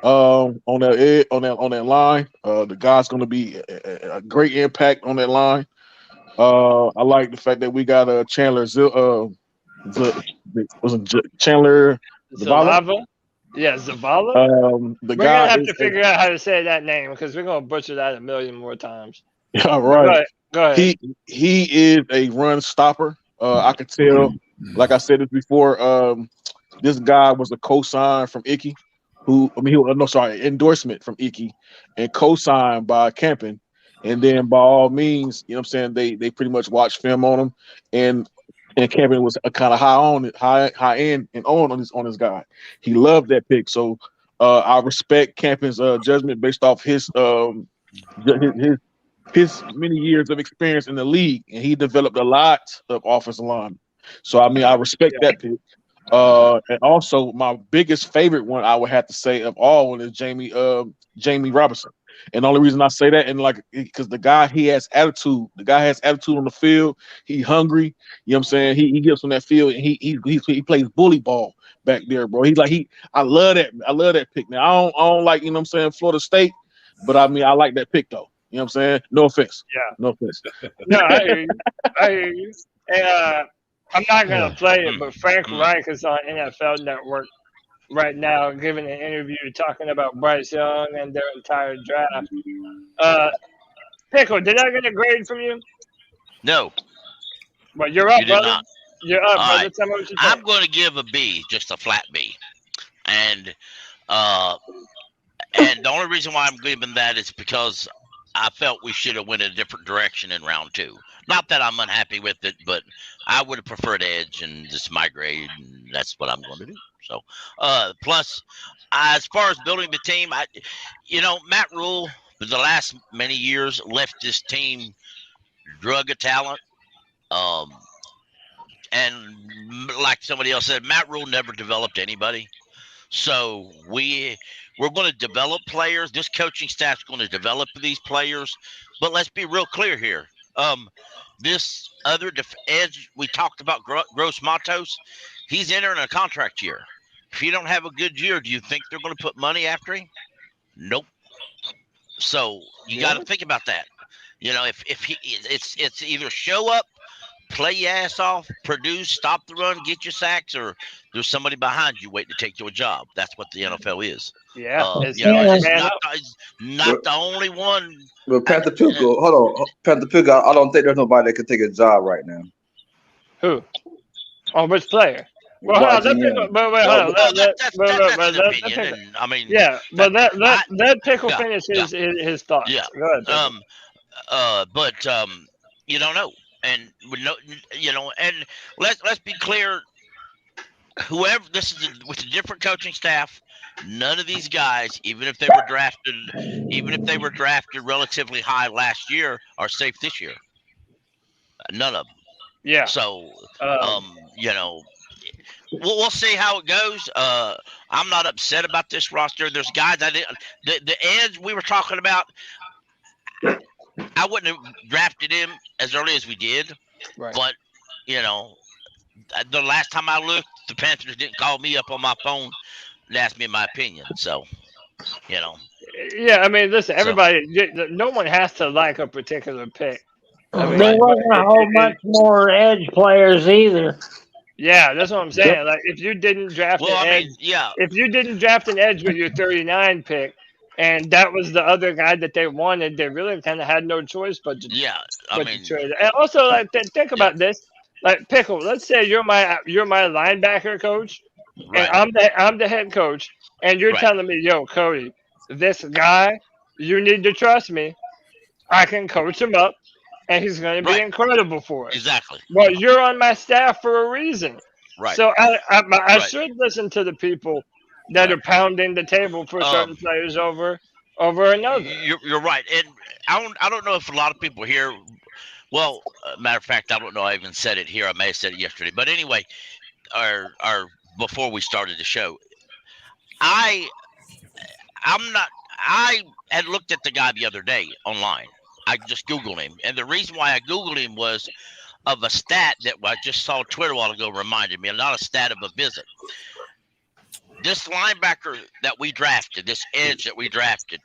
on that line. The guy's going to be a great impact on that line. I like the fact that we got Chandler Chandler Zavala? Yeah, Zavala. We're gonna have to figure out how to say that name, because we're gonna butcher that a million more times. All right. Go ahead. He is a run stopper. I could tell. Like I said this before. This guy was a co-sign from Icky, endorsement from Icky, and co-signed by Campen. And then by all means, you know what I'm saying, they pretty much watched film on him, and Campen was kind of high end and on this guy. He loved that pick. So I respect Campen's judgment based off his many years of experience in the league, and he developed a lot of offensive line. So I mean, I respect that pick. And also my biggest favorite one I would have to say of all is Jamie Robinson. And the only reason I say that, because the guy, he has attitude. The guy has attitude on the field. He hungry. You know what I'm saying? He gets on that field and he plays bully ball back there, bro. I love that. I love that pick. Now I don't like, you know what I'm saying, Florida State, but I mean I like that pick though. You know what I'm saying? No offense. Yeah. No offense. No, I hear you. And I'm not gonna play it, but Frank Reich is on NFL Network right now, giving an interview talking about Bryce Young and their entire draft. Pickle, did I get a grade from you? No. Well, you're up, You did brother. not. You're up, All brother. right. Tell me what you think. I'm going to give a B, just a flat B. And the only reason why I'm giving that is because I felt we should have went a different direction in round 2. Not that I'm unhappy with it, but I would have preferred edge, and this is my grade, and that's what I'm going to do. So, plus, as far as building the team, Matt Rule, for the last many years, left this team drug of talent. And like somebody else said, Matt Rule never developed anybody. So we're going to develop players. This coaching staff's going to develop these players. But let's be real clear here. This other edge we talked about, Gross Matos, he's entering a contract year. If you don't have a good year, do you think they're going to put money after him? Nope. So you got to think about that. You know, if it's either show up, play your ass off, produce, stop the run, get your sacks, or there's somebody behind you waiting to take your job. That's what the NFL is. Yeah, it's not the only one. But Panther Pickle, hold on, Panther Pickle. I don't think there's nobody that can take a job right now. Who? Oh, which player? Well, hold on, I mean, yeah, but let Pickle finish his thoughts. Yeah. Go ahead, but you don't know, and and let's be clear. Whoever this is with a different coaching staff, none of these guys, even if they were drafted relatively high last year, are safe this year. None of them. Yeah. So, we'll see how it goes. I'm not upset about this roster. There's guys the edge we were talking about. I wouldn't have drafted him as early as we did, right. But the last time I looked, the Panthers didn't call me up on my phone and ask me my opinion. So, Yeah, I mean, listen, everybody, no one has to like a particular pick. I mean, there wasn't a whole much more edge players either. Yeah, that's what I'm saying. Like, if you didn't draft edge, if you didn't draft an edge with your 39 pick, and that was the other guy that they wanted, they really kind of had no choice but to trade. And also, like, think about this. Like, Pickle, let's say you're my linebacker coach, right. and I'm the head coach, and you're telling me, yo, Cody, this guy, you need to trust me. I can coach him up, and he's going to be incredible for it. Exactly. Well, you're on my staff for a reason. Right. So I should listen to the people that are pounding the table for certain players over another. You're right, and I don't know if a lot of people here. Well, matter of fact, I don't know. I even said it here. I may have said it yesterday, but anyway, or before we started the show, I had looked at the guy the other day online. I just Googled him, and the reason why I Googled him was of a stat that I just saw Twitter a while ago reminded me, not a stat of a visit. This linebacker that we drafted, this edge that we drafted,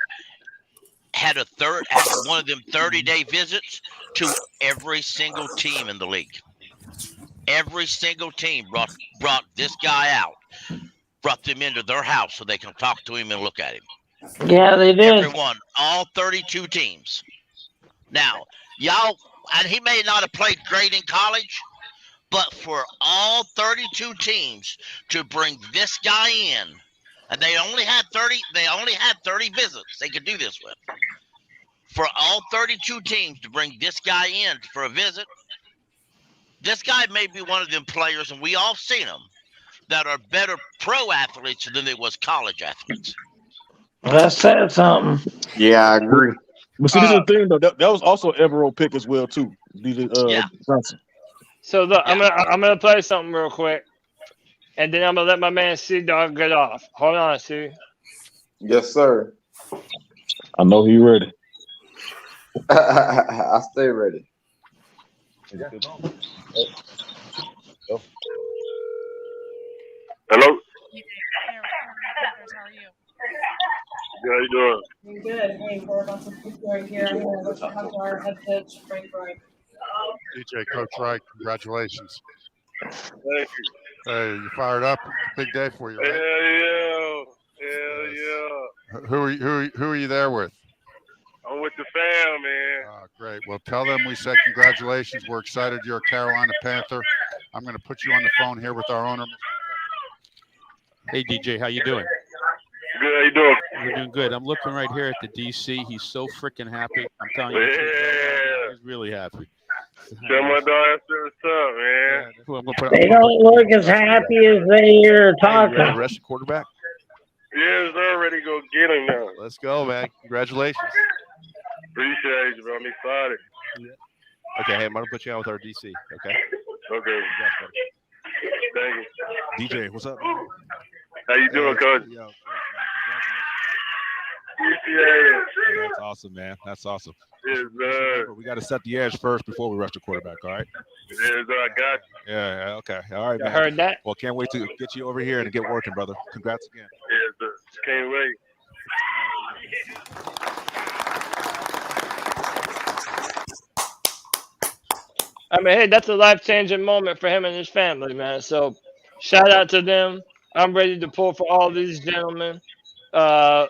had one of them 30-day visits to every single team in the league. Every single team brought this guy out, brought them into their house so they can talk to him and look at him. Yeah, they did. Everyone, all 32 teams. Now, y'all, and he may not have played great in college, but for all 32 teams to bring this guy in, and they only had 30 visits they could do this with. For all 32 teams to bring this guy in for a visit, this guy may be one of them players, and we all seen them, that are better pro athletes than they was college athletes. That said something. Yeah, I agree. But see, this is the thing though. That was also an Everall pick as well too. Johnson. So look, I'm gonna play something real quick, and then I'm gonna let my man C-Dog get off. Hold on, C. Yes, sir. I know he ready. I stay ready. Hello. How you doing? I'm good. Hey, we're about to speak right here. I'm going to talk to our head coach, Frank Reich. DJ Coach Reich, congratulations. Thank you. Hey, you fired up? Big day for you, right? Hell yeah. Who are you there with? I'm with the fam, man. Oh, great. Well, tell them we said congratulations. We're excited you're a Carolina Panther. I'm going to put you on the phone here with our owner. Hey, DJ, how you doing? Good. How you doing? We're doing good. I'm looking right here at the DC. He's so freaking happy. I'm telling you, he's really happy. Tell my dog what's up, man. They don't look as happy as they are talking. Arrest the quarterback? Yeah, they're ready to go get him now. Let's go, man. Congratulations. Appreciate you, bro. I'm excited. Okay, hey, I'm going to put you on with our DC, okay? Okay. Thank you. DJ, what's up? How you doing, Coach? Yo, That's awesome, man. That's awesome. Yes, sir. We got to set the edge first before we rush the quarterback, all right? Yes, sir. I got you. Yeah, okay. All right, man. Heard that? Well, can't wait to get you over here and get working, brother. Congrats again. Yes, sir. Can't wait. I mean, hey, that's a life-changing moment for him and his family, man. So, shout out to them. I'm ready to pull for all these gentlemen. All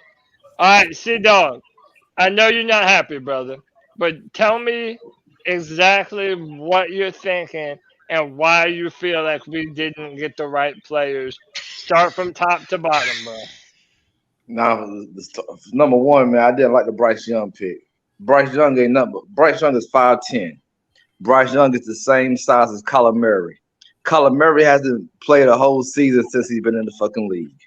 right, C-Dog. I know you're not happy, brother, but tell me exactly what you're thinking and why you feel like we didn't get the right players. Start from top to bottom, bro. Now, number one, man, I didn't like the Bryce Young pick. Bryce Young ain't nothing. Bryce Young is 5'10". Bryce Young is the same size as Kyler Murray. Kyler Murray hasn't played a whole season since he's been in the fucking league.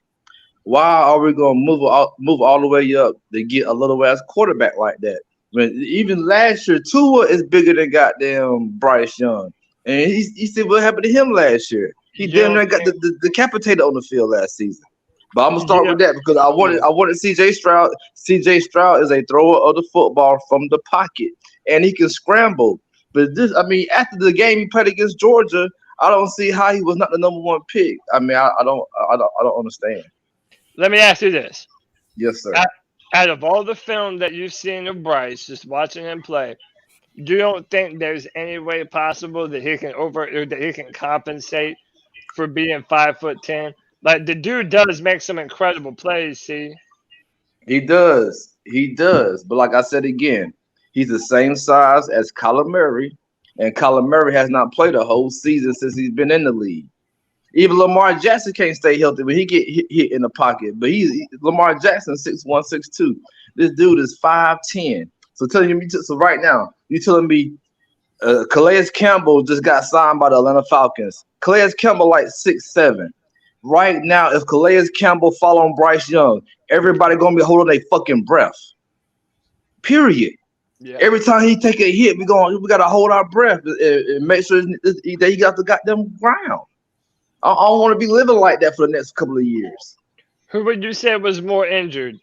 Why are we gonna move all the way up to get a little ass quarterback like that? I mean, even last year, Tua is bigger than goddamn Bryce Young, and he said what happened to him last year. He damn near got the decapitated on the field last season. But I'm gonna start with that because I wanted C.J. Stroud. C.J. Stroud is a thrower of the football from the pocket, and he can scramble. But this, I mean, after the game he played against Georgia, I don't see how he was not the number one pick. I mean, I don't understand. Let me ask you this. Yes, sir. Out of all the film that you've seen of Bryce, just watching him play, do you don't think there's any way possible that he can compensate for being 5'10"? Like the dude does make some incredible plays. See, he does. But like I said again, he's the same size as Kyler Murray, and Kyler Murray has not played a whole season since he's been in the league. Even Lamar Jackson can't stay healthy when he get hit in the pocket. But Lamar Jackson 6'1", 6'2". This dude is 5'10". So right now, you telling me Calais Campbell just got signed by the Atlanta Falcons. Calais Campbell like 6'7". Right now, if Calais Campbell fall on Bryce Young, everybody gonna be holding their fucking breath. Period. Yeah. Every time he take a hit, we gotta hold our breath and make sure that he got the goddamn ground. I don't want to be living like that for the next couple of years. Who would you say was more injured,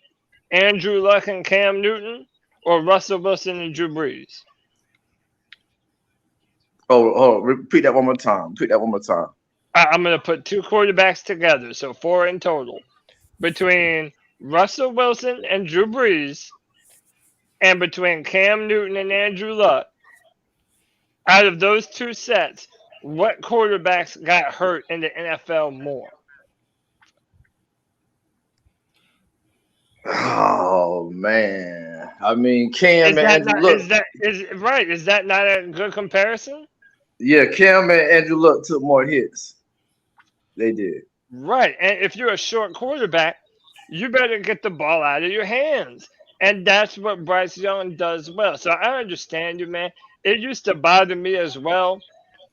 Andrew Luck and Cam Newton, or Russell Wilson and Drew Brees? Oh, repeat that one more time. I'm going to put two quarterbacks together, so 4 in total. Between Russell Wilson and Drew Brees, and between Cam Newton and Andrew Luck, out of those two sets, what quarterbacks got hurt in the NFL more? Oh man, I mean Cam and Andrew Luck. Is that not a good comparison? Yeah, Cam and Andrew Luck took more hits. They did. Right, and if you're a short quarterback, you better get the ball out of your hands, and that's what Bryce Young does well. So I understand you, man. It used to bother me as well.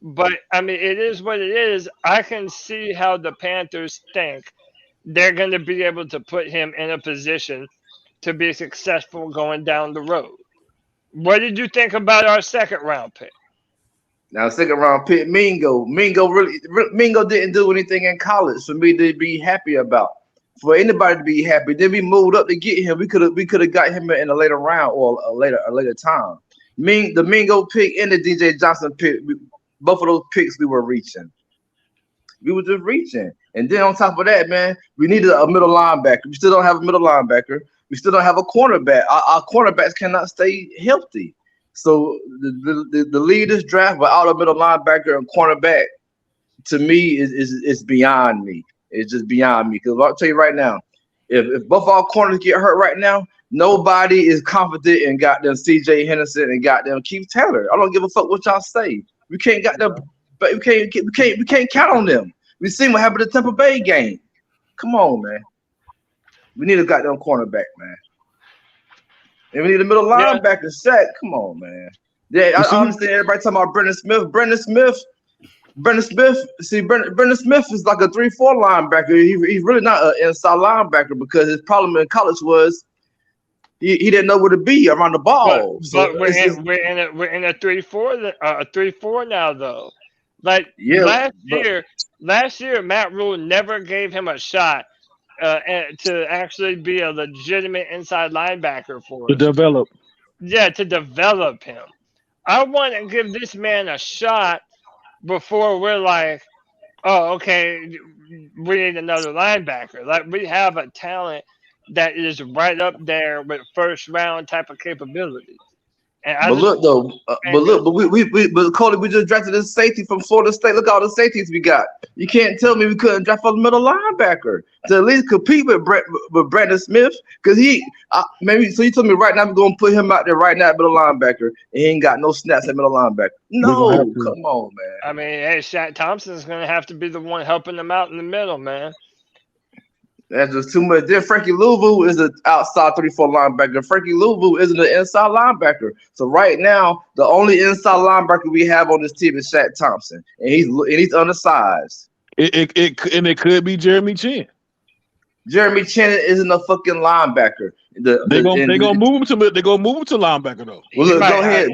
But, I mean, it is what it is. I can see how the Panthers think they're going to be able to put him in a position to be successful going down the road. What did you think about our second-round pick? Now, second-round pick, Mingo didn't do anything in college for me to be happy about. For anybody to be happy, then we moved up to get him. We could have got him in a later round or a later time. The Mingo pick and the DJ Johnson pick. Both of those picks we were reaching. We were just reaching. And then on top of that, man, we needed a middle linebacker. We still don't have a middle linebacker. We still don't have a cornerback. Our cornerbacks cannot stay healthy. So the lead this draft without a middle linebacker and cornerback, to me, is beyond me. It's just beyond me. Because I'll tell you right now, if both our corners get hurt right now, nobody is confident in goddamn C.J. Henderson and goddamn Keith Taylor. I don't give a fuck what y'all say. We can't we can't count on them. We seen what happened to the Tampa Bay game. Come on, man. We need a goddamn cornerback, man. And we need a middle linebacker. Shaq, come on, man. Yeah, I understand everybody talking about Brendan Smith. Brendan Smith is like a 3-4 linebacker. He's really not an inside linebacker because his problem in college was he didn't know where to be around the ball. But we're in a 3-4 now though. Like last year Matt Rule never gave him a shot to actually be a legitimate inside linebacker for us. To develop. Yeah, to develop him. I want to give this man a shot before we're like, oh, okay, we need another linebacker. Like we have a talent that is right up there with first round type of capability. But look though, but Cody, we just drafted this safety from Florida State. Look at all the safeties we got. You can't tell me we couldn't draft a middle linebacker to at least compete with Brandon Smith, because maybe. So you told me right now we're gonna put him out there right now at middle linebacker, and he ain't got no snaps at middle linebacker. No, come on, man. I mean, hey, Shaq Thompson's gonna have to be the one helping them out in the middle, man. That's just too much. Then Frankie Louvu is an outside 3-4 linebacker. Frankie Louvu isn't an inside linebacker. So right now, the only inside linebacker we have on this team is Shaq Thompson, and he's undersized. It could be Jeremy Chin. Jeremy Chin isn't a fucking linebacker. They're gonna move him to linebacker though. Well, look, go ahead.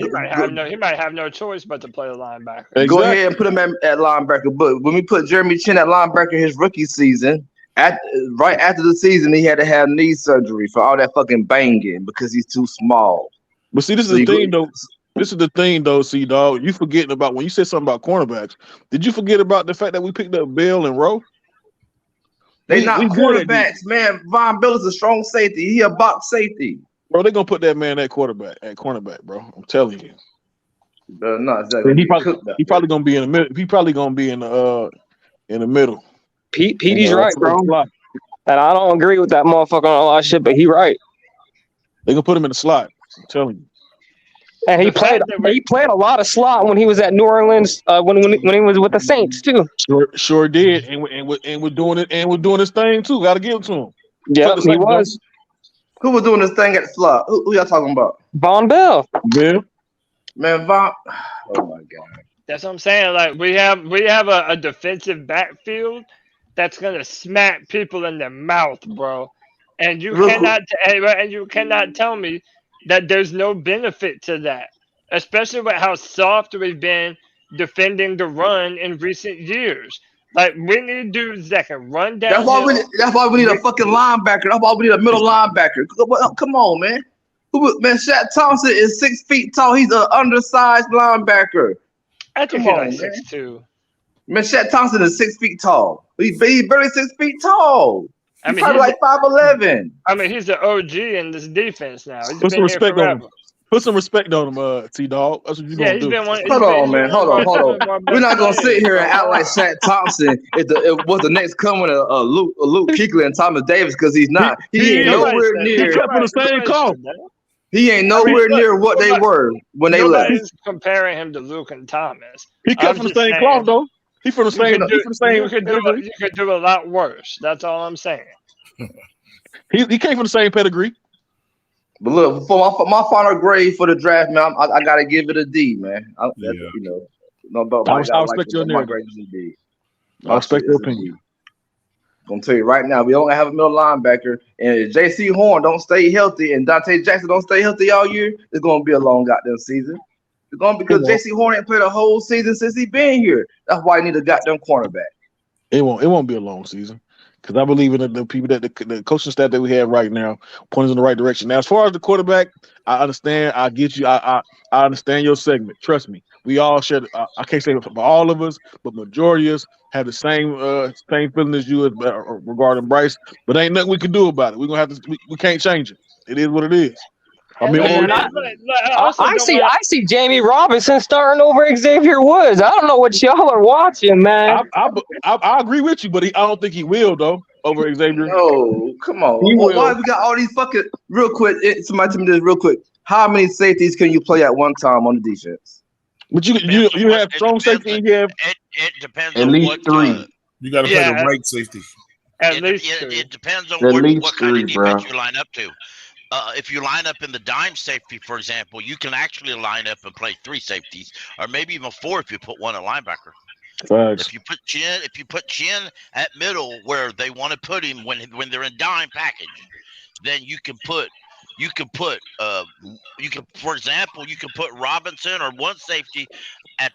He might have no choice but to play the linebacker. Exactly. Go ahead and put him at linebacker. But when we put Jeremy Chin at linebacker his rookie season, right after the season, he had to have knee surgery for all that fucking banging because he's too small. But see, this is the thing though. This is the thing though, C-Dog. You forgetting about when you said something about cornerbacks. Did you forget about the fact that we picked up Bell and Rowe? They not quarterbacks, man. Von Bell is a strong safety. He a box safety. Bro, they're gonna put that man at cornerback, bro. I'm telling you. No, exactly. He probably gonna be in the middle. He probably gonna be in the middle. Petey's right, bro. And I don't agree with that motherfucker on a lot of shit, but he right. They gonna put him in the slot. I'm telling you. And he played a lot of slot when he was at New Orleans, when he was with the Saints too. Sure did, and we're doing it, and we're doing his thing too. Got to give it to him. Yeah, he was. Who was doing this thing at the slot? Who y'all talking about? Von Bell. Bell. Man, Von. Oh my god. That's what I'm saying. Like we have a defensive backfield that's gonna smack people in the mouth, bro. And you cannot tell me that there's no benefit to that, especially with how soft we've been defending the run in recent years. Like we need dudes that can run down. That's why we need a fucking linebacker. That's why we need a middle linebacker. Come on, man. Man, Shaq Thompson is 6 feet tall. He's an undersized linebacker. I think he's like 6'2". Man, Shaq Thompson is 6 feet tall. He's barely 6 feet tall. I He's mean, probably like 5'11". I mean, he's the OG in this defense now. He's Put been some here respect on forever. him. Put some respect on him, T-Dog. That's what you're gonna do. Hold on, man. Hold on. We're not gonna sit here and act like Shaq Thompson it was the next coming of Luke Kuechly and Thomas Davis, because he's not. He ain't nowhere near. He kept in the same call. He ain't nowhere near what they were when they left. Nobody's comparing him to Luke and Thomas. He kept from the same cloth though. He from the same. You could do a lot worse. That's all I'm saying. He came from the same pedigree. But look, for my final grade for the draft, man, I gotta give it a D, man. I respect your opinion. I respect your opinion. Gonna tell you right now, we don't have a middle linebacker, and if J.C. Horn don't stay healthy and Dante Jackson don't stay healthy all year, it's gonna be a long goddamn season. It's gonna because J.C. Horn ain't played a whole season since he been here. That's why I need a goddamn cornerback. It won't be a long season. Because I believe in the people that the coaching staff that we have right now points in the right direction. Now, as far as the quarterback, I understand. I get you. I understand your segment. Trust me. We all share. I can't say for all of us, but majority of us have the same feeling as you regarding Bryce. But ain't nothing we can do about it. We're gonna have to. We can't change it. It is what it is. I mean, I see Jamie Robinson starting over Xavier Woods. I don't know what y'all are watching, man. I agree with you, but I don't think he will though over Xavier. No, come on. Why we got all these fucking real quick? Somebody tell me this real quick. How many safeties can you play at one time on the defense? But you have strong safety. And you have it depends at on least what 3. You got to play the right safety. It depends on what kind of defense you line up to. If you line up in the dime safety, for example, you can actually line up and play 3 safeties, or maybe even 4 if you put one at linebacker. Facts. If you put Chin at middle where they want to put him when they're in dime package, then you can put for example, you can put Robinson or one safety at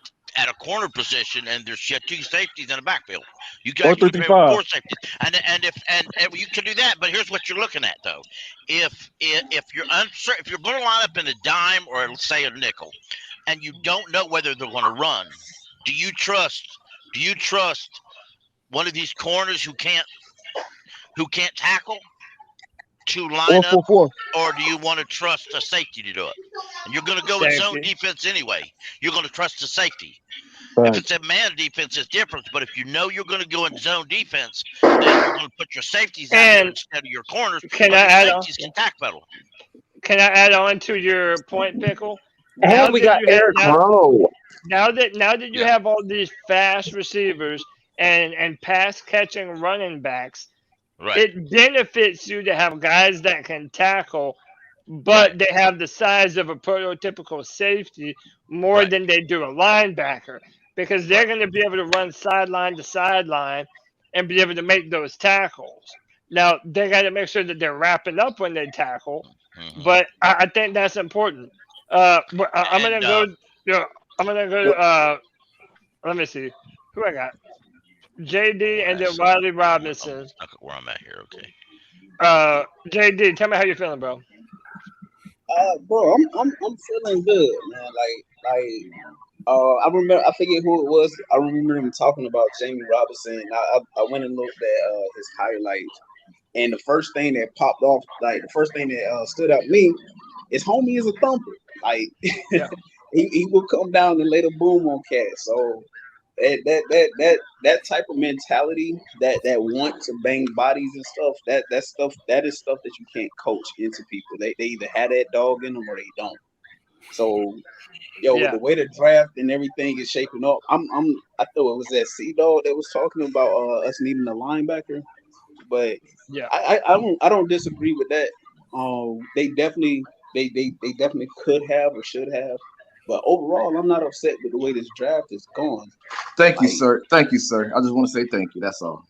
a corner position, and there's 2 safeties in the backfield. You can play with 4 safeties, and you can do that. But here's what you're looking at though: if you're uncertain, if you're going to line up in a dime or let's say a nickel, and you don't know whether they're going to run, do you trust one of these corners who can't tackle? to line up, 4-4-4. or do you want to trust the safety to do it? And you're going to go in zone defense anyway. You're going to trust the safety. Right. If it's a man defense, it's different. But if you know you're going to go in zone defense, then you're going to put your safeties out there instead of your corners. Can or I your add on? safeties can tack pedal. Can I add on to your point, Pickle? And we got Eric Rowe. Now that you have all these fast receivers and pass catching running backs, it benefits you to have guys that can tackle, but they have the size of a prototypical safety more than they do a linebacker, because they're going to be able to run sideline to sideline and be able to make those tackles. Now, they got to make sure that they're wrapping up when they tackle, but I think that's important. I'm going to go. Let me see. Who I got? JD and then Wiley Robinson. Look at where I'm at here, okay. JD, tell me how you're feeling, bro. Bro, I'm feeling good, man. I remember, I forget who it was. I remember him talking about Jamie Robinson. I went and looked at his highlights, and the first thing that popped off, the first thing that stood out to me, is homie is a thumper. He will come down and lay the boom on cats. So that type of mentality, that want to bang bodies and stuff, that is stuff that you can't coach into people. They either have that dog in them or they don't. So with the way the draft and everything is shaping up, I thought it was that C-Dog that was talking about us needing a linebacker, but I don't disagree with that. They definitely could have or should have. But overall, I'm not upset with the way this draft is going. Thank you, sir. Thank you, sir. I just want to say thank you. That's all.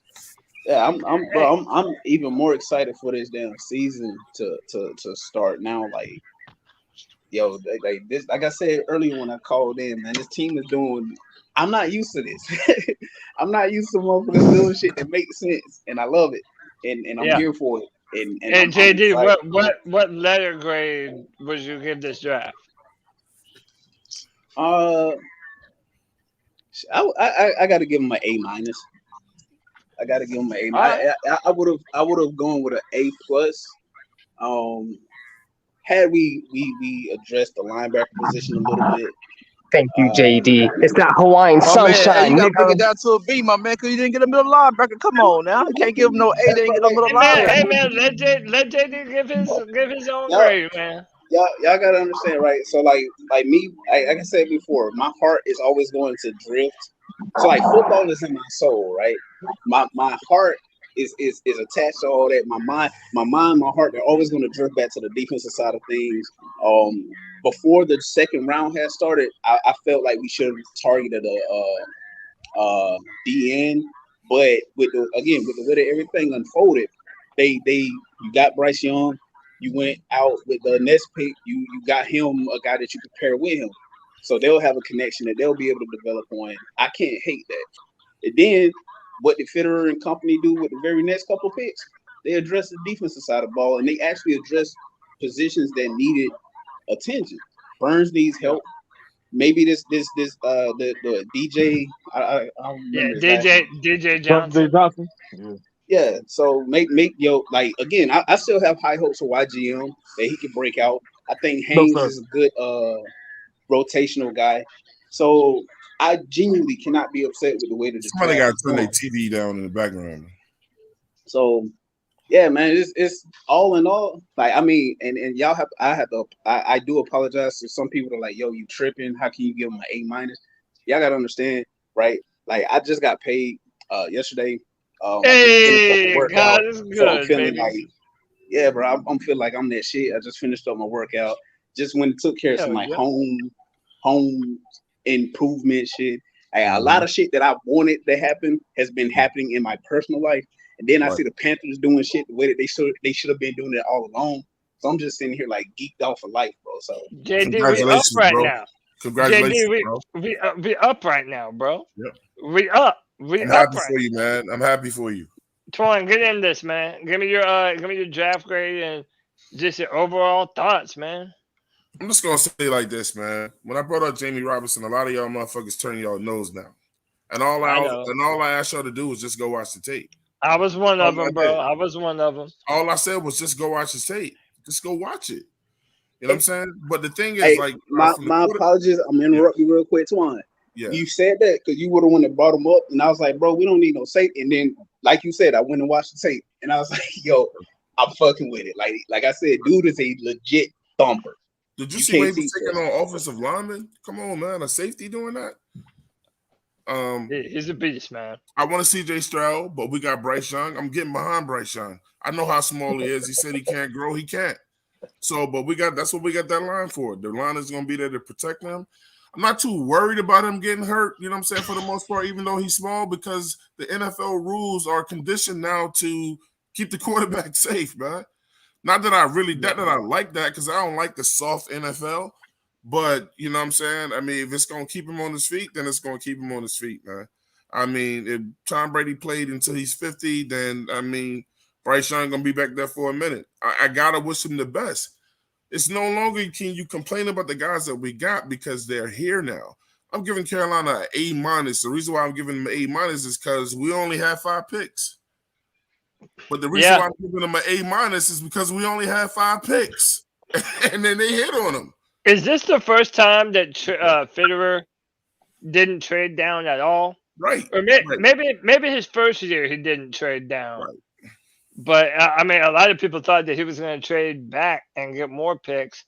Yeah, I'm even more excited for this damn season to start now. This, like I said earlier when I called in, man, this team is doing. I'm not used to this. I'm not used to motherfuckers doing shit that makes sense, and I love it, and I'm here for it. And JD, what letter grade would you give this draft? I got to give him an A-. I got to give him an A-. I would have gone with an A+. Had we addressed the linebacker position a little bit. Thank you, JD. It's that Hawaiian sunshine. You got to bring it down to a B, my man, because you didn't get a middle linebacker. Come on now, you can't give him no A. They didn't get a middle linebacker. Hey man, let JD give his own grade, man. Y'all gotta understand, right? So like me, like I said before, my heart is always going to drift. So football is in my soul, right? My heart is attached to all that. My mind, my heart, they're always going to drift back to the defensive side of things. Before the second round had started, I felt like we should have targeted a DN, but with the way that everything unfolded, you got Bryce Young. You went out with the next pick. You got him, a guy that you can pair with him. So they'll have a connection that they'll be able to develop on. I can't hate that. And then what did Fitterer and company do with the very next couple of picks? They addressed the defensive side of the ball, and they actually addressed positions that needed attention. Burns needs help. Maybe the DJ. I don't remember DJ Johnson. Yeah, so make again. I still have high hopes for YGM that he can break out. I think Haynes is a good rotational guy. So I genuinely cannot be upset with the way that somebody got to turn their TV down in the background. So yeah, man, it's all in all. And y'all I do apologize to some people that are like, yo, you tripping? How can you give them an A-? Y'all gotta understand, right? Like I just got paid yesterday. Hey, God, it's good. So I'm feeling bro, I'm feeling like I'm that shit. I just finished up my workout. Just went and took care of some home improvement shit. A lot of shit that I wanted to happen has been happening in my personal life. And then I see the Panthers doing shit the way that they should have been doing it all along. So I'm just sitting here geeked off for life, bro. So JD, we up right now. Congratulations, JD, we up right now, bro. Yep. We up. I'm happy for you, man. I'm happy for you. Twan, get in this, man. Give me your draft grade and just your overall thoughts, man. I'm just gonna say like this, man. When I brought up Jamie Robinson, a lot of y'all motherfuckers turn y'all nose now. And all I asked y'all to do was just go watch the tape. I was one of them, bro. I was one of them. All I said was just go watch the tape. Just go watch it. You know what I'm saying? But the thing is, Hey, like, my apologies. I'm interrupting you real quick, Twan. Yeah. You said that because you were the one that brought him up, and I was like, bro, we don't need no tape. And then, like you said, I went and watched the tape, and I was like, yo, I'm fucking with it. Like I said, dude is a legit thumper. Did you see what he was taking on offensive linemen? Come on, man, a safety doing that? He's a beast, man. I want to CJ Stroud, but we got Bryce Young. I'm getting behind Bryce Young. I know how small he is. He said he can't grow. He can't. So, but that's what we got that line for. The line is going to be there to protect him. I'm not too worried about him getting hurt, you know what I'm saying, for the most part, even though he's small, because the NFL rules are conditioned now to keep the quarterback safe, man. Not that I like that, because I don't like the soft NFL, but you know what I'm saying? I mean, if it's going to keep him on his feet, then it's going to keep him on his feet, man. I mean, if Tom Brady played until he's 50, then, I mean, Bryce Young going to be back there for a minute. I got to wish him the best. It's no longer can you complain about the guys that we got because they're here now. I'm giving Carolina an A-. The reason why I'm giving them an A- is because we only have 5 picks. But the reason why I'm giving them an A- is because we only have 5 picks. And then they hit on them. Is this the first time that Fitterer didn't trade down at all? Right. Or maybe his first year he didn't trade down. Right. But, I mean, a lot of people thought that he was going to trade back and get more picks.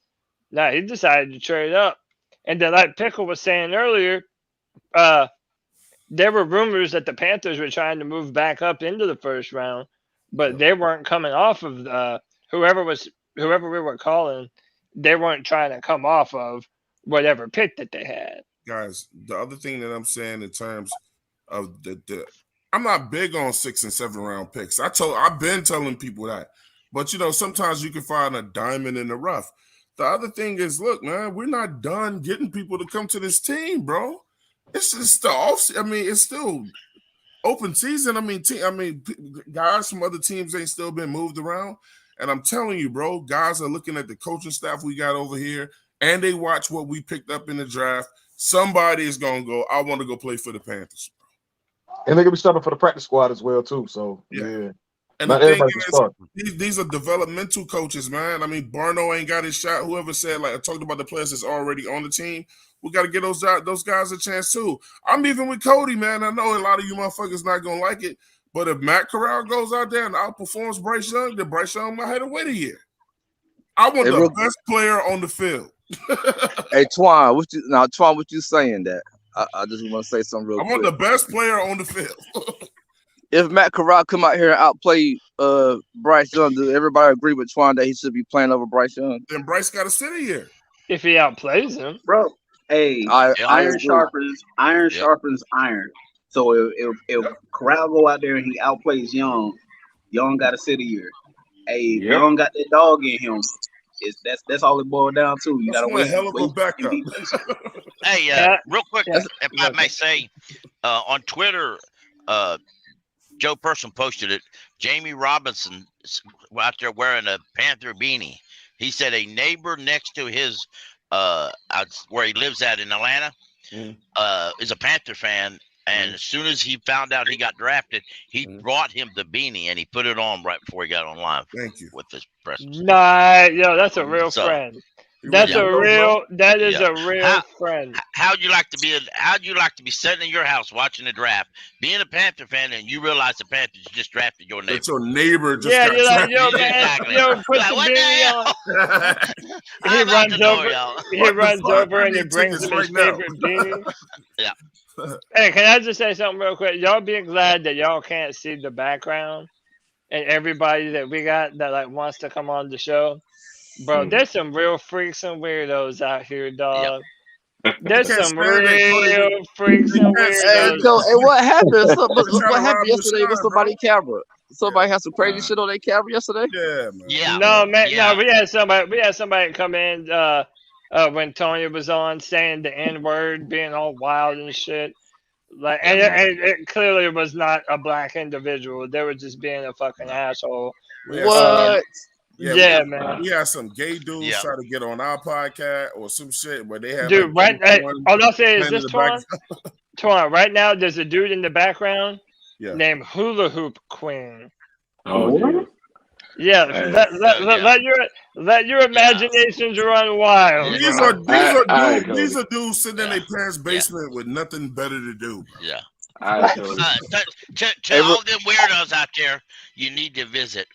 No, he decided to trade up. And then, like Pickle was saying earlier, there were rumors that the Panthers were trying to move back up into the first round, but they weren't coming off of whoever we were calling. They weren't trying to come off of whatever pick that they had. Guys, the other thing that I'm saying in terms of the I'm not big on 6- and 7-round picks. I've been telling people that. But, you know, sometimes you can find a diamond in the rough. The other thing is, look, man, we're not done getting people to come to this team, bro. It's just the off. I mean, it's still open season. I mean, guys from other teams ain't still been moved around. And I'm telling you, bro, guys are looking at the coaching staff we got over here, and they watch what we picked up in the draft. Somebody is going to go, I want to go play for the Panthers. And they're gonna be starting for the practice squad as well, too. So yeah. And Not the thing is, these are developmental coaches, man. I mean, Barno ain't got his shot. Whoever said, like I talked about the players that's already on the team, we got to get those guys a chance too. I'm even with Cody, man. I know a lot of you motherfuckers not gonna like it, but if Matt Corral goes out there and outperforms Bryce Young, then Bryce Young might have to wait a year. I want the best player on the field. Hey, Twan, what you saying that? I just want to say something real quick. I want the best player on the field. If Matt Corral come out here and outplay Bryce Young, does everybody agree with Twan that he should be playing over Bryce Young? Then Bryce got to sit a year. If he outplays him. Bro, hey, iron sharpens iron. So if Corral go out there and he outplays Young got to sit a year. Hey, Young got that dog in him. That's all it boiled down to. You gotta wait. Hell of a backup. Hey, real quick, if I may say, on Twitter, Joe Person posted it. Jamie Robinson out there wearing a Panther beanie. He said a neighbor next to his where he lives at in Atlanta is a Panther fan. And as soon as he found out he got drafted, he brought him the beanie and he put it on right before he got on live. Thank you. With his press. Nah, that's a real friend. That is a real friend. How'd you like to be sitting in your house watching the draft, being a Panther fan, and you realize the Panthers just drafted your neighbor? It's your neighbor just got drafted. Put the beanie on. He runs over and he brings him his favorite beanie. Yeah. Hey, can I just say something real quick? Y'all be glad that y'all can't see the background and everybody that we got that like wants to come on the show. Bro, there's some real freaks and weirdos out here, dog. There's some real freaks and weirdos. And what happened? What happened yesterday with somebody's camera? Somebody had some crazy shit on their camera yesterday. Yeah, man. Yeah. No, man. Yeah. No, we had somebody come in when Tony was on saying the N-word, being all wild and shit. Like, and it clearly was not a black individual. They were just being a fucking asshole. What? Yeah, man. We had some gay dudes try to get on our podcast or some shit where they have. Dude, all I'll say is this, Twan, right now there's a dude in the background named Hula Hoop Queen. Oh, dear. Yeah, let your imaginations run wild. These bro. are dudes sitting in their parents' basement with nothing better to do. Yeah. To all them weirdos out there, you need to visit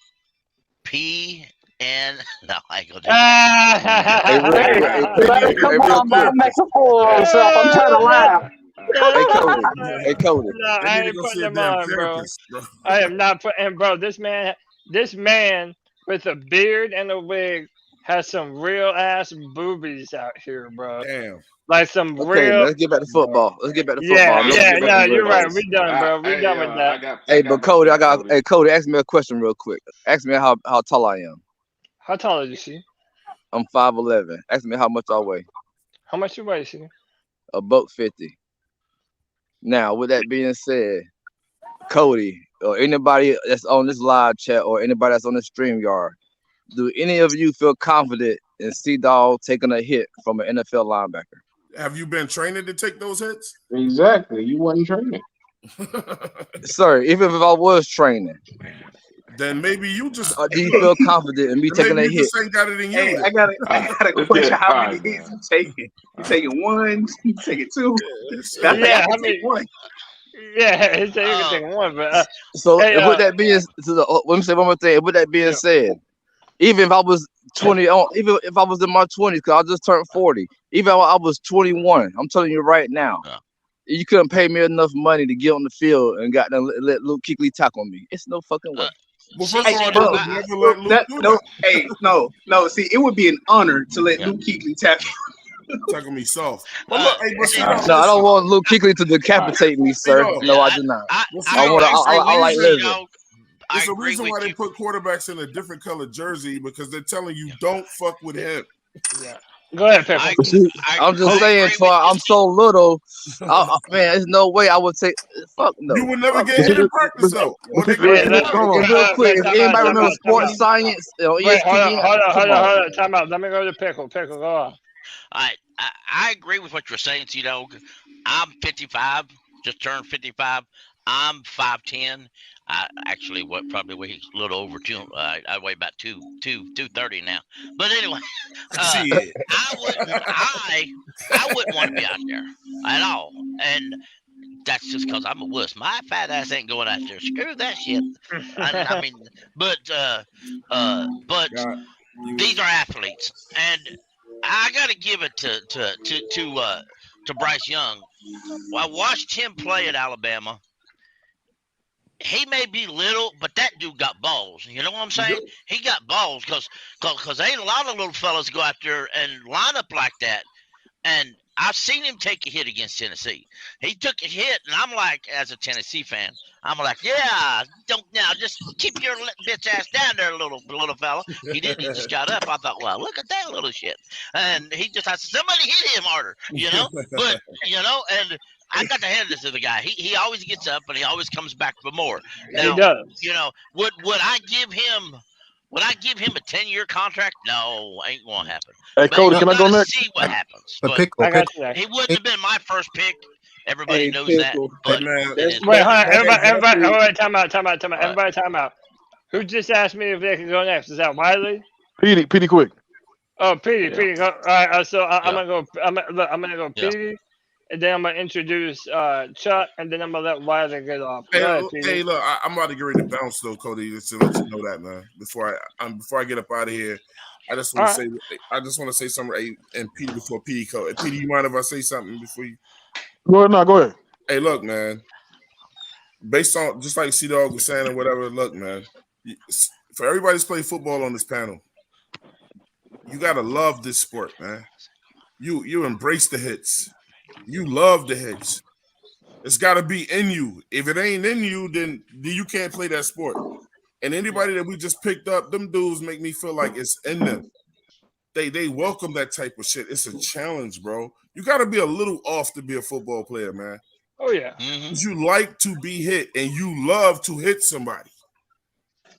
P and no, I ain't gonna do that. Come on, man, make a fool of himself. I'm trying to laugh. Hey, Cody. No, I ain't putting them on, bro. I am not putting, bro. This man with a beard and a wig has some real ass boobies out here, bro. Damn. Like some Okay, real. let's get back to football. Let's get back to Yeah, football. yeah, no, you're right. We done, bro. We done with that. Hey, but Cody, Cody, ask me a question real quick. Ask me how tall I am. How tall are you, see? I'm 5'11". Ask me how much I weigh. How much you weigh, see? $150. Now, with that being said, Cody or anybody that's on this live chat or anybody that's on the StreamYard, do any of you feel confident in C-Dog taking a hit from an NFL linebacker? Have you been training to take those hits? Exactly. You wasn't training. Sir, even if I was training, then maybe you just do you feel confident in me taking a hit? Just ain't got it in you. Hey, I got a question. How many hits you taking? You taking one? You taking two? Yeah, how many? One. Yeah, you can take one, but so hey, with that being, let me say one more thing. With that being said, even if I was 20, even if I was in my 20s, because I just turned 40, even if I was 21, I'm telling you right now, you couldn't pay me enough money to get on the field and got them let Luke Kuechly tackle me. It's no fucking way. Well, first of all, no. See, it would be an honor to let Luke Kuechly tackle me soft. But look, hey, no, I don't want Luke Kuechly to decapitate me, sir. No, I do not. I like living. There's a reason why they put quarterbacks in a different color jersey because they're telling you don't fuck with him. Yeah. Go ahead, Pepper. I'm just saying, Troy, I'm so little. Man, there's no way I would take. Fuck no. You would never get hit in practice, though. Real quick, if anybody remember sports science, Wait, hold on. Time out. Let me go to Pickle. Pickle, go on. I agree with what you're saying, T-Dog. I'm 55, just turned 55. I'm 5'10". I actually probably weigh a little over 2. I weigh about 230 now. But anyway, I wouldn't want to be out there at all. And that's just because I'm a wuss. My fat ass ain't going out there. Screw that shit. I mean, but these are athletes, and I got to give it to Bryce Young. I watched him play at Alabama. He may be little, but that dude got balls. You know what I'm saying? He got balls because ain't a lot of little fellas go out there and line up like that. And I've seen him take a hit against Tennessee. He took a hit, and I'm like, as a Tennessee fan, I'm like, yeah, don't now just keep your bitch ass down there, little fella. He didn't. He just got up. I thought, well, look at that little shit. And he just, I said, somebody hit him harder, But and I got to hand this to the guy. He always gets up and he always comes back for more. Now, he does. Would I give him? Would I give him a 10-year contract? No, ain't gonna happen. Hey, Cody, can I go next? See what happens. But He Pickle. wouldn't have been my first pick. Everybody knows that. But wait, everybody, time out. Everybody, time out. Who just asked me if they could go next? Is that Wiley? Petey, quick. Oh, Petey, go. All right, so I'm gonna go. I'm gonna go Petey, and then I'm gonna introduce Chuck, and then I'm gonna let Wiley get off. Hey, look, I'm about to get ready to bounce though, Cody. Just to let you know that, man. Before I get up out of here, I just want to say something. Hey, and Petey before Petey go. Hey, Petey, you mind if I say something before you? Go ahead. Hey, look, man. Based on just like C-Dog was saying or whatever, look, man. For everybody that's played football on this panel, you gotta love this sport, man. You embrace the hits. You love the hits. It's gotta be in you. If it ain't in you, then you can't play that sport. And anybody that we just picked up, them dudes make me feel like it's in them. They welcome that type of shit. It's a challenge, bro. You gotta be a little off to be a football player, man. Oh yeah. You like to be hit and you love to hit somebody.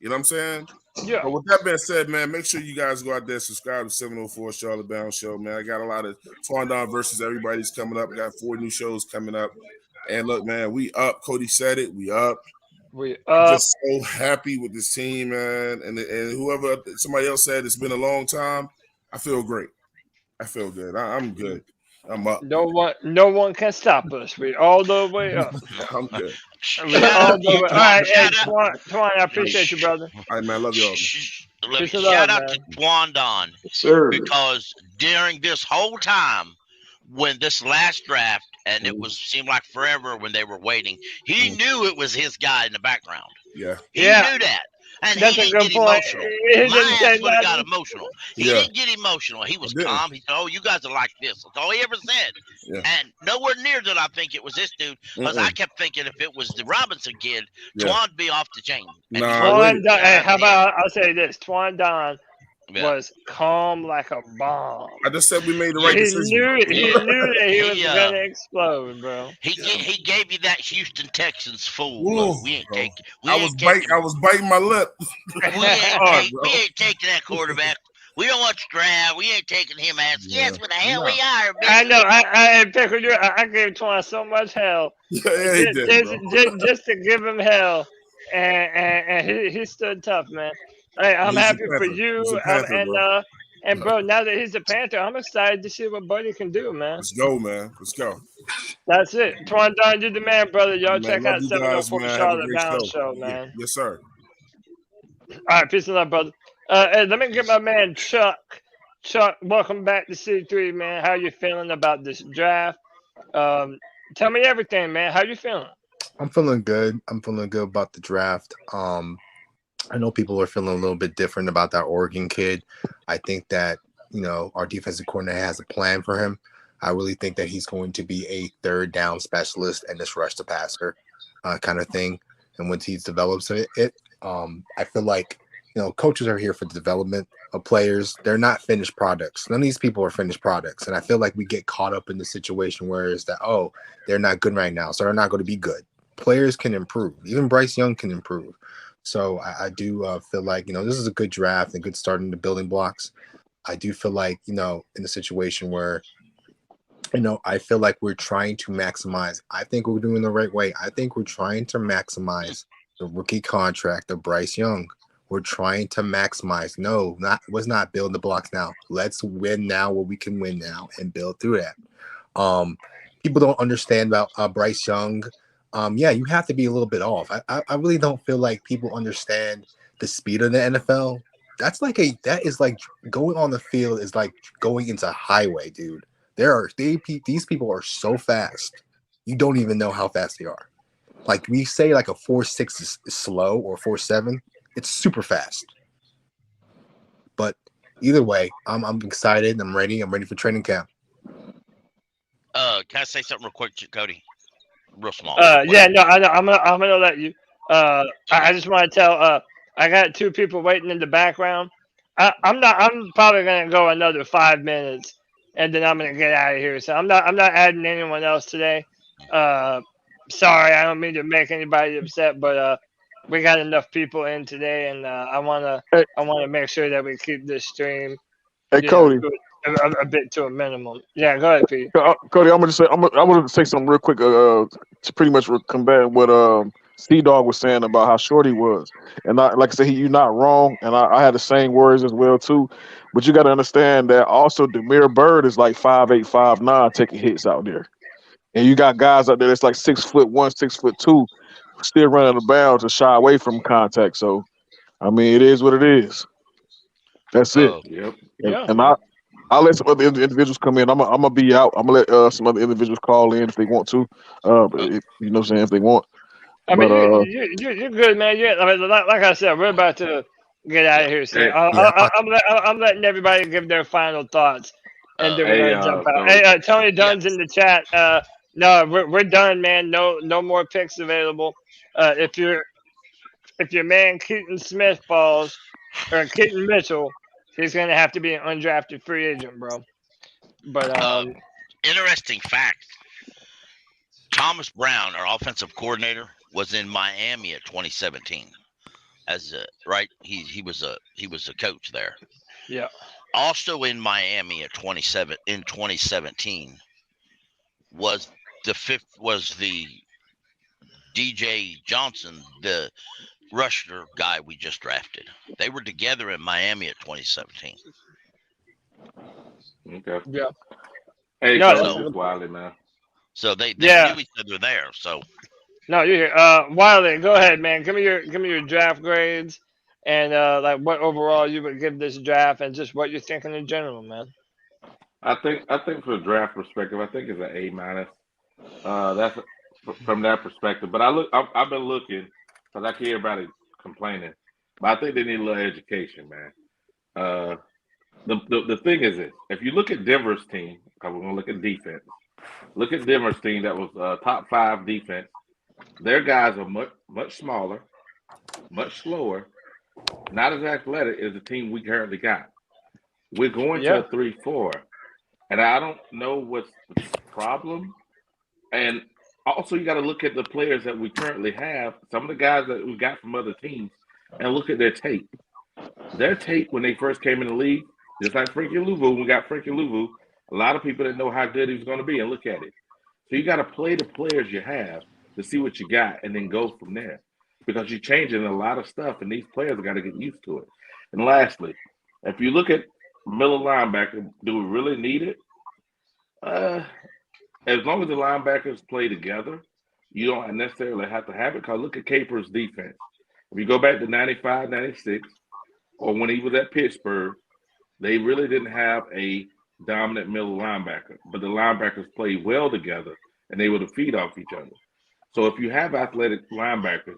You know what I'm saying? Yeah. But with that being said, man, make sure you guys go out there, subscribe to 704 Charlotte Bound Show, man. I got a lot of Twan versus everybody's coming up. I got 4 new shows coming up. And look, man, we up. Cody said it. We up. I'm just so happy with this team, man. And whoever, somebody else said it's been a long time. I feel great. I feel good. I'm good. I'm up. No one can stop us. We all the way up. I'm good. We all the way. All right, hey, Twan, I appreciate you, brother. All right, man. I love y'all. Shout out to Twan Don. Sir. Because during this whole time, when this last draft, and it seemed like forever when they were waiting, he knew it was his guy in the background. Yeah. He knew that. And That's he a didn't good get point. emotional. He didn't My say ass would have got nothing. emotional. He Yeah. didn't get emotional. He was calm. He said, "Oh, you guys are like this." That's all he ever said. Yeah. And nowhere near did I think it was this dude, because I kept thinking if it was the Robinson kid, Yeah. Twan'd be off the chain. And Twan Don, hey, how about I'll say this? Twan Don was calm like a bomb. I just said we made the right decision. He knew that he was He, gonna explode, bro. He gave you that Houston Texans fool. Ooh, Look, we ain't bro. taking. I was biting my lip. We ain't taking that quarterback. We don't want to draft. We ain't taking him as. Yes, what the hell we are, baby. I know. I gave Twan so much hell. Yeah, he did, just to give him hell, and he stood tough, man. Hey, I'm He's a happy for Panther. you, He's a Panther, and bro, now that he's a Panther, I'm excited to see what Buddy can do, man. Let's go, man. Let's go. That's it. Twan Don, you the man, brother. Y'all Man, check love out you guys, 704 man. Have a Charlotte great Bound Show, man. Yes, sir. All right, peace and love, brother. Hey, let me get my man Chuck. Chuck, welcome back to C3, man. How you feeling about this draft? Tell me everything, man. How you feeling? I'm feeling good. I'm feeling good about the draft. I know people are feeling a little bit different about that Oregon kid. I think that, our defensive coordinator has a plan for him. I really think that he's going to be a third down specialist and this rush to passer kind of thing. And once he develops it, I feel like, coaches are here for the development of players. They're not finished products. None of these people are finished products. And I feel like we get caught up in the situation where it's that, they're not good right now, so they're not going to be good. Players can improve. Even Bryce Young can improve. So I do feel like, this is a good draft and good start in the building blocks. I do feel like, in a situation where, I feel like we're trying to maximize. I think we're doing the right way. I think we're trying to maximize the rookie contract of Bryce Young. We're trying to maximize. No, let's not build the blocks now. Let's win now where we can win now and build through that. People don't understand about Bryce Young. You have to be a little bit off. I really don't feel like people understand the speed of the NFL. That is like going on the field is like going into highway, dude. These people are so fast. You don't even know how fast they are. Like we say like a 4.6 is slow or 4.7, it's super fast. But either way, I'm excited. I'm ready. I'm ready for training camp. Can I say something real quick, Cody? Real small. Yeah, no, I know. I'm gonna let you. I just want to tell. I got 2 people waiting in the background. I'm probably gonna go another 5 minutes, and then I'm gonna get out of here. So I'm not adding anyone else today. Sorry, I don't mean to make anybody upset, but we got enough people in today, and I wanna make sure that we keep this stream. Hey, Cody. A bit to a minimum. Yeah, go ahead, Pete. Cody, I want to say something real quick to pretty much combat what C-Dog was saying about how short he was. And like I said, you're not wrong. And I had the same words as well, too. But you got to understand that also Demir Bird is like 5'8", 5'9", taking hits out there. And you got guys out there that's like 6'1", 6'2", still running the bounds to shy away from contact. So, I mean, it is what it is. That's it. Yep. And I'll let some other individuals come in. I'm gonna be out. I'm gonna let some other individuals call in if they want to. If they want. I mean, you're good, man. Like I said, we're about to get out of here. So I'm letting everybody give their final thoughts, and then we're gonna jump out. Hey, Tony Dunn's in the chat. No, we're done, man. No more picks available. If your man Keaton Smith falls, or Keaton Mitchell, he's gonna have to be an undrafted free agent, bro. But interesting fact: Thomas Brown, our offensive coordinator, was in Miami at 2017. as a right. He was a coach there. Yeah. Also in Miami at 2017 was the DJ Johnson, the rusher guy we just drafted. They were together in Miami at 2017. Okay. Yeah. Hey, No, Cody, that's- just Wiley, man. So they Yeah. knew each other there. So No, you're here. Wiley, go ahead, man. Give me your draft grades and like what overall you would give this draft and just what you're thinking in general, man. I think from a draft perspective, I think it's an A minus. That's from that perspective. But I've been looking because I hear everybody complaining, but I think they need a little education, man. The thing is this: if you look at Denver's team, because we're gonna look at defense. Look at Denver's team that was top 5 defense. Their guys are much smaller, much slower, not as athletic as the team we currently got. We're going to a 3-4, and I don't know what's the problem. And also, you got to look at the players that we currently have. Some of the guys that we got from other teams, and look at their tape. Their tape when they first came in the league, just like Frankie Louvu, when we got Frankie Louvu, a lot of people didn't know how good he was going to be, and look at it. So you got to play the players you have to see what you got, and then go from there. Because you're changing a lot of stuff, and these players got to get used to it. And lastly, if you look at middle linebacker, do we really need it? As long as the linebackers play together, you don't necessarily have to have it. Because look at Capers' defense. If you go back to 95, 96, or when he was at Pittsburgh, they really didn't have a dominant middle linebacker. But the linebackers played well together, and they would feed off each other. So if you have athletic linebackers,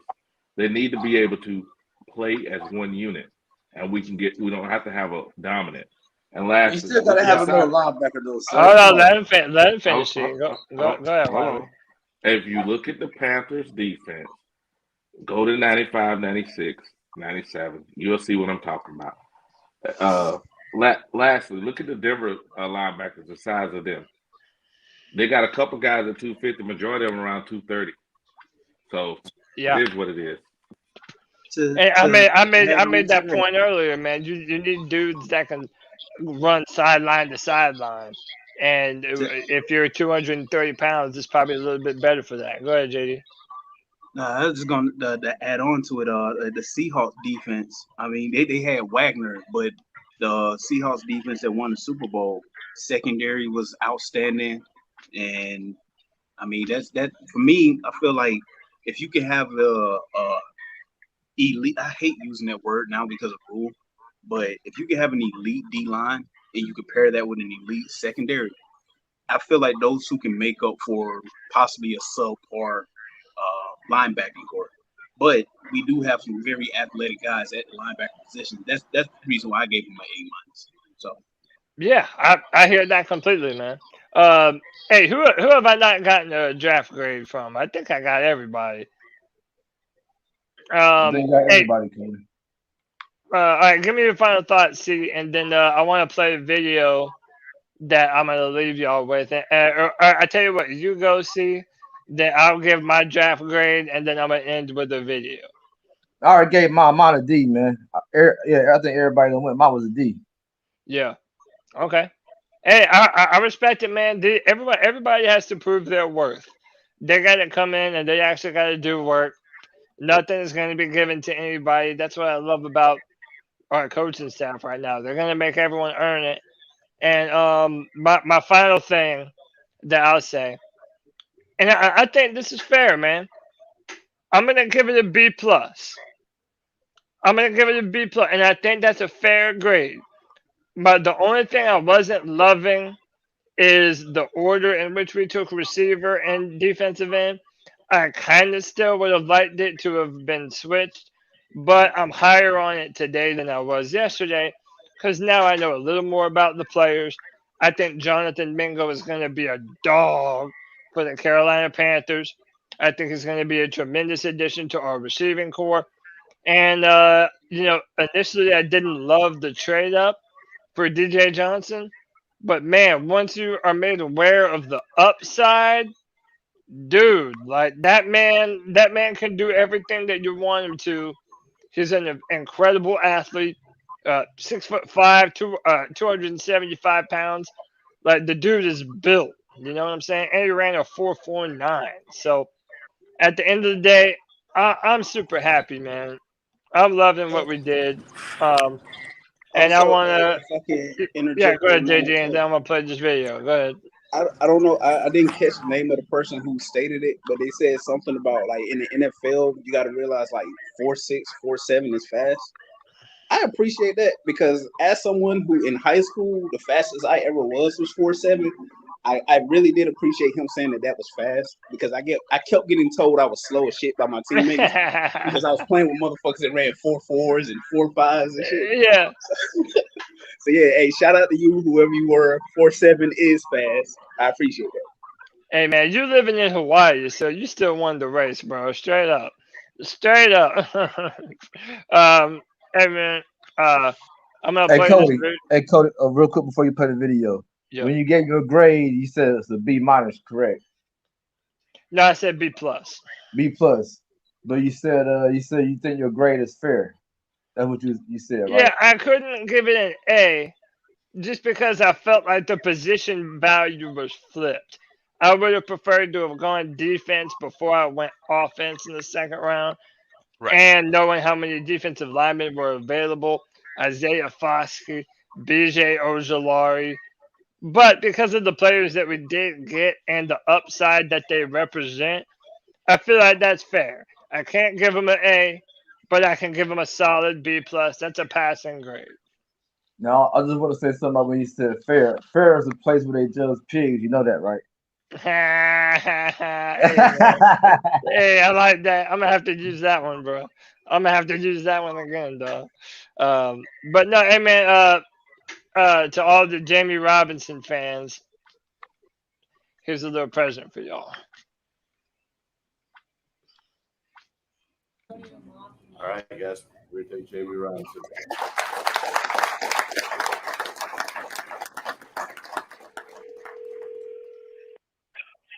they need to be able to play as one unit. And we don't have to have a dominant. And lastly, you still gotta have a middle linebacker though. So Hold on, let him finish it. Go ahead, Hold Wiley. on. If you look at the Panthers defense, go to 95, 96, 97. You'll see what I'm talking about. Lastly, look at the Denver linebackers, the size of them. They got a couple guys at 250, majority of them around 230. So it is what it is. Hey, I made that point earlier, man. You need dudes that can run sideline to sideline, and if you're 230 pounds, it's probably a little bit better for that. Go ahead, JD. I was just going to add on to it. The Seahawks defense. I mean, they had Wagner, but the Seahawks defense that won the Super Bowl secondary was outstanding, and I mean that for me. I feel like if you can have the elite, I hate using that word now because of rule, but if you can have an elite D line and you compare that with an elite secondary, I feel like those two can make up for possibly a subpar linebacking core. But we do have some very athletic guys at the linebacker position. That's the reason why I gave him my A minus. So yeah, I hear that completely, man. Hey, who have I not gotten a draft grade from? I think I got everybody. I think everybody can. All right, give me your final thoughts, C, and then I want to play a video that I'm gonna leave y'all with. I tell you what, you go see. Then I'll give my draft grade, and then I'm gonna end with a video. I already gave mine a D, man. Yeah, I think everybody that went. Mine was a D. Yeah. Okay. Hey, I respect it, man. Everybody has to prove their worth. They got to come in and they actually got to do work. Nothing is going to be given to anybody. That's what I love about our coaching staff right now. They're going to make everyone earn it. And my final thing that I'll say, and I think this is fair, man. I'm going to give it a B+. I'm going to give it a B+, and I think that's a fair grade. But the only thing I wasn't loving is the order in which we took receiver and defensive end. I kind of still would have liked it to have been switched, but I'm higher on it today than I was yesterday because now I know a little more about the players. I think Jonathan Mingo is going to be a dog for the Carolina Panthers. I think he's going to be a tremendous addition to our receiving core. And, initially I didn't love the trade up for DJ Johnson. But, man, once you are made aware of the upside, dude, like that man can do everything that you want him to. He's an incredible athlete. 6'5", 275 pounds. Like the dude is built. You know what I'm saying? And he ran a 4.49. So at the end of the day, I'm super happy, man. I'm loving what we did. And I Also, want if I can to, yeah, interject go for a ahead, moment. JJ, and then I'm gonna play this video. Go ahead. I don't know. I didn't catch the name of the person who stated it, but they said something about like in the NFL, you got to realize like 4.6, 4.7 is fast. I appreciate that because as someone who in high school, the fastest I ever was 4.7. I really did appreciate him saying that was fast because I kept getting told I was slow as shit by my teammates because I was playing with motherfuckers that ran 4.4s and 4.5s and shit. Yeah. So yeah, hey, shout out to you, whoever you were. 4.7 is fast. I appreciate that. Hey man, you living in Hawaii, so you still won the race, bro. Straight up. Hey man, I'm gonna Hey play Cody, this. real quick before you play the video. Yeah. When you gave your grade, you said it's a B minus, correct? No, I said B plus. B plus. But you said you think your grade is fair. That's what you said, right? Yeah, I couldn't give it an A just because I felt like the position value was flipped. I would have preferred to have gone defense before I went offense in the second round. Right. And knowing how many defensive linemen were available, Isaiah Foskey, BJ Ojolari. But because of the players that we did get and the upside that they represent, I feel like that's fair. I can't give them an A, but I can give them a solid B plus. That's a passing grade. Now I just want to say something about when you said fair. Fair is a place where they judge pigs. You know that, right? Hey, I like that. I'm gonna have to use that one, bro. I'm gonna have to use that one again, dog. But no, hey man, to all the Jamie Robinson fans, here's a little present for y'all. All right, guys. We're going to take Jamie Robinson.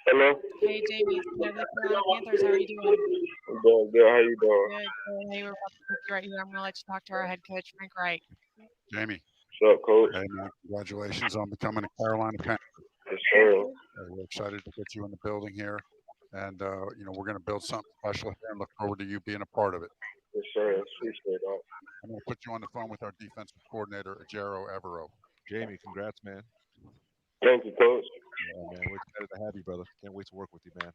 Hello. Hey, Jamie, it's Claire with the Carolina Panthers. How are you doing? I'm doing good. How you doing? Good. Good. Hey, we're about to put you right here. I'm going to let you talk to our head coach, Frank Wright. Jamie. What's up, Coach? Hey, man, congratulations on becoming a Carolina Panther. Yes, sir. We're excited to get you in the building here. And, we're going to build something special here and look forward to you being a part of it. Yes, sir. Appreciate that. I'm going to put you on the phone with our defensive coordinator, Ajero Evero. Jamie, congrats, man. Thank you, Coach. Yeah, man. We're excited to have you, brother. Can't wait to work with you, man.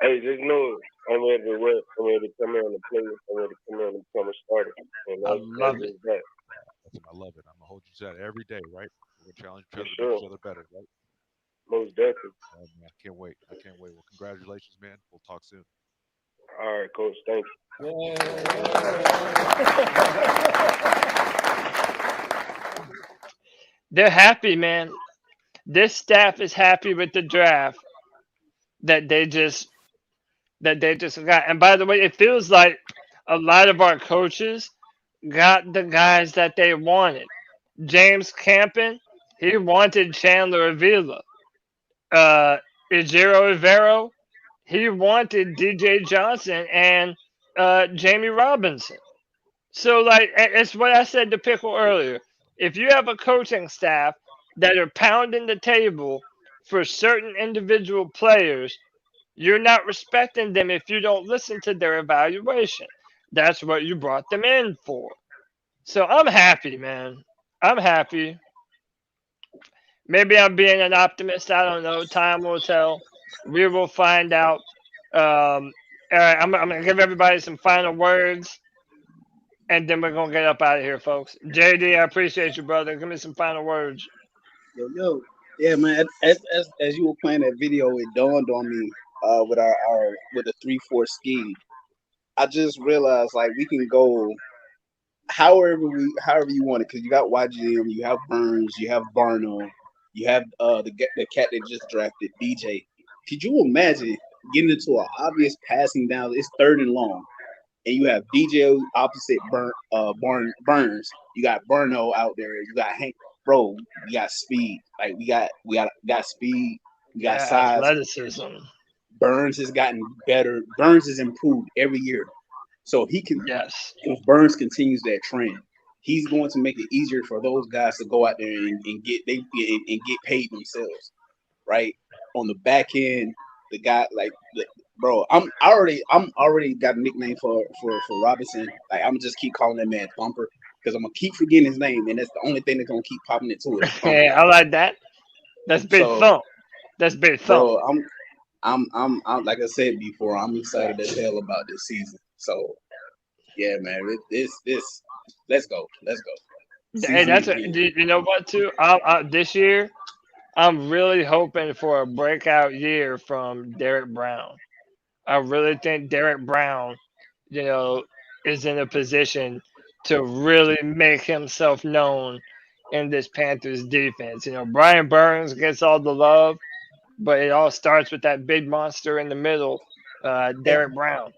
Hey, just know I'm ready to work. I'm ready to come here on the play. I'm ready to come here and become a starter. And I love it. That. Listen, I love it. I'm going to hold you to that every day, right? We're going to challenge each other Yes, to make sir. each other better, right? Most definitely. Man, I can't wait. I can't wait. Well, congratulations, man. We'll talk soon. All right, Coach. Thank you. They're happy, man. This staff is happy with the draft that they just got. And by the way, it feels like a lot of our coaches got the guys that they wanted. James Campen, he wanted Chandler Avila. Ijiro Evero, he wanted DJ Johnson and Jamie Robinson. So, like, it's what I said to Pickle earlier. If you have a coaching staff that are pounding the table for certain individual players, you're not respecting them if you don't listen to their evaluation. That's what you brought them in for. So I'm happy, man. I'm happy. Maybe I'm being an optimist. I don't know. Time will tell. We will find out. All right, I'm going to give everybody some final words, and then we're going to get up out of here, folks. JD, I appreciate you, brother. Give me some final words. Yo. Yeah, man. As you were playing that video, it dawned on me with our with the 3-4 scheme. I just realized like we can go however you want it, because you got YGM, you have Burns, you have Barno, you have the cat that just drafted DJ. Could you imagine getting into an obvious passing down? It's 3rd and long, and you have DJ opposite Burns. You got Barno out there. You got Hank. Bro, we got speed. Like we got speed. We got size. Athleticism. Burns has gotten better. Burns has improved every year. So he can. Yes. If Burns continues that trend, he's going to make it easier for those guys to go out there and get paid themselves, right? On the back end, the guy bro, I'm already got a nickname for Robinson. Like I'm just keep calling that man Thumper because I'm gonna keep forgetting his name, and that's the only thing that's gonna keep popping into it. Hey, I like that. That's big thump. That's big thump. Bro, I'm like I said before, I'm excited as hell about this season. So yeah, man, this let's go. Hey, you know what too? This year, I'm really hoping for a breakout year from Derek Brown. I really think Derek Brown, is in a position to really make himself known in this Panthers defense. Brian Burns gets all the love, but it all starts with that big monster in the middle, Derek Brown.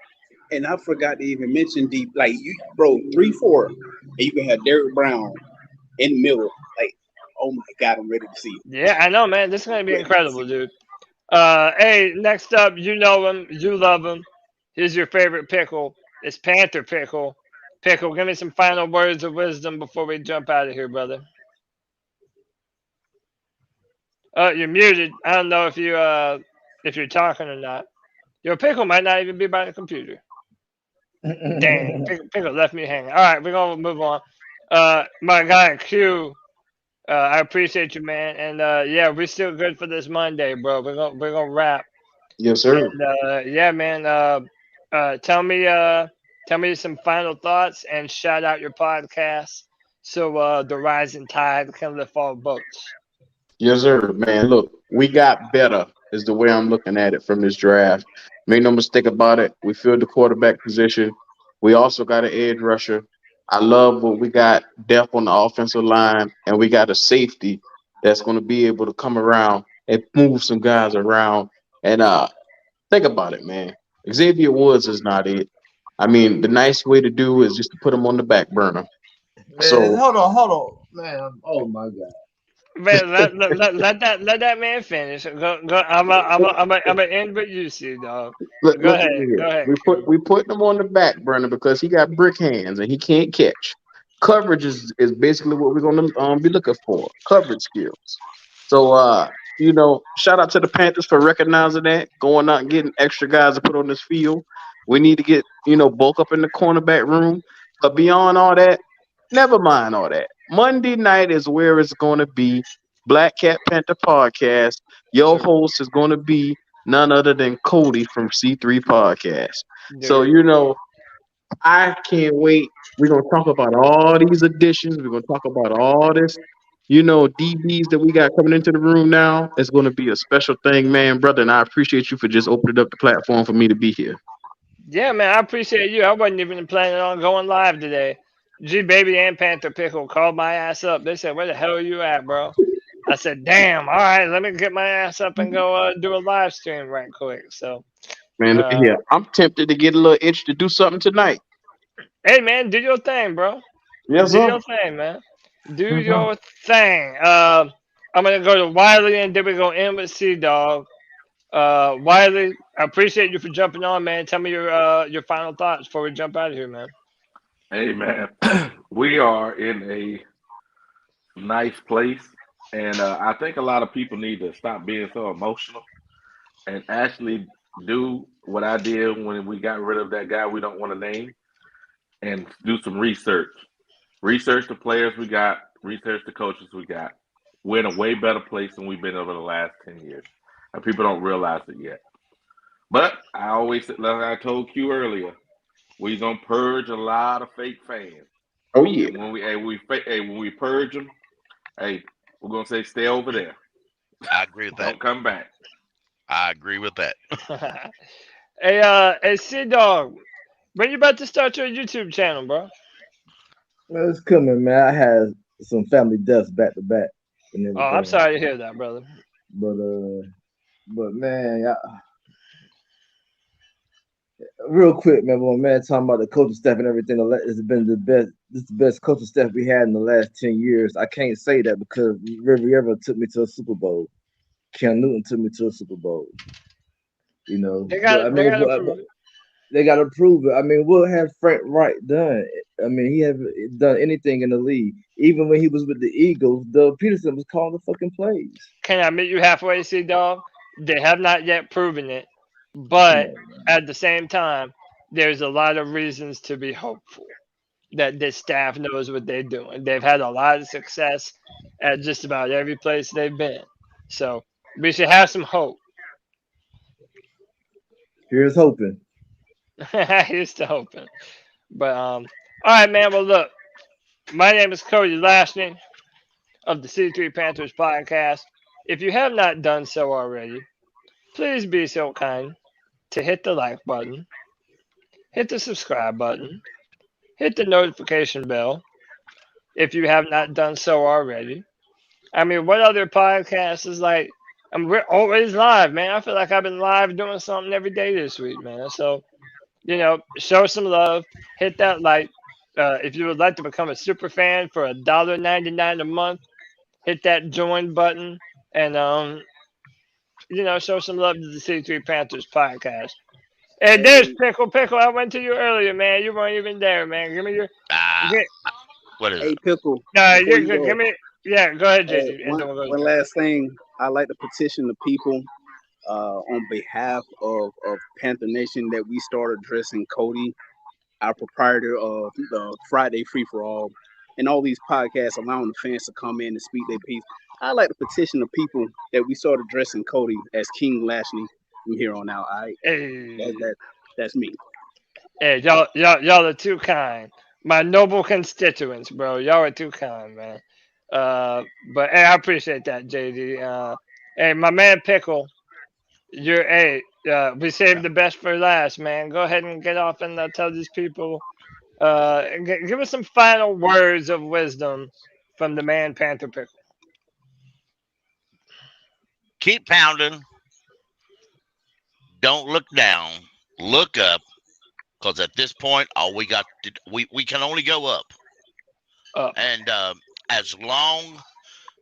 And I forgot to even mention deep, like you, bro, 3-4, and you can have Derek Brown in the middle. Like, oh my God, I'm ready to see it. Yeah, I know, man. This is gonna be incredible, dude. Hey, next up, you know him, you love him. Here's your favorite pickle. It's Panther Pickle. Pickle, give me some final words of wisdom before we jump out of here, brother. You're muted. I don't know if you're talking or not. Your Pickle might not even be by the computer. Dang, Pickle left me hanging. All right, we're gonna move on. My guy Q, I appreciate you, man. And yeah, we're still good for this Monday, bro. We're gonna wrap. Yes, sir. And, yeah, man. Tell me some final thoughts and shout out your podcast so the rising tide can lift all boats. Yes, sir, man. Look, we got better is the way I'm looking at it from this draft. Make no mistake about it. We filled the quarterback position. We also got an edge rusher. I love what we got depth on the offensive line, and we got a safety that's going to be able to come around and move some guys around. And think about it, man. Xavier Woods is not it. I mean, the nice way to do is just to put him on the back burner. Man, So hold on, man. Oh my God. Man, let that man finish. Go. I'm a end with you, see, dog. Go ahead. Go ahead. We put him on the back burner because he got brick hands and he can't catch. Coverage is basically what we're going to be looking for. Coverage skills. So shout out to the Panthers for recognizing that, going out and getting extra guys to put on this field. We need to get bulk up in the cornerback room. But beyond all that, never mind all that. Monday night is where it's going to be. Black Cat Panther Podcast. Your host is going to be none other than Cody from C3 Podcast. So, I can't wait. We're going to talk about all these additions. We're going to talk about all this, DBs that we got coming into the room now. It's going to be a special thing, man, brother. And I appreciate you for just opening up the platform for me to be here. Yeah, man, I appreciate you. I wasn't even planning on going live today. G Baby and Panther Pickle called my ass up. They said, "Where the hell are you at, bro?" I said, "Damn, all right, let me get my ass up and go do a live stream right quick." So, man, look at here. I'm tempted to get a little itch to do something tonight. Hey, man, do your thing, bro. Yes, do sir. your thing, man. Do your thing. I'm gonna go to Wiley and then we're gonna end with C Dog. Wiley, I appreciate you for jumping on, man. Tell me your final thoughts before we jump out of here, man. Hey, man, we are in a nice place, and I think a lot of people need to stop being so emotional and actually do what I did when we got rid of that guy we don't want to name and do some research. Research the players we got, research the coaches we got. We're in a way better place than we've been over the last 10 years, and people don't realize it yet. But I always said, like I told Q earlier, we're gonna purge a lot of fake fans. Oh yeah. And when we purge them, hey, we're gonna say stay over there. I agree with that. Don't come back. I agree with that. Hey, C Dog, when you about to start your YouTube channel, bro? Well, it's coming, man. I had some family deaths back to back. Oh, I'm sorry to hear that, brother. But man, real quick, man. When man talking about the coaching staff and everything, it's been the best. This is the best coaching staff we had in the last 10 years. I can't say that because Riviera took me to a Super Bowl. Cam Newton took me to a Super Bowl. They got They got to prove it. I mean, what have Frank Wright done? I mean, he haven't done anything in the league. Even when he was with the Eagles, Doug Peterson was calling the fucking plays. Can I meet you halfway, C-Dog? They have not yet proven it, but at the same time, there's a lot of reasons to be hopeful that this staff knows what they're doing. They've had a lot of success at just about every place they've been. So we should have some hope. Here's hoping. Here's to hoping. But all right, man. Well, look, my name is Cody Lashney of the C3 Panthers Podcast. If you have not done so already, please be so kind to hit the like button, hit the subscribe button, hit the notification bell if you have not done so already. I mean, what other podcast is like? I mean, we're always live, man. I feel like I've been live doing something every day this week, man. So, show some love, hit that like. If you would like to become a super fan for $1.99 a month, hit that join button and show some love to the C3 Panthers podcast. And there's Pickle. I went to you earlier, man. You weren't even there, man. Give me your. What is Hey, it? Pickle. No, before you're you good. go, Give me. Yeah, go ahead, JJ. one, one last thing. I like to petition the people on behalf of Panther Nation that we start addressing Cody, our proprietor of the Friday Free for All, and all these podcasts allowing the fans to come in and speak their piece. I like to petition the people that we start addressing Cody as King Lashley from here on out. All right, Hey. That's me. Hey, y'all are too kind. My noble constituents, bro. Y'all are too kind, man. But hey, I appreciate that, JD. Hey, my man Pickle, we saved the best for last, man. Go ahead and get off and tell these people. Give us some final words of wisdom from the man Panther Pickle. Keep pounding. Don't look down. Look up. Because at this point, all we got we can only go up. And as long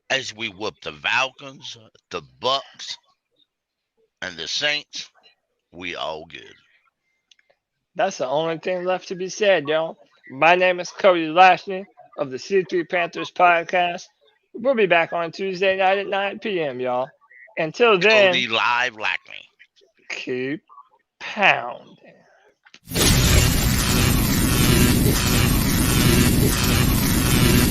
as we whoop the Falcons, the Bucks, and the Saints, we all good. That's the only thing left to be said, y'all. My name is Cody Lashney of the C3 Panthers Podcast. We'll be back on Tuesday night at 9 p.m., y'all. Until then, Cody live like me. Keep pound.